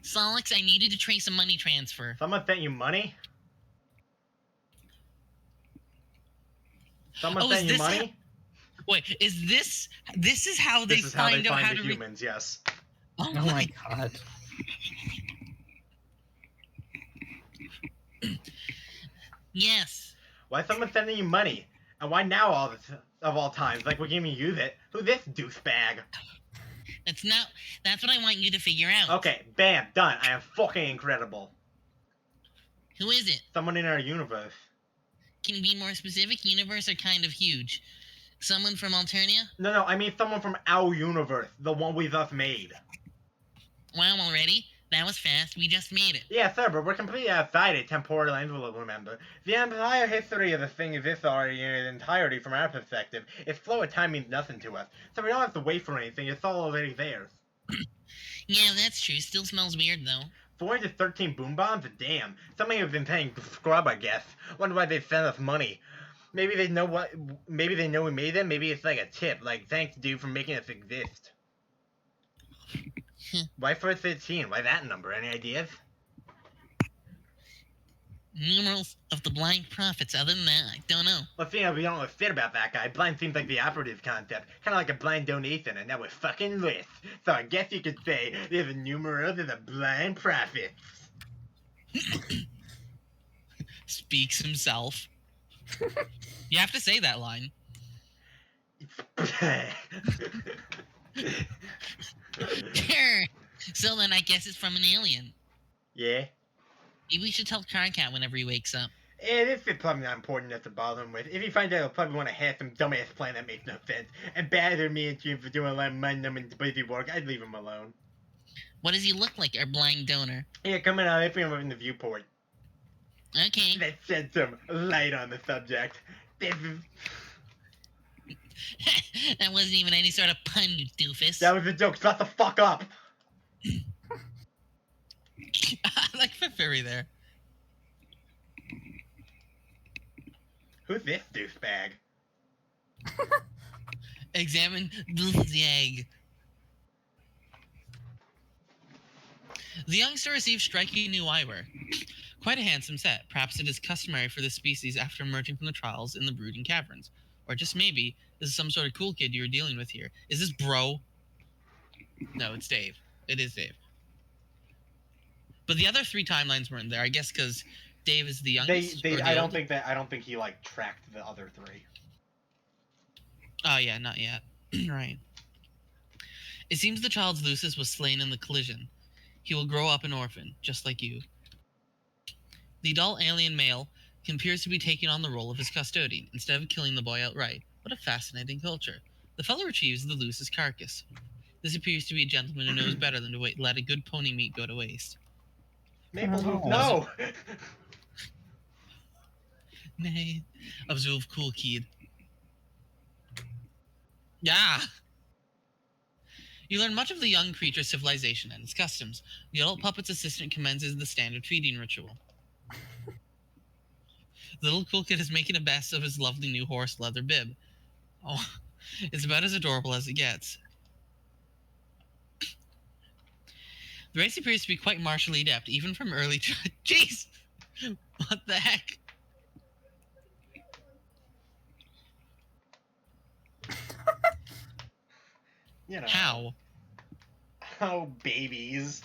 Solix, I needed to trace a money transfer. Someone sent you money? Someone sent you money? Wait, is this is how they find out how to humans, yes. Oh my god. Yes. Why is someone sending you money? And why now of all times? Like, we're giving you this. Who this douchebag? That's what I want you to figure out. Okay, bam, done. I am fucking incredible. Who is it? Someone in our universe. Can you be more specific? Universe are kind of huge. Someone from Alternia? No, I mean someone from our universe, the one we thus made. Wow, already? That was fast. We just made it. Yeah, sir, but we're completely outside a temporal envelope, remember? The entire history of the thing exists already in its entirety from our perspective. Its flow of time means nothing to us, so we don't have to wait for anything, it's all already there. Yeah, that's true. Still smells weird, though. 413 boom bombs? Damn. Somebody has been paying scrub, I guess. Wonder why they sent us money. Maybe they know we made them, maybe it's like a tip, like thanks dude for making us exist. Why 413? Why that number? Any ideas? Numerals of the blind prophets. Other than that, I don't know. Well, seeing as we don't know shit about that guy, blind seems like the operative concept. Kind of like a blind donation, and now we're fucking lit. So I guess you could say there's a numerals of the blind prophets. Speaks himself. You have to say that line. Sure. So then I guess it's from an alien. Yeah? Maybe we should tell Karncat whenever he wakes up. This is probably not important enough to bother him with. If he finds out, he'll probably want to have some dumbass plan that makes no sense, and batter me and Jim for doing a lot of mind-numbing busy work. I'd leave him alone. What does he look like, our blind donor? Yeah, coming out, if him in the viewport. Okay. Let's shed some light on the subject. This is... That wasn't even any sort of pun, you doofus. That was a joke. Shut the fuck up. I like the fairy there. Who's this douchebag? Examine the egg. The youngster received striking new eyewear. Quite a handsome set. Perhaps it is customary for this species after emerging from the trials in the brooding caverns. Or just maybe, this is some sort of cool kid you're dealing with here. Is this bro? No, it's Dave. It is Dave. But the other 3 timelines weren't there, I guess because Dave is the youngest. I don't think he like tracked the other 3. Oh yeah, not yet. Right. It seems the child's Lucis was slain in the collision. He will grow up an orphan, just like you. The adult alien male appears to be taking on the role of his custodian, instead of killing the boy outright. What a fascinating culture. The fellow retrieves the Lucis carcass. This appears to be a gentleman who knows better than to let a good pony meat go to waste. Maple Leaf, no! Nay, observe cool kid. Yeah! You learn much of the young creature's civilization and its customs. The adult puppet's assistant commences the standard feeding ritual. The little cool kid is making a best of his lovely new horse leather bib. Oh, it's about as adorable as it gets. The race appears to be quite martially adept, even from early Jeez! What the heck? You know. How? Oh, babies.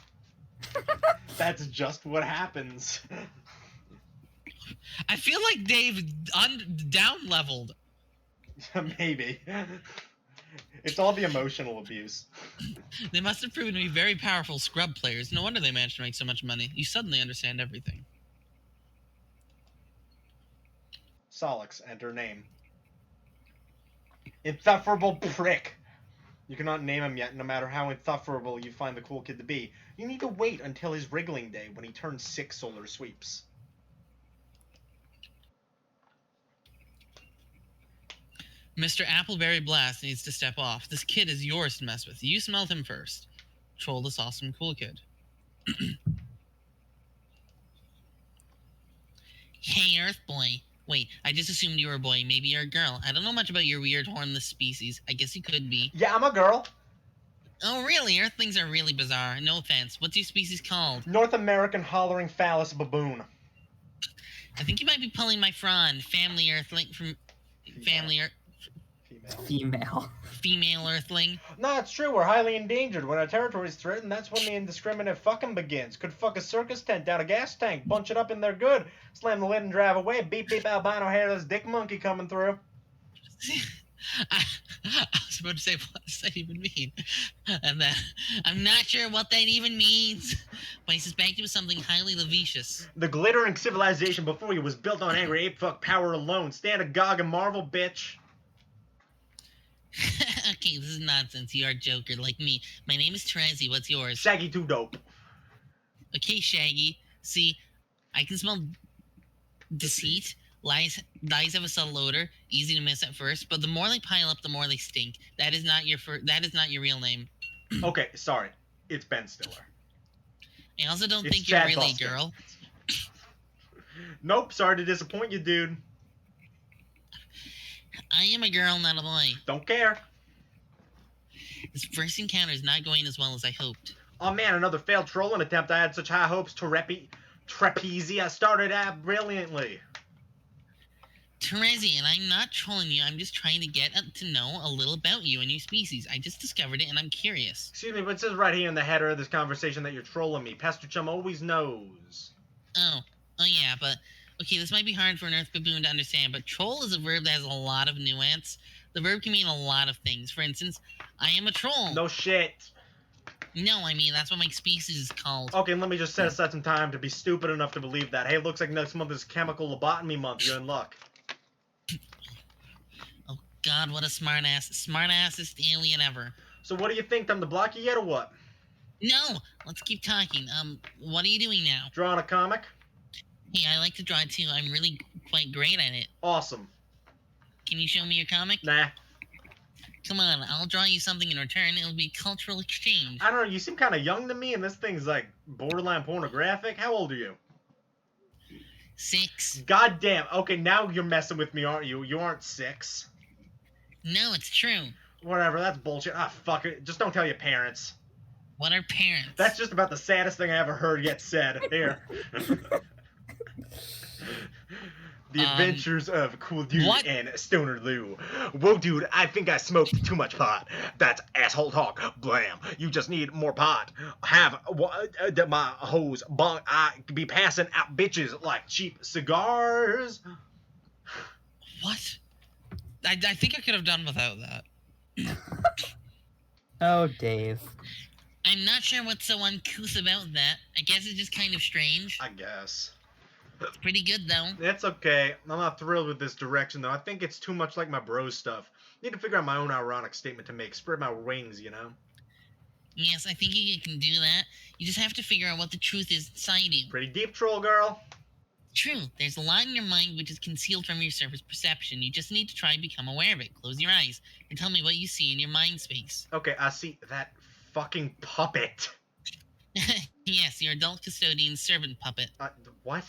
That's just what happens. I feel like Dave down-leveled. Maybe. It's all the emotional abuse. They must have proven to be very powerful scrub players. No wonder they managed to make so much money. You suddenly understand everything. Solix, enter name. Insufferable prick. You cannot name him yet, no matter how insufferable you find the cool kid to be. You need to wait until his wriggling day when he turns 6 solar sweeps. Mr. Appleberry Blast needs to step off. This kid is yours to mess with. You smelled him first. Troll this awesome cool kid. Hey, Earth Boy. Wait, I just assumed you were a boy. Maybe you're a girl. I don't know much about your weird hornless species. I guess you could be. Yeah, I'm a girl. Oh, really? Earthlings are really bizarre. No offense. What's your species called? North American hollering phallus baboon. I think you might be pulling my frond. Family Earthling from... Family Earth... Female. Female Earthling. No, it's true. We're highly endangered. When our territory is threatened, that's when the indiscriminate fucking begins. Could fuck a circus tent down a gas tank, bunch it up in there good, slam the lid and drive away. Beep beep albino hairless dick monkey coming through. I, I was about to say, what does that even mean? And then, I'm not sure what that even means, but I suspect it was something highly lascivious. The glittering civilization before you was built on angry ape fuck power alone. Stand agog and marvel, bitch. Okay, this is nonsense. You are a joker like me. My name is Terezi. What's yours? Shaggy too dope. Okay, Shaggy. See, I can smell deceit. Lies have a subtle odor, easy to miss at first, but the more they pile up, the more they stink. That is not your real name. Okay, sorry. It's Ben Stiller. I also don't It's think you're Chad really Buskin. a girl. Nope, sorry to disappoint you, dude. I am a girl, not a boy. Don't care. This first encounter is not going as well as I hoped. Oh man, another failed trolling attempt. I had such high hopes. Trapezia started out brilliantly. Terezi, and I'm not trolling you. I'm just trying to get to know a little about you and your species. I just discovered it, and I'm curious. Excuse me, but it says right here in the header of this conversation that you're trolling me. Pastor Chum always knows. Oh yeah, but okay, this might be hard for an Earth baboon to understand, but troll is a verb that has a lot of nuance. The verb can mean a lot of things. For instance, I am a troll. No shit. No, I mean that's what my species is called. Okay, let me just set aside some time to be stupid enough to believe that. Hey, looks like next month is chemical lobotomy month. You're in luck. Oh God, what a smartassest alien ever. So what do you think? Time to block you yet or what? No, let's keep talking. What are you doing now? Drawing a comic? Hey, I like to draw too. I'm really quite great at it. Awesome. Can you show me your comic? Nah. Come on, I'll draw you something in return. It'll be cultural exchange. I don't know, you seem kind of young to me, and this thing's like borderline pornographic. How old are you? 6. God damn. Okay, now you're messing with me, aren't you? You aren't 6. No, it's true. Whatever, that's bullshit. Ah, fuck it. Just don't tell your parents. What are parents? That's just about the saddest thing I ever heard yet said. Here. The Adventures of Cool Dude what? and Stoner Lou. Whoa, dude, I think I smoked too much pot. That's asshole talk. Blam. You just need more pot. Have my hose bunk. I be passing out bitches like cheap cigars. What? I think I could have done without that. Oh, Dave. I'm not sure what's so uncouth about that. I guess it's just kind of strange. I guess. It's pretty good, though. It's okay. I'm not thrilled with this direction, though. I think it's too much like my bro stuff. Need to figure out my own ironic statement to make. Spread my wings, you know? Yes, I think you can do that. You just have to figure out what the truth is inside you. Pretty deep, troll girl. True, there's a lot in your mind which is concealed from your surface perception. You just need to try and become aware of it. Close your eyes and tell me what you see in your mind space. Okay, I see that fucking puppet. Yes, your adult custodian servant puppet. What?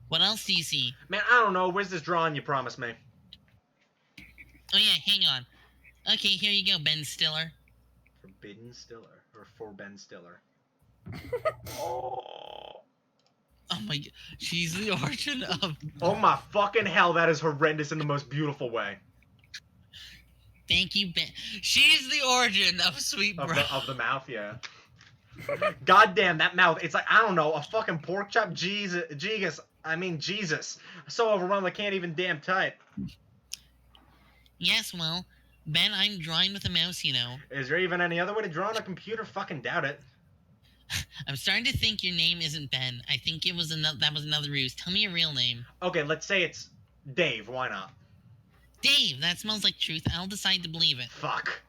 What else do you see? Man, I don't know. Where's this drawing you promised me? Oh yeah, hang on. Okay, here you go, Ben Stiller. Forbidden Stiller. Or for Ben Stiller. Oh my god, she's the origin of... Oh my fucking hell, that is horrendous in the most beautiful way. Thank you, Ben. She's the origin of Sweet Bro. Of the mouth, yeah. God damn, that mouth. It's like, I don't know, a fucking pork chop. Jesus. So overwhelmed I can't even damn type. Yes, well, Ben, I'm drawing with a mouse, you know. Is there even any other way to draw on a computer? Fucking doubt it. I'm starting to think your name isn't Ben. I think that was another ruse. Tell me your real name. Okay, let's say it's Dave. Why not? Dave, that smells like truth. I'll decide to believe it. Fuck.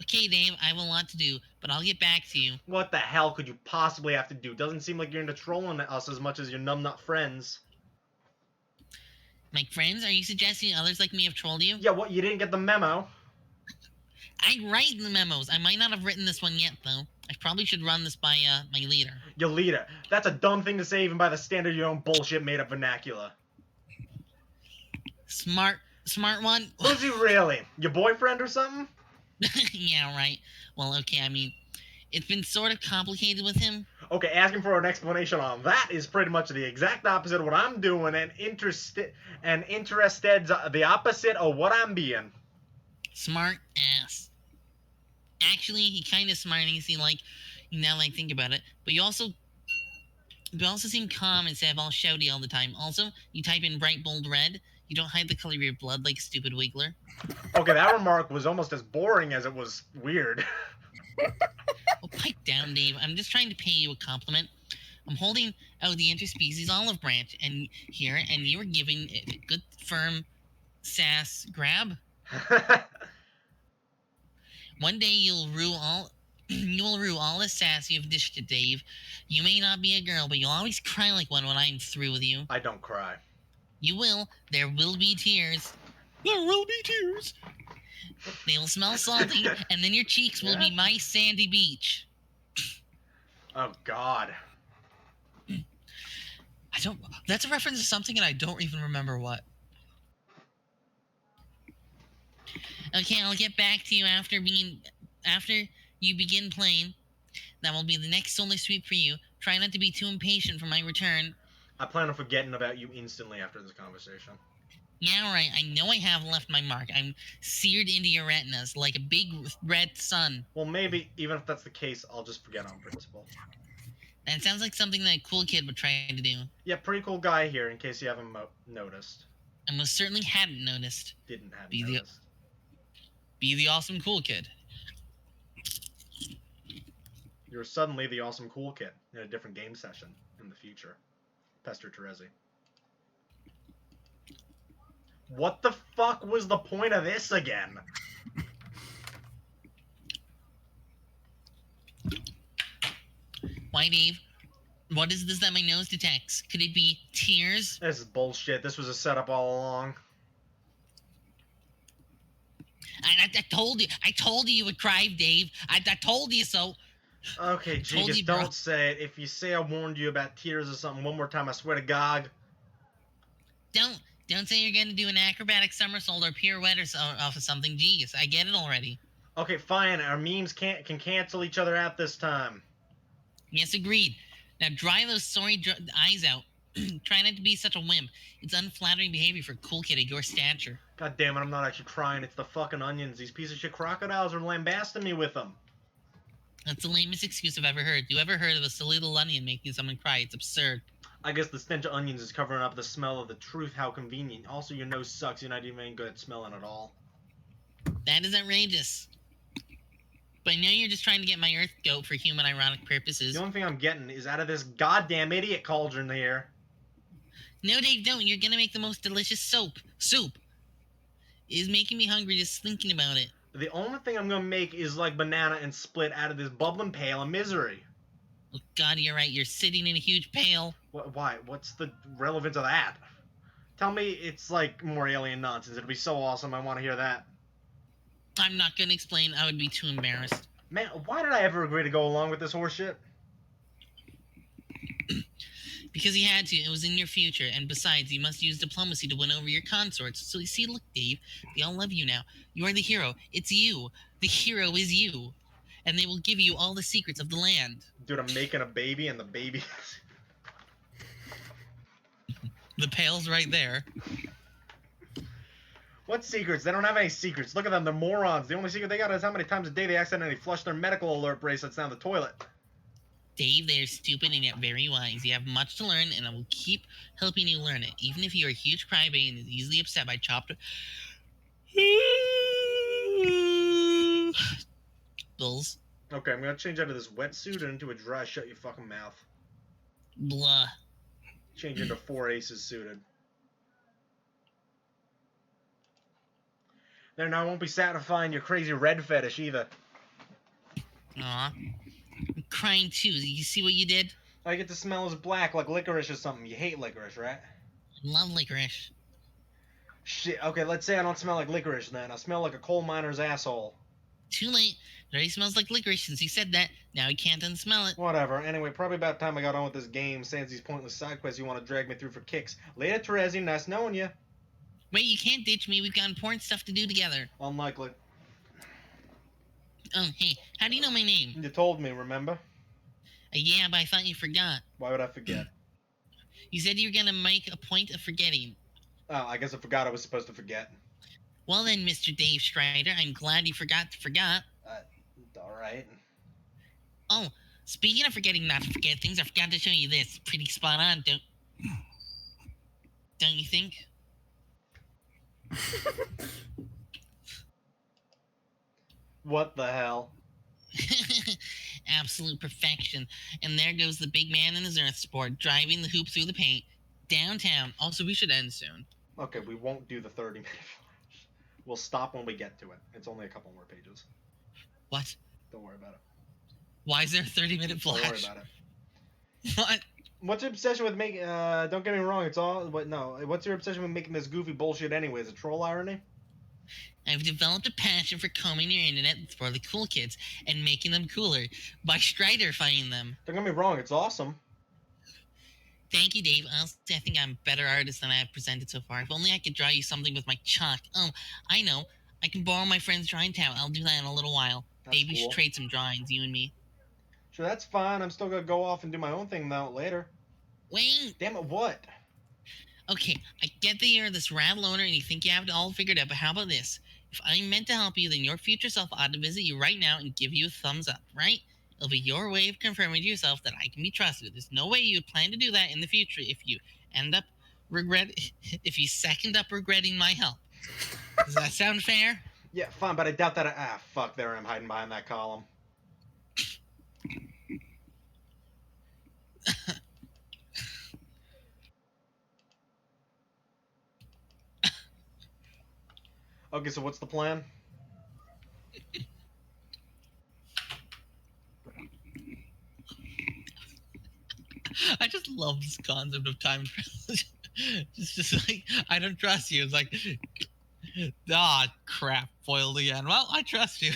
Okay, Dave, I have a lot to do, but I'll get back to you. What the hell could you possibly have to do? Doesn't seem like you're into trolling us as much as your numbnut friends. My friends, are you suggesting others like me have trolled you? Yeah, what? You didn't get the memo? I write the memos. I might not have written this one yet, though. I probably should run this by my leader. Your leader. That's a dumb thing to say even by the standard of your own bullshit made up vernacular. Smart one? Who's he really? Your boyfriend or something? Yeah, right. Well, okay, I mean, it's been sort of complicated with him. Okay, asking for an explanation on that is pretty much the exact opposite of what I'm doing, and interested's the opposite of what I'm being. Smart ass. Actually, he kind of smart, easy, like, now that I think about it. But you also seem calm instead of all shouty all the time. Also, you type in bright, bold red. You don't hide the color of your blood like stupid Wiggler. Okay, that remark was almost as boring as it was weird. Well, pipe down, Dave. I'm just trying to pay you a compliment. I'm holding out the interspecies olive branch and you were giving it a good firm sass grab. One day you'll rue all the sass you've dished to Dave. You may not be a girl, but you'll always cry like one when I'm through with you. I don't cry. You will. There will be tears. There will be tears. They will smell salty, and then your cheeks will be my sandy beach. Oh, God. That's a reference to something, and I don't even remember what. Okay, I'll get back to you after you begin playing. That will be the next solo sweep for you. Try not to be too impatient for my return. I plan on forgetting about you instantly after this conversation. Yeah, right. I know I have left my mark. I'm seared into your retinas like a big red sun. Well, maybe, even if that's the case, I'll just forget on principle. That sounds like something that a cool kid would try to do. Yeah, pretty cool guy here, in case you haven't noticed. I most certainly hadn't noticed. Didn't have noticed. Be the awesome cool kid. You're suddenly the awesome cool kid in a different game session in the future. Pester Terezi. What the fuck was the point of this again? Why, Dave? What is this that my nose detects? Could it be tears? This is bullshit. This was a setup all along. I told you. I told you would cry, Dave. I told you so. Okay, Jeegus, don't say it. If you say I warned you about tears or something one more time, I swear to God. Don't say you're gonna do an acrobatic somersault or pirouette or off of something. Jeez, I get it already. Okay, fine. Our memes can cancel each other out this time. Yes, agreed. Now dry those sorry eyes out. Try not to be such a wimp. It's unflattering behavior for a cool kid of your stature. God damn it, I'm not actually crying. It's the fucking onions. These piece of shit crocodiles are lambasting me with them. That's the lamest excuse I've ever heard. You ever heard of a silly little onion making someone cry? It's absurd. I guess the stench of onions is covering up the smell of the truth. How convenient. Also, your nose sucks. You're not even good at smelling at all. That is outrageous. But I know you're just trying to get my earth goat for human ironic purposes. The only thing I'm getting is out of this goddamn idiot cauldron here. No, Dave, don't. You're gonna make the most delicious soup. Soup. It is making me hungry just thinking about it. The only thing I'm gonna make is like banana and split out of this bubbling pail of misery. Oh, God, you're right. You're sitting in a huge pail. Why? What's the relevance of that? Tell me it's like more alien nonsense. It'd be so awesome. I want to hear that. I'm not gonna explain. I would be too embarrassed. Man, why did I ever agree to go along with this horseshit? Because he had to. It was in your future. And besides, you must use diplomacy to win over your consorts. So you see, look, Dave, they all love you now. You are the hero. It's you. The hero is you. And they will give you all the secrets of the land. Dude, I'm making a baby and the baby... The pail's right there. What secrets? They don't have any secrets. Look at them. They're morons. The only secret they got is how many times a day they accidentally flush their medical alert bracelets down the toilet. Dave, they are stupid and yet very wise. You have much to learn, and I will keep helping you learn it. Even if you are a huge crybaby and is easily upset by chopped... Bulls. Okay, I'm gonna change out of this wetsuit and into a dry shut your fucking mouth. Blah. Change into 4 aces suited. There, now I won't be satisfying your crazy red fetish either. Aw. I'm crying too. You see what you did? I get to smell as black like licorice or something. You hate licorice, right? I love licorice. Shit, okay, let's say I don't smell like licorice then. I smell like a coal miner's asshole. Too late. It already smells like licorice since you said that. Now he can't unsmell it. Whatever. Anyway, probably about time I got on with this game. Sans these pointless side quests you want to drag me through for kicks. Later, Terezi. Nice knowing you. Wait, you can't ditch me. We've got important stuff to do together. Unlikely. Oh, hey, how do you know my name? You told me, remember? Yeah, but I thought you forgot. Why would I forget? You said you were gonna make a point of forgetting. Oh, I guess I forgot I was supposed to forget. Well then, Mr. Dave Strider, I'm glad you forgot. Alright. Oh, speaking of forgetting not to forget things, I forgot to show you this. Pretty spot on, don't you think? What the hell? Absolute perfection. And there goes the big man in his Earth Sport, driving the hoop through the paint. Downtown. Also, we should end soon. Okay, we won't do the 30-minute flash. We'll stop when we get to it. It's only a couple more pages. What? Don't worry about it. Why is there a 30-minute flash? Don't worry about it. What? What's your obsession with making? Don't get me wrong. It's all. But no. What's your obsession with making this goofy bullshit anyway? Is it troll irony? I've developed a passion for combing your internet for the cool kids and making them cooler by Strider-fying them. Don't get me wrong. It's awesome. Thank you, Dave. Honestly, I think I'm a better artist than I have presented so far. If only I could draw you something with my chalk. Oh, I know. I can borrow my friend's drawing talent. I'll do that in a little while. That's Dave, we cool. should trade some drawings, you and me. Sure, that's fine. I'm still gonna go off and do my own thing now later. Wait! Damn it! What? Okay, I get that you're this rad loner and you think you have it all figured out, but how about this? If I'm meant to help you, then your future self ought to visit you right now and give you a thumbs up, right? It'll be your way of confirming to yourself that I can be trusted. There's no way you would plan to do that in the future if you second up regretting my help. Does that sound fair? Yeah, fine, but I doubt that. Fuck! There I am hiding behind that column. Okay, so what's the plan? I just love this concept of time travel. just like, I don't trust you. It's like, crap, foiled again. Well, I trust you.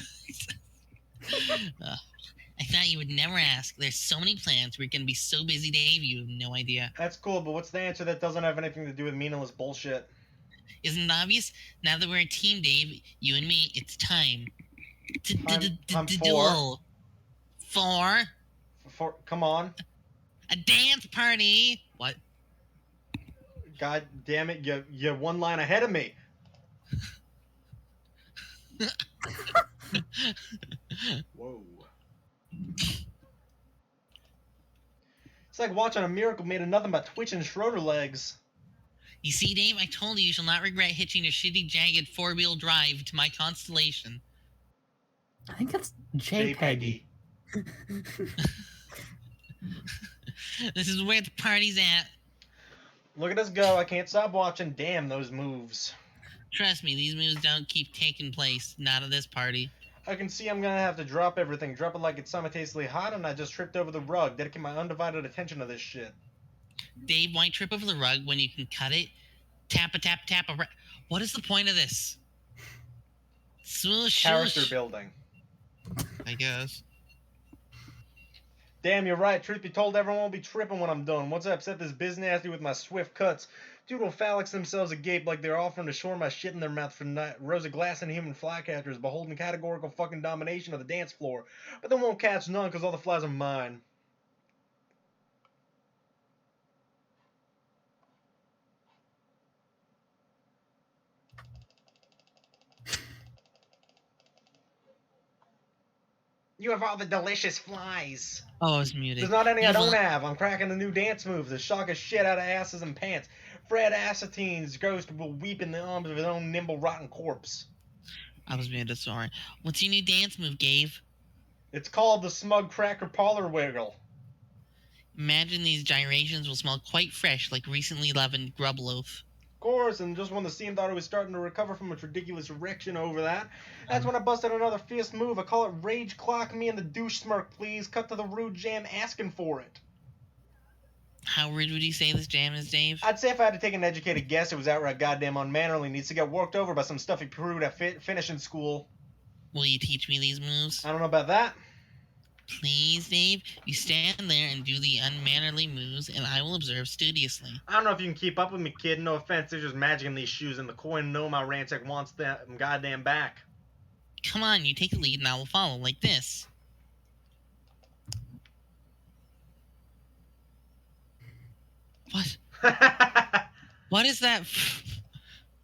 I thought you would never ask. There's so many plans. We're going to be so busy, Dave, you have no idea. That's cool, but what's the answer that doesn't have anything to do with meaningless bullshit? Isn't it obvious? Now that we're a team, Dave, you and me, it's time. I'm Duel. Come on. A dance party. What? God damn it, you're one line ahead of me. Whoa. It's like watching a miracle made of nothing but twitching Schroeder legs. You see, Dave, I told you shall not regret hitching your shitty, jagged four-wheel drive to my Constellation. I think that's JPEG. This is where the party's at. Look at us go. I can't stop watching. Damn those moves. Trust me, these moves don't keep taking place. Not at this party. I can see I'm gonna have to drop everything. Drop it like it's simultaneously hot, and I just tripped over the rug. Dedicate my undivided attention to this shit. Dave, why trip over the rug when you can cut it? Tap a what is the point of this? Swoosh, Character swoosh. building. I guess. Damn, you're right. Truth be told, everyone will be tripping when I'm done. Once I upset this biz nasty with my swift cuts, dude will phallics themselves agape like they're offering to shore my shit in their mouth for rows of glass and human flycatchers, beholding categorical fucking domination of the dance floor. But they won't catch none because all the flies are mine. You have all the delicious flies. Oh, I was muted. There's not any I You've don't al- have. I'm cracking a new dance move. The shock of shit out of asses and pants. Fred Assetine's ghost will weep in the arms of his own nimble, rotten corpse. I was muted, sorry. What's your new dance move, Gabe? It's called the Smug Cracker Parlor Wiggle. Imagine these gyrations will smell quite fresh, like recently leavened grub loaf. Of course, and just when the scene thought it was starting to recover from its ridiculous erection over that, that's when I busted another fierce move. I call it Rage Clock Me and the Douche Smirk, please. Cut to the rude jam asking for it. How rude would you say this jam is, Dave? I'd say if I had to take an educated guess, it was outright goddamn unmannerly. Needs to get worked over by some stuffy prude at finishing school. Will you teach me these moves? I don't know about that. Please, Dave? You stand there and do the unmannerly moves, and I will observe studiously. I don't know if you can keep up with me, kid. No offense, there's just magic in these shoes, and the coin no my ransack wants them goddamn back. Come on, you take the lead and I will follow, like this. What? What is that?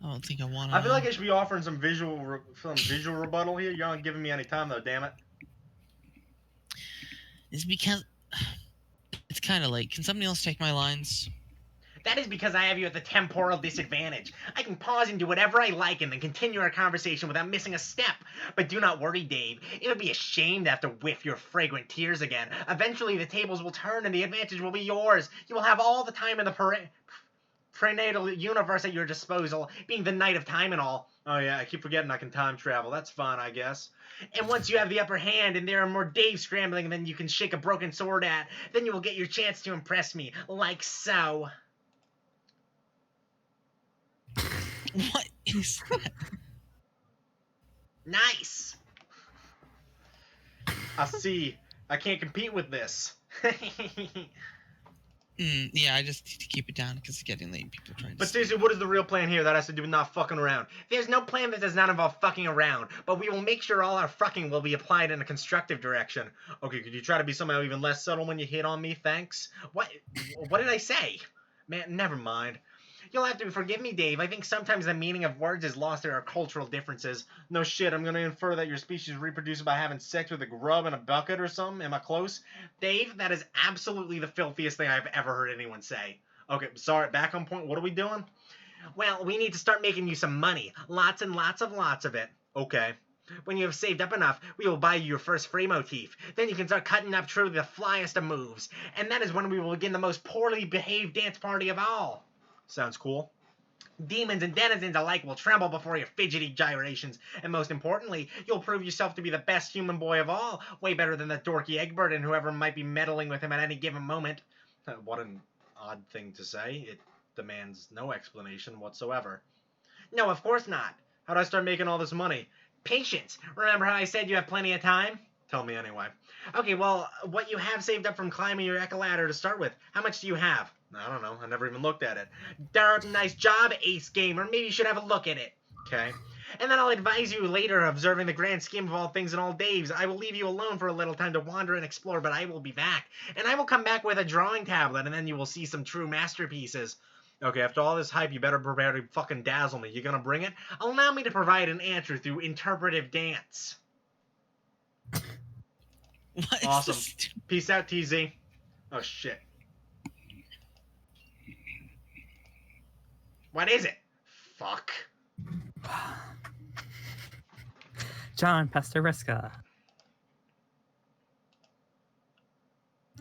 I don't think I want to. I feel like I should be offering some visual rebuttal here. You aren't giving me any time, though, damn it. It's because... It's kind of late. Can somebody else take my lines? That is because I have you at the temporal disadvantage. I can pause and do whatever I like and then continue our conversation without missing a step. But do not worry, Dave. It'll be a shame to have to whiff your fragrant tears again. Eventually the tables will turn and the advantage will be yours. You will have all the time in the prenatal universe at your disposal, being the Knight of Time and all. Oh yeah, I keep forgetting I can time travel. That's fun, I guess. And once you have the upper hand and there are more Dave scrambling than you can shake a broken sword at, then you will get your chance to impress me, like so. What is that? Nice! I see. I can't compete with this. Yeah, I just need to keep it down because it's getting late. People trying to. But sleep. seriously, what is the real plan here that has to do with not fucking around? There's no plan that does not involve fucking around, but we will make sure all our fucking will be applied in a constructive direction. Okay, could you try to be somehow even less subtle when you hit on me? Thanks. What did I say? Man, never mind. You'll have to forgive me, Dave. I think sometimes the meaning of words is lost in our cultural differences. No shit, I'm gonna infer that your species reproduces by having sex with a grub in a bucket or something. Am I close? Dave, that is absolutely the filthiest thing I've ever heard anyone say. Okay, sorry, back on point. What are we doing? Well, we need to start making you some money. Lots and lots of it. Okay. When you have saved up enough, we will buy you your first free motif. Then you can start cutting up truly the flyest of moves. And that is when we will begin the most poorly behaved dance party of all. Sounds cool. Demons and denizens alike will tremble before your fidgety gyrations, and most importantly, you'll prove yourself to be the best human boy of all, way better than the dorky Egbert and whoever might be meddling with him at any given moment. What an odd thing to say. It demands no explanation whatsoever. No, of course not. How do I start making all this money? Patience. Remember how I said you have plenty of time? Tell me anyway. Okay, well, what you have saved up from climbing your Ecca ladder to start with, how much do you have? I don't know. I never even looked at it. Darn nice job, Ace Gamer. Maybe you should have a look at it. Okay. And then I'll advise you later, observing the grand scheme of all things and all Daves. I will leave you alone for a little time to wander and explore, but I will be back. And I will come back with a drawing tablet, and then you will see some true masterpieces. Okay, after all this hype, you better prepare to fucking dazzle me. You gonna bring it? Allow me to provide an answer through interpretive dance. What is Awesome. this? Peace out, TZ. Oh, shit. What is it? Fuck. John Pastoriska.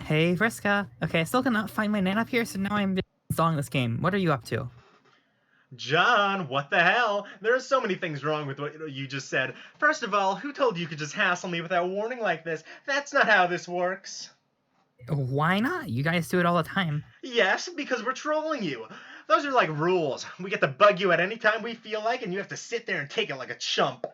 Hey, Vriska. Okay, I still cannot find my NAND up here, so now I'm installing this game. What are you up to? John, what the hell? There are so many things wrong with what you just said. First of all, who told you could just hassle me without warning like this? That's not how this works. Why not? You guys do it all the time. Yes, because we're trolling you. Those are like rules. We get to bug you at any time we feel like, and you have to sit there and take it like a chump.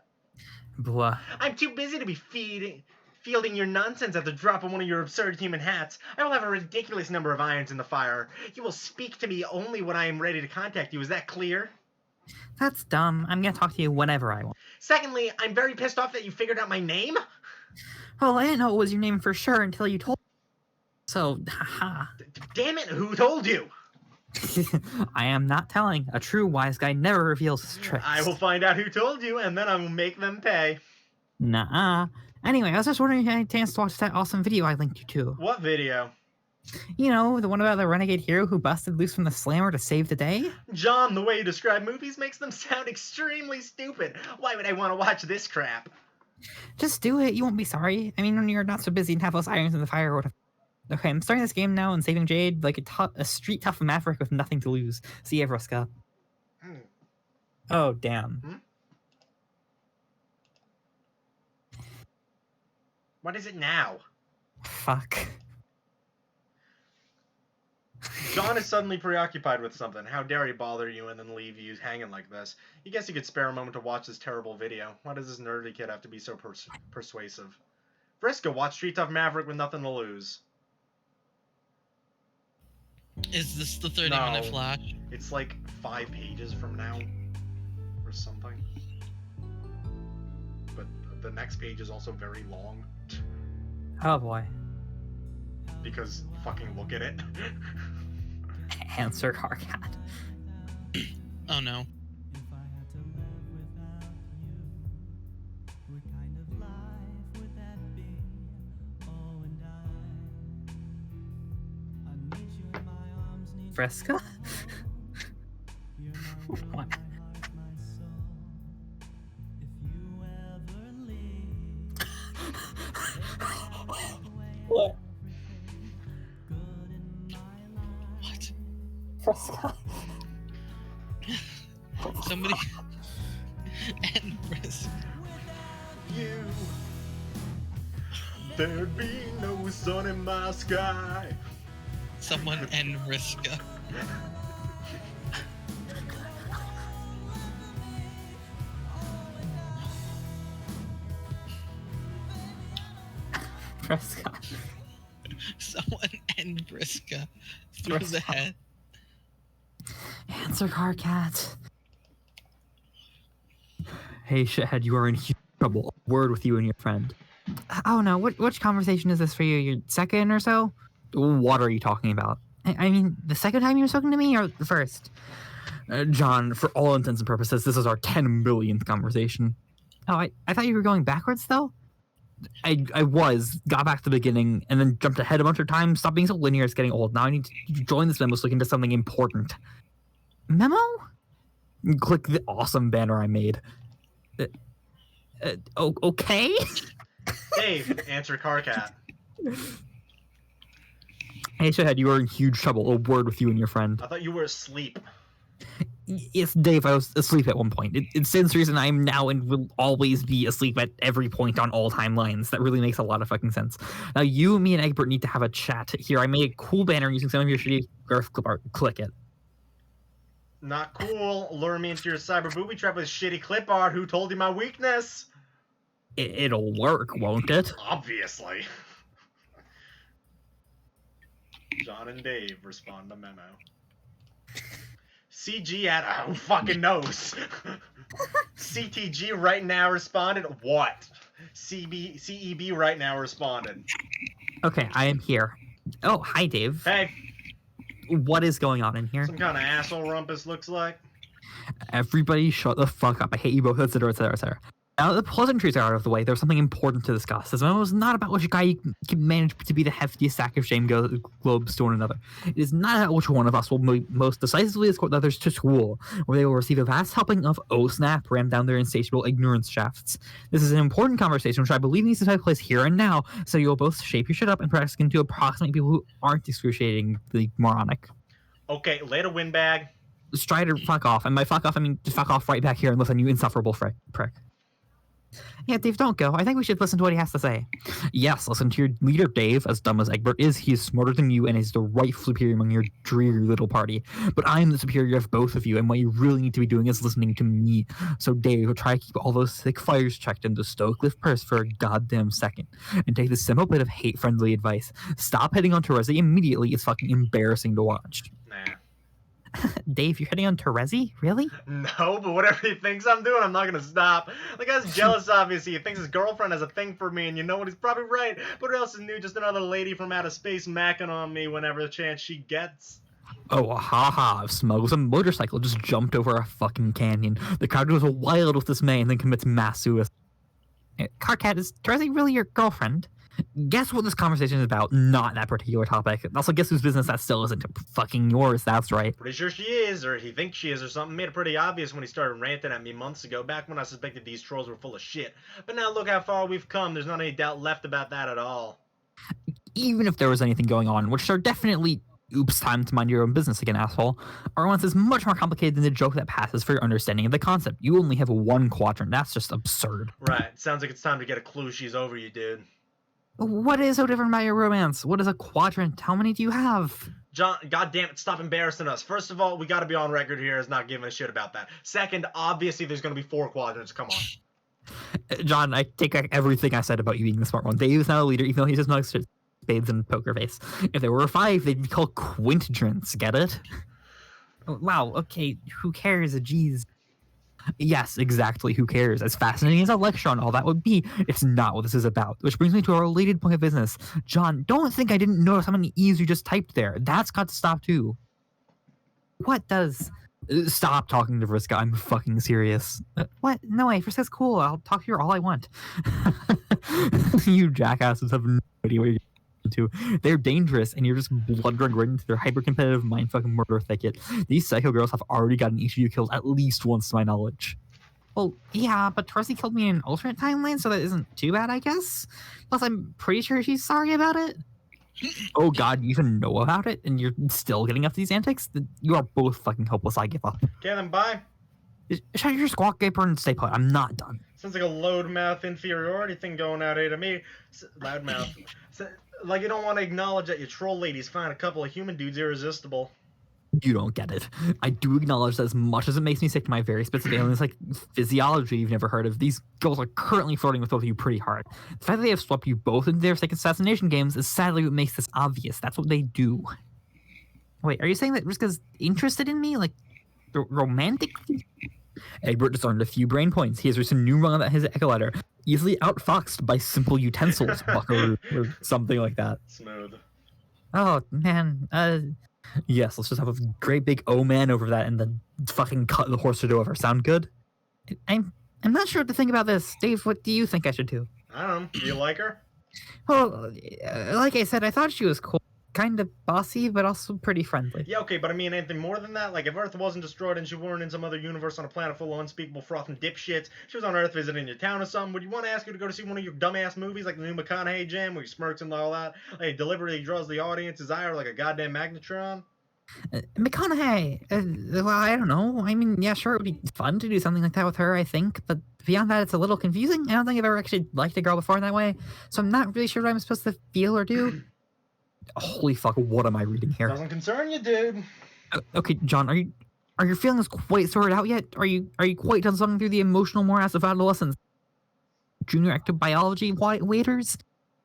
Blah. I'm too busy to be fielding your nonsense at the drop of one of your absurd human hats. I will have a ridiculous number of irons in the fire. You will speak to me only when I am ready to contact you. Is that clear? That's dumb. I'm gonna talk to you whenever I want. Secondly, I'm very pissed off that you figured out my name. Well, I didn't know it was your name for sure until you told me. So, haha. Damn it, who told you? I am not telling. A true wise guy never reveals his tricks. I will find out who told you, and then I will make them pay. Nuh-uh. Anyway, I was just wondering if you had a chance to watch that awesome video I linked you to. What video? You know, the one about the renegade hero who busted loose from the slammer to save the day? John, the way you describe movies makes them sound extremely stupid. Why would I want to watch this crap? Just do it. You won't be sorry. I mean, when you're not so busy and have those irons in the fire or whatever. Okay, I'm starting this game now and saving Jade like a street tough maverick with nothing to lose. See ya, Vriska. Oh, damn. What is it now? Fuck. John is suddenly preoccupied with something. How dare he bother you and then leave you hanging like this? You guess you could spare a moment to watch this terrible video. Why does this nerdy kid have to be so persuasive? Vriska, watch Street Tough Maverick with nothing to lose. Is this the 30-minute flash? It's like 5 pages from now. Or something. But the next page is also very long. Oh boy. Because fucking look at it. Answer Carcat. Oh no. Vriska? What? What? What? Fresca. Somebody. And Brisk. You. There'd be no sun in my sky. Someone and Vriska. Fresca. Someone and Vriska. Through the head. Answer, Carcat. Hey, shithead, you are in huge trouble. A word with you and your friend. Oh no, which conversation is this for you? Your second or so? What are you talking about? I mean, the second time you were talking to me, or the first? John, for all intents and purposes, this is our 10 millionth conversation. Oh, I thought you were going backwards, though? I got back to the beginning, and then jumped ahead a bunch of times. Stop being so linear, it's getting old. Now I need to join this memo so we can do something important. Memo? Click the awesome banner I made. Okay? Dave, answer Carcat. Hey, shithead, you are in huge trouble. A word with you and your friend. I thought you were asleep. Yes, Dave, I was asleep at one point. It stands to reason I am now and will always be asleep at every point on all timelines. That really makes a lot of fucking sense. Now, you, me, and Egbert need to have a chat. Here, I made a cool banner using some of your shitty Earth clip art. Click it. Not cool. Lure me into your cyber booby trap with shitty clip art. Who told you my weakness? It'll work, won't it? Obviously. John and Dave respond to memo. CG at who fucking knows? CTG right now responded. What? CEB right now responded. Okay, I am here. Oh, hi, Dave. Hey, What is going on in here? some kind of asshole rumpus looks like. Everybody shut the fuck up. I hate you both, etc., etc., etc. Now that the pleasantries are out of the way, there's something important to discuss. This memo is not about which guy you can manage to be the heftiest sack of shame globes to one another. It is not about which one of us will most decisively escort the others to school, where they will receive a vast helping of oh snap rammed down their insatiable ignorance shafts. This is an important conversation which I believe needs to take place here and now, so you'll both shape your shit up and practice into approximate people who aren't excruciatingly moronic. Okay, later, windbag. Just try to fuck off, and by fuck off I mean just fuck off right back here and listen, you insufferable prick. Yeah, Dave, don't go. I think we should listen to what he has to say. Yes, listen to your leader, Dave. As dumb as Egbert is, he is smarter than you and is the rightful superior among your dreary little party. But I am the superior of both of you, and what you really need to be doing is listening to me. So, Dave, try to keep all those sick fires checked into Stokecliff Purse for a goddamn second. And take this simple bit of hate-friendly advice. Stop hitting on Terezi immediately. It's fucking embarrassing to watch. Nah. Dave, you're hitting on Terezi? Really? No, but whatever he thinks I'm doing, I'm not gonna stop. The guy's jealous, obviously. He thinks his girlfriend has a thing for me, and you know what? He's probably right. But what else is new? Just another lady from outer space macking on me whenever the chance she gets. Oh, haha, smuggles a motorcycle, just jumped over a fucking canyon. The crowd goes wild with dismay and then commits mass suicide. Carcat, is Terezi really your girlfriend? Guess what this conversation is about, not that particular topic. Also, guess whose business that still isn't fucking yours, that's right. Pretty sure she is, or he thinks she is, or something. Made it pretty obvious when he started ranting at me months ago, back when I suspected these trolls were full of shit. But now look how far we've come. There's not any doubt left about that at all. Even if there was anything going on, which there definitely... Oops, time to mind your own business again, asshole. Our once is much more complicated than the joke that passes for your understanding of the concept. You only have one quadrant. That's just absurd. Right. Sounds like it's time to get a clue she's over you, dude. What is so different about your romance? What is a quadrant? How many do you have? John, goddamn it, stop embarrassing us. First of all, we gotta be on record here as not giving a shit about that. Second, obviously there's gonna be 4 quadrants. Come on. John, I take back everything I said about you being the smart one. Dave is not a leader, even though he's just not spades and poker face. If there were 5, they'd be called quintrants. Get it? Wow, okay, who cares? Jeez. Yes, exactly, who cares? As fascinating as a lecture on all that would be, it's not what this is about. Which brings me to a related point of business. John, don't think I didn't notice how many E's you just typed there. That's got to stop too. What does... Stop talking to Vriska, I'm fucking serious. What? No way, Vriska's cool. I'll talk to her all I want. You jackasses have no idea what you're to. They're dangerous, and you're just blundering right into their hyper-competitive mind-fucking murder thicket. These psycho girls have already gotten each of you killed at least once, to my knowledge. Well, yeah, but Torsi killed me in an alternate timeline, so that isn't too bad, I guess. Plus, I'm pretty sure she's sorry about it. Oh god, you even know about it, and you're still getting up to these antics? You are both fucking hopeless. I give up. Okay, then bye. Shut your squawk gaper and stay put. I'm not done. Sounds like a loudmouth inferiority thing going out here to me. Loudmouth. Like you don't want to acknowledge that your troll ladies find a couple of human dudes irresistible. You don't get it. I do acknowledge that as much as it makes me sick to my various bits of aliens like physiology you've never heard of, these girls are currently flirting with both of you pretty hard. The fact that they have swept you both into their fake assassination games is sadly what makes this obvious. That's what they do. Wait, are you saying that Riska's interested in me? Like, romantically? Egbert just earned a few brain points. He has reached a new rung on his ecolator, easily outfoxed by simple utensils, buckaroo, or something like that. Smooth. Oh, man, yes, let's just have a great big oh man over that and then fucking cut the horse to do over. Sound good? I'm not sure what to think about this. Dave, what do you think I should do? I don't know. Do you like her? Well, like I said, I thought she was cool. Kind of bossy, but also pretty friendly. Yeah, okay, but I mean anything more than that? Like, if Earth wasn't destroyed and she weren't in some other universe on a planet full of unspeakable froth and dipshits, she was on Earth visiting your town or something, would you want to ask her to go to see one of your dumbass movies like the new McConaughey Jam where he smirks and all that? Like, deliberately draws the audience's eye like a goddamn magnetron? McConaughey, well, I don't know. I mean, yeah, sure, it would be fun to do something like that with her, I think, but beyond that, it's a little confusing. I don't think I've ever actually liked a girl before in that way, so I'm not really sure what I'm supposed to feel or do. Holy fuck, what am I reading here? Doesn't concern you, dude. Okay, John, are your feelings quite sorted out yet? Are you quite done sucking through the emotional morass of adolescence? Junior active biology waiters?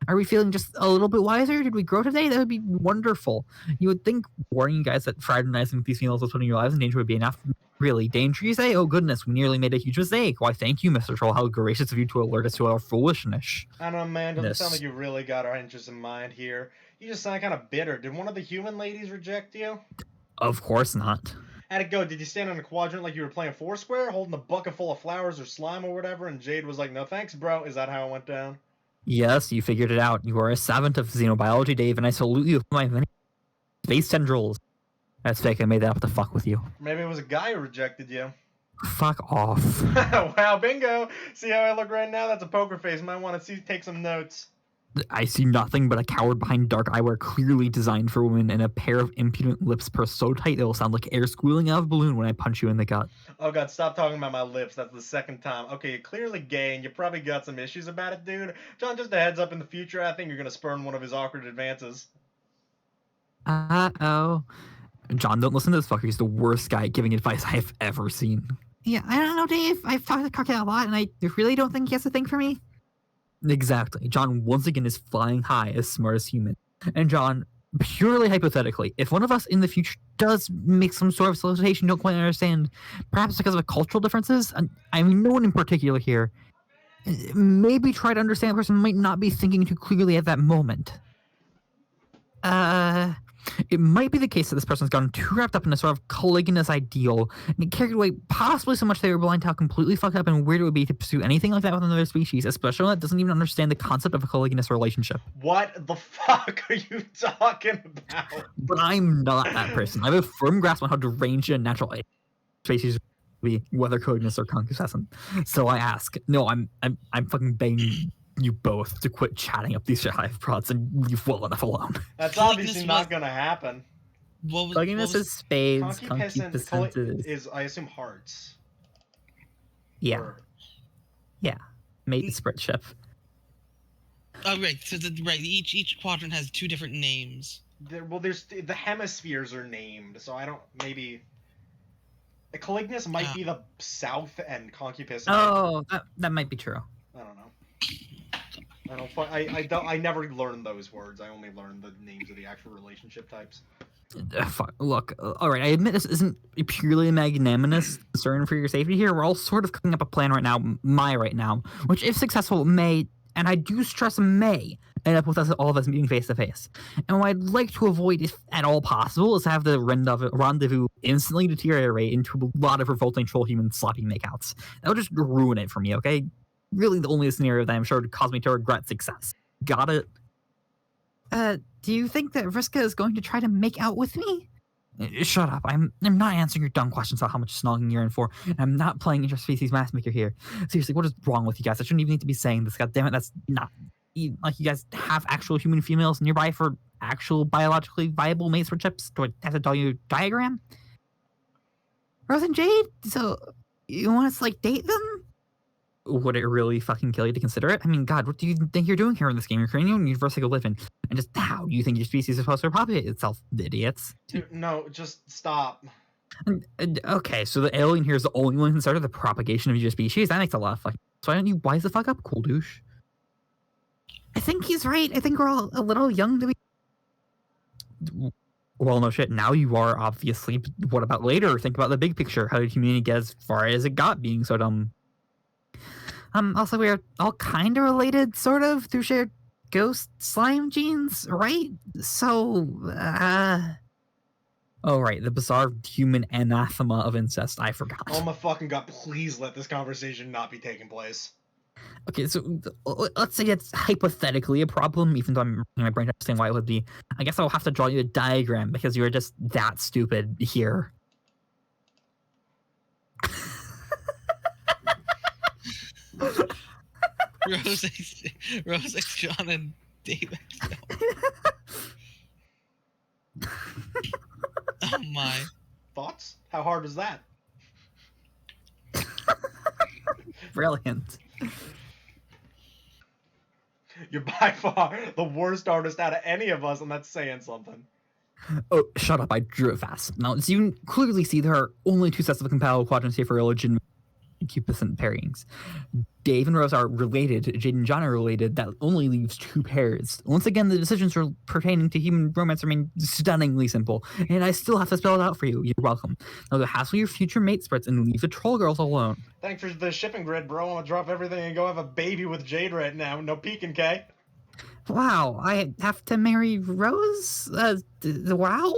Are we feeling just a little bit wiser? Did we grow today? That would be wonderful. You would think warning you guys that fraternizing with these females was putting your lives in danger would be enough. Really, danger, you say? Oh goodness, we nearly made a huge mistake. Why, thank you, Mr. Troll. How gracious of you to alert us to our foolishness. I don't know, man. Doesn't sound like you really got our interests in mind here. You just sound kind of bitter. Did one of the human ladies reject you? Of course not. How'd it go? Did you stand in a quadrant like you were playing Foursquare, holding a bucket full of flowers or slime or whatever, and Jade was like, no thanks, bro? Is that how it went down? Yes, you figured it out. You are a savant of xenobiology, Dave, and I salute you with my many space tendrils. That's fake. I made that up to fuck with you. Maybe it was a guy who rejected you. Fuck off. Wow, bingo. See how I look right now? That's a poker face. Might want to take some notes. I see nothing but a coward behind dark eyewear clearly designed for women and a pair of impudent lips pursed so tight it'll sound like air squealing out of a balloon when I punch you in the gut. Oh god, stop talking about my lips. That's the second time. Okay, you're clearly gay and you probably got some issues about it, dude. John, just a heads up in the future, I think you're gonna spurn one of his awkward advances. Uh-oh. John, don't listen to this fucker. He's the worst guy at giving advice I've ever seen. Yeah, I don't know, Dave. I've talked to Cocktail a lot, and I really don't think he has a thing for me. Exactly. John, once again, is flying high as smart as human. And John, purely hypothetically, if one of us in the future does make some sort of solicitation, don't quite understand, perhaps because of cultural differences, I mean, no one in particular here, maybe try to understand the person might not be thinking too clearly at that moment. It might be the case that this person's gotten too wrapped up in a sort of colligonous ideal and carried away possibly so much they were blind to how completely fucked up and weird it would be to pursue anything like that with another species, especially one that doesn't even understand the concept of a colligonous relationship. What the fuck are you talking about? But I'm not that person. I have a firm grasp on how deranged and natural species be, whether colligonous or concupiscent. So I ask, no, I'm fucking begging you both to quit chatting up these hive prods and leave well enough alone. That's obviously not gonna happen. Colligonous is spades, concupiscent is, I assume, hearts. Yeah. Or... Yeah. Mate spread ship. Oh, right. So, each quadrant has two different names. There's the hemispheres are named, so I don't, maybe... Colligonous might be the south and concupiscent. Oh, that might be true. I don't know. I never learned those words. I only learned the names of the actual relationship types. Look, all right, I admit this isn't purely a magnanimous concern for your safety here. We're all sort of cooking up a plan right now, which if successful may, and I do stress may, end up with us all of us meeting face to face. And what I'd like to avoid, if at all possible, is to have the rendezvous instantly deteriorate into a lot of revolting troll human sloppy makeouts. That would just ruin it for me, okay? Really the only scenario that I'm sure would cause me to regret success. Got it? Do you think that Vriska is going to try to make out with me? Shut up. I'm not answering your dumb questions about how much snogging you're in for, and I'm not playing interspecies matchmaker here. Seriously, what is wrong with you guys? I shouldn't even need to be saying this. God damn it, that's not... Like, you guys have actual human females nearby for actual biologically viable mates for chips? Do I have to tell you a diagram? Rose and Jade? So, you want us to, like, date them? Would it really fucking kill you to consider it? I mean, God, what do you think you're doing here in this game? You're creating your own universe to go live in. And just how do you think your species is supposed to propagate itself, idiots? Dude, no, just stop. Okay, so the alien here is the only one who started the propagation of your species? That makes a lot of fucking... So why don't you wise the fuck up, cool douche? I think he's right. I think we're all a little young to be... Well, no shit. Now you are, obviously. What about later? Think about the big picture. How did humanity get as far as it got being so dumb? Also, we're all kind of related, sort of, through shared ghost slime genes, right? So, oh, right, the bizarre human anathema of incest. I forgot. Oh my fucking god, please let this conversation not be taking place. Okay, so let's say it's hypothetically a problem, even though I'm my brain to understand why it would be. I guess I'll have to draw you a diagram because you're just that stupid here. Rose X, John, and David. Oh my. Thoughts? How hard is that? Brilliant. You're by far the worst artist out of any of us, and that's saying something. Oh, shut up. I drew it fast. Now, as you can clearly see, there are only two sets of compatible quadrants here for religion incubescent pairings. Dave and Rose are related, Jade and John are related, that only leaves two pairs. Once again, the decisions pertaining to human romance remain stunningly simple, and I still have to spell it out for you. You're welcome. Now go hassle your future mate spreads and leave the troll girls alone. Thanks for the shipping grid, bro. I'm gonna drop everything and go have a baby with Jade right now. No peeking, K. Wow, I have to marry Rose? Wow?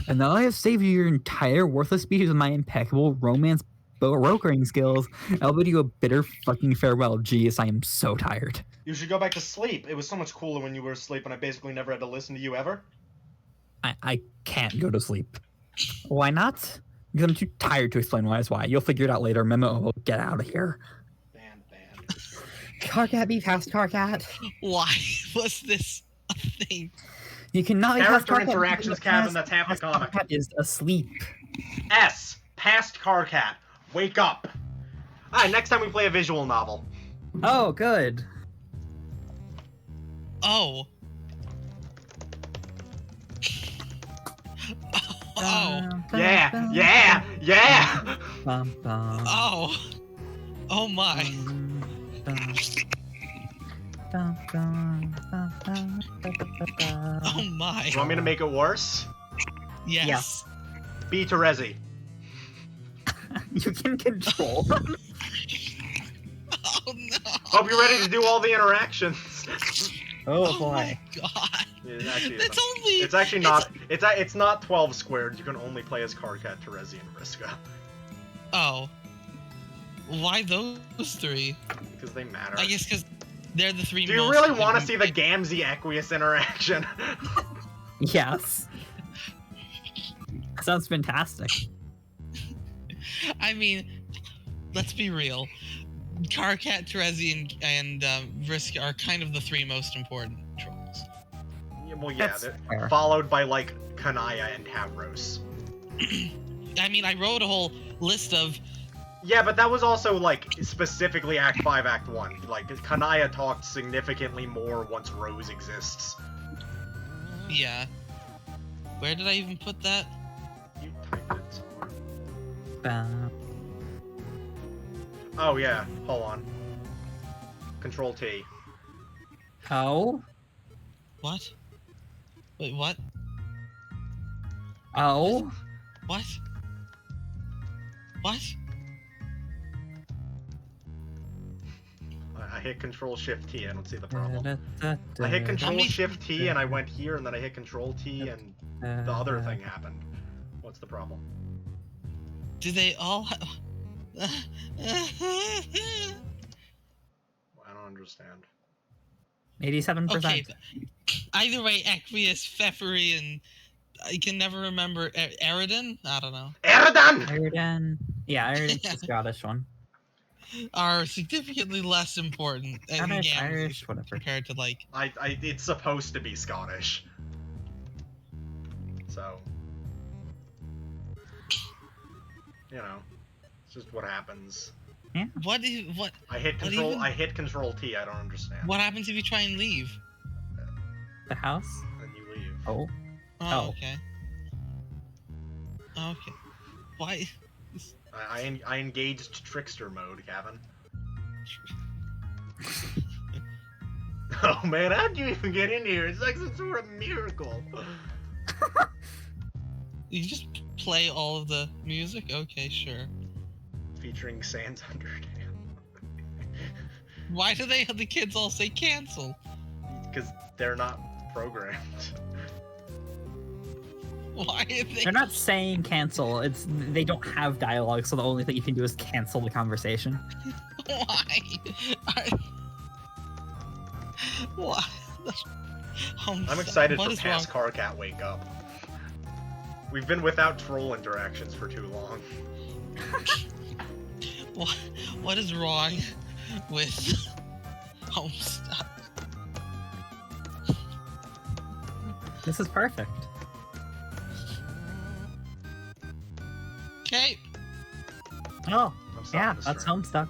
And now I have saved you your entire worthless species with my impeccable romance brokering skills. I'll bid you a bitter fucking farewell. Jeez, I am so tired. You should go back to sleep. It was so much cooler when you were asleep and I basically never had to listen to you ever. I can't go to sleep. Why not? Because I'm too tired to explain why is why. You'll figure it out later. Memo, get out of here. Band. Carcat, be fast, Carcat. Why was this a thing? You cannot be past Character Carcat. interactions, Kevin, that's half the comic. Carcat is asleep. S. Past Carcat. Wake up. Alright, next time we play a visual novel. Oh, good. Oh. Oh. Yeah. Oh. Oh my. Oh my. You want me to make it worse? Yes. B. Terezi. You can control them. Oh no. Hope you're ready to do all the interactions. Oh, Oh my god. It actually That's isn't. only. It's actually not. It's not 12 squared. You can only play as Carcat, Terezi, and Vriska. Oh. Why those three? Because they matter. I guess because they're the three. Do you really want to see the Gamzee Equius interaction? Yes. Sounds fantastic. I mean, let's be real. Carcat, Terezi, and Vriska are kind of the three most important trolls. Well, yeah, That's they're fair. followed by like Kanaya and Havros. I mean, I wrote a whole list of. Yeah, but that was also like specifically Act 5, Act 1. Like Kanaya talked significantly more once Rose exists. Yeah. Where did I even put that? You typed it somewhere. Oh yeah, hold on. Control T. Oh? What? Wait, what? Oh? What? What? I hit Control Shift T. I don't see the problem. I hit Control Shift T and I went here, and then I hit Control T and the other thing happened. What's the problem? Do they all have... I don't understand. 87%. Okay. Either way, Equius, Pfeffery, and I can never remember Eridan. I don't know. Eridan! Iridan. Yeah, Iridan's the Scottish one. Are significantly less important in Scottish, games Irish, whatever. compared to like. It's supposed to be Scottish. So, you know, it's just what happens. What? I hit Control T. I don't understand. What happens if you try and leave? The house? Then you leave. Oh. Oh, okay. Okay. Why? I engaged trickster mode, Gavin. Oh man, how'd you even get in here? It's like some sort of miracle. You just play all of the music? Okay, sure. Featuring Sans Undertale. Why do the kids all say cancel? Because they're not programmed. Why are they? They're not saying cancel. They don't have dialogue, so the only thing you can do is cancel the conversation. Why? Why? I'm excited what for is past wrong? Carcat Wake Up. We've been without troll interactions for too long. What is wrong with Homestuck? This is perfect. Okay. Oh, I'm stopping yeah, the that's stream. Homestuck.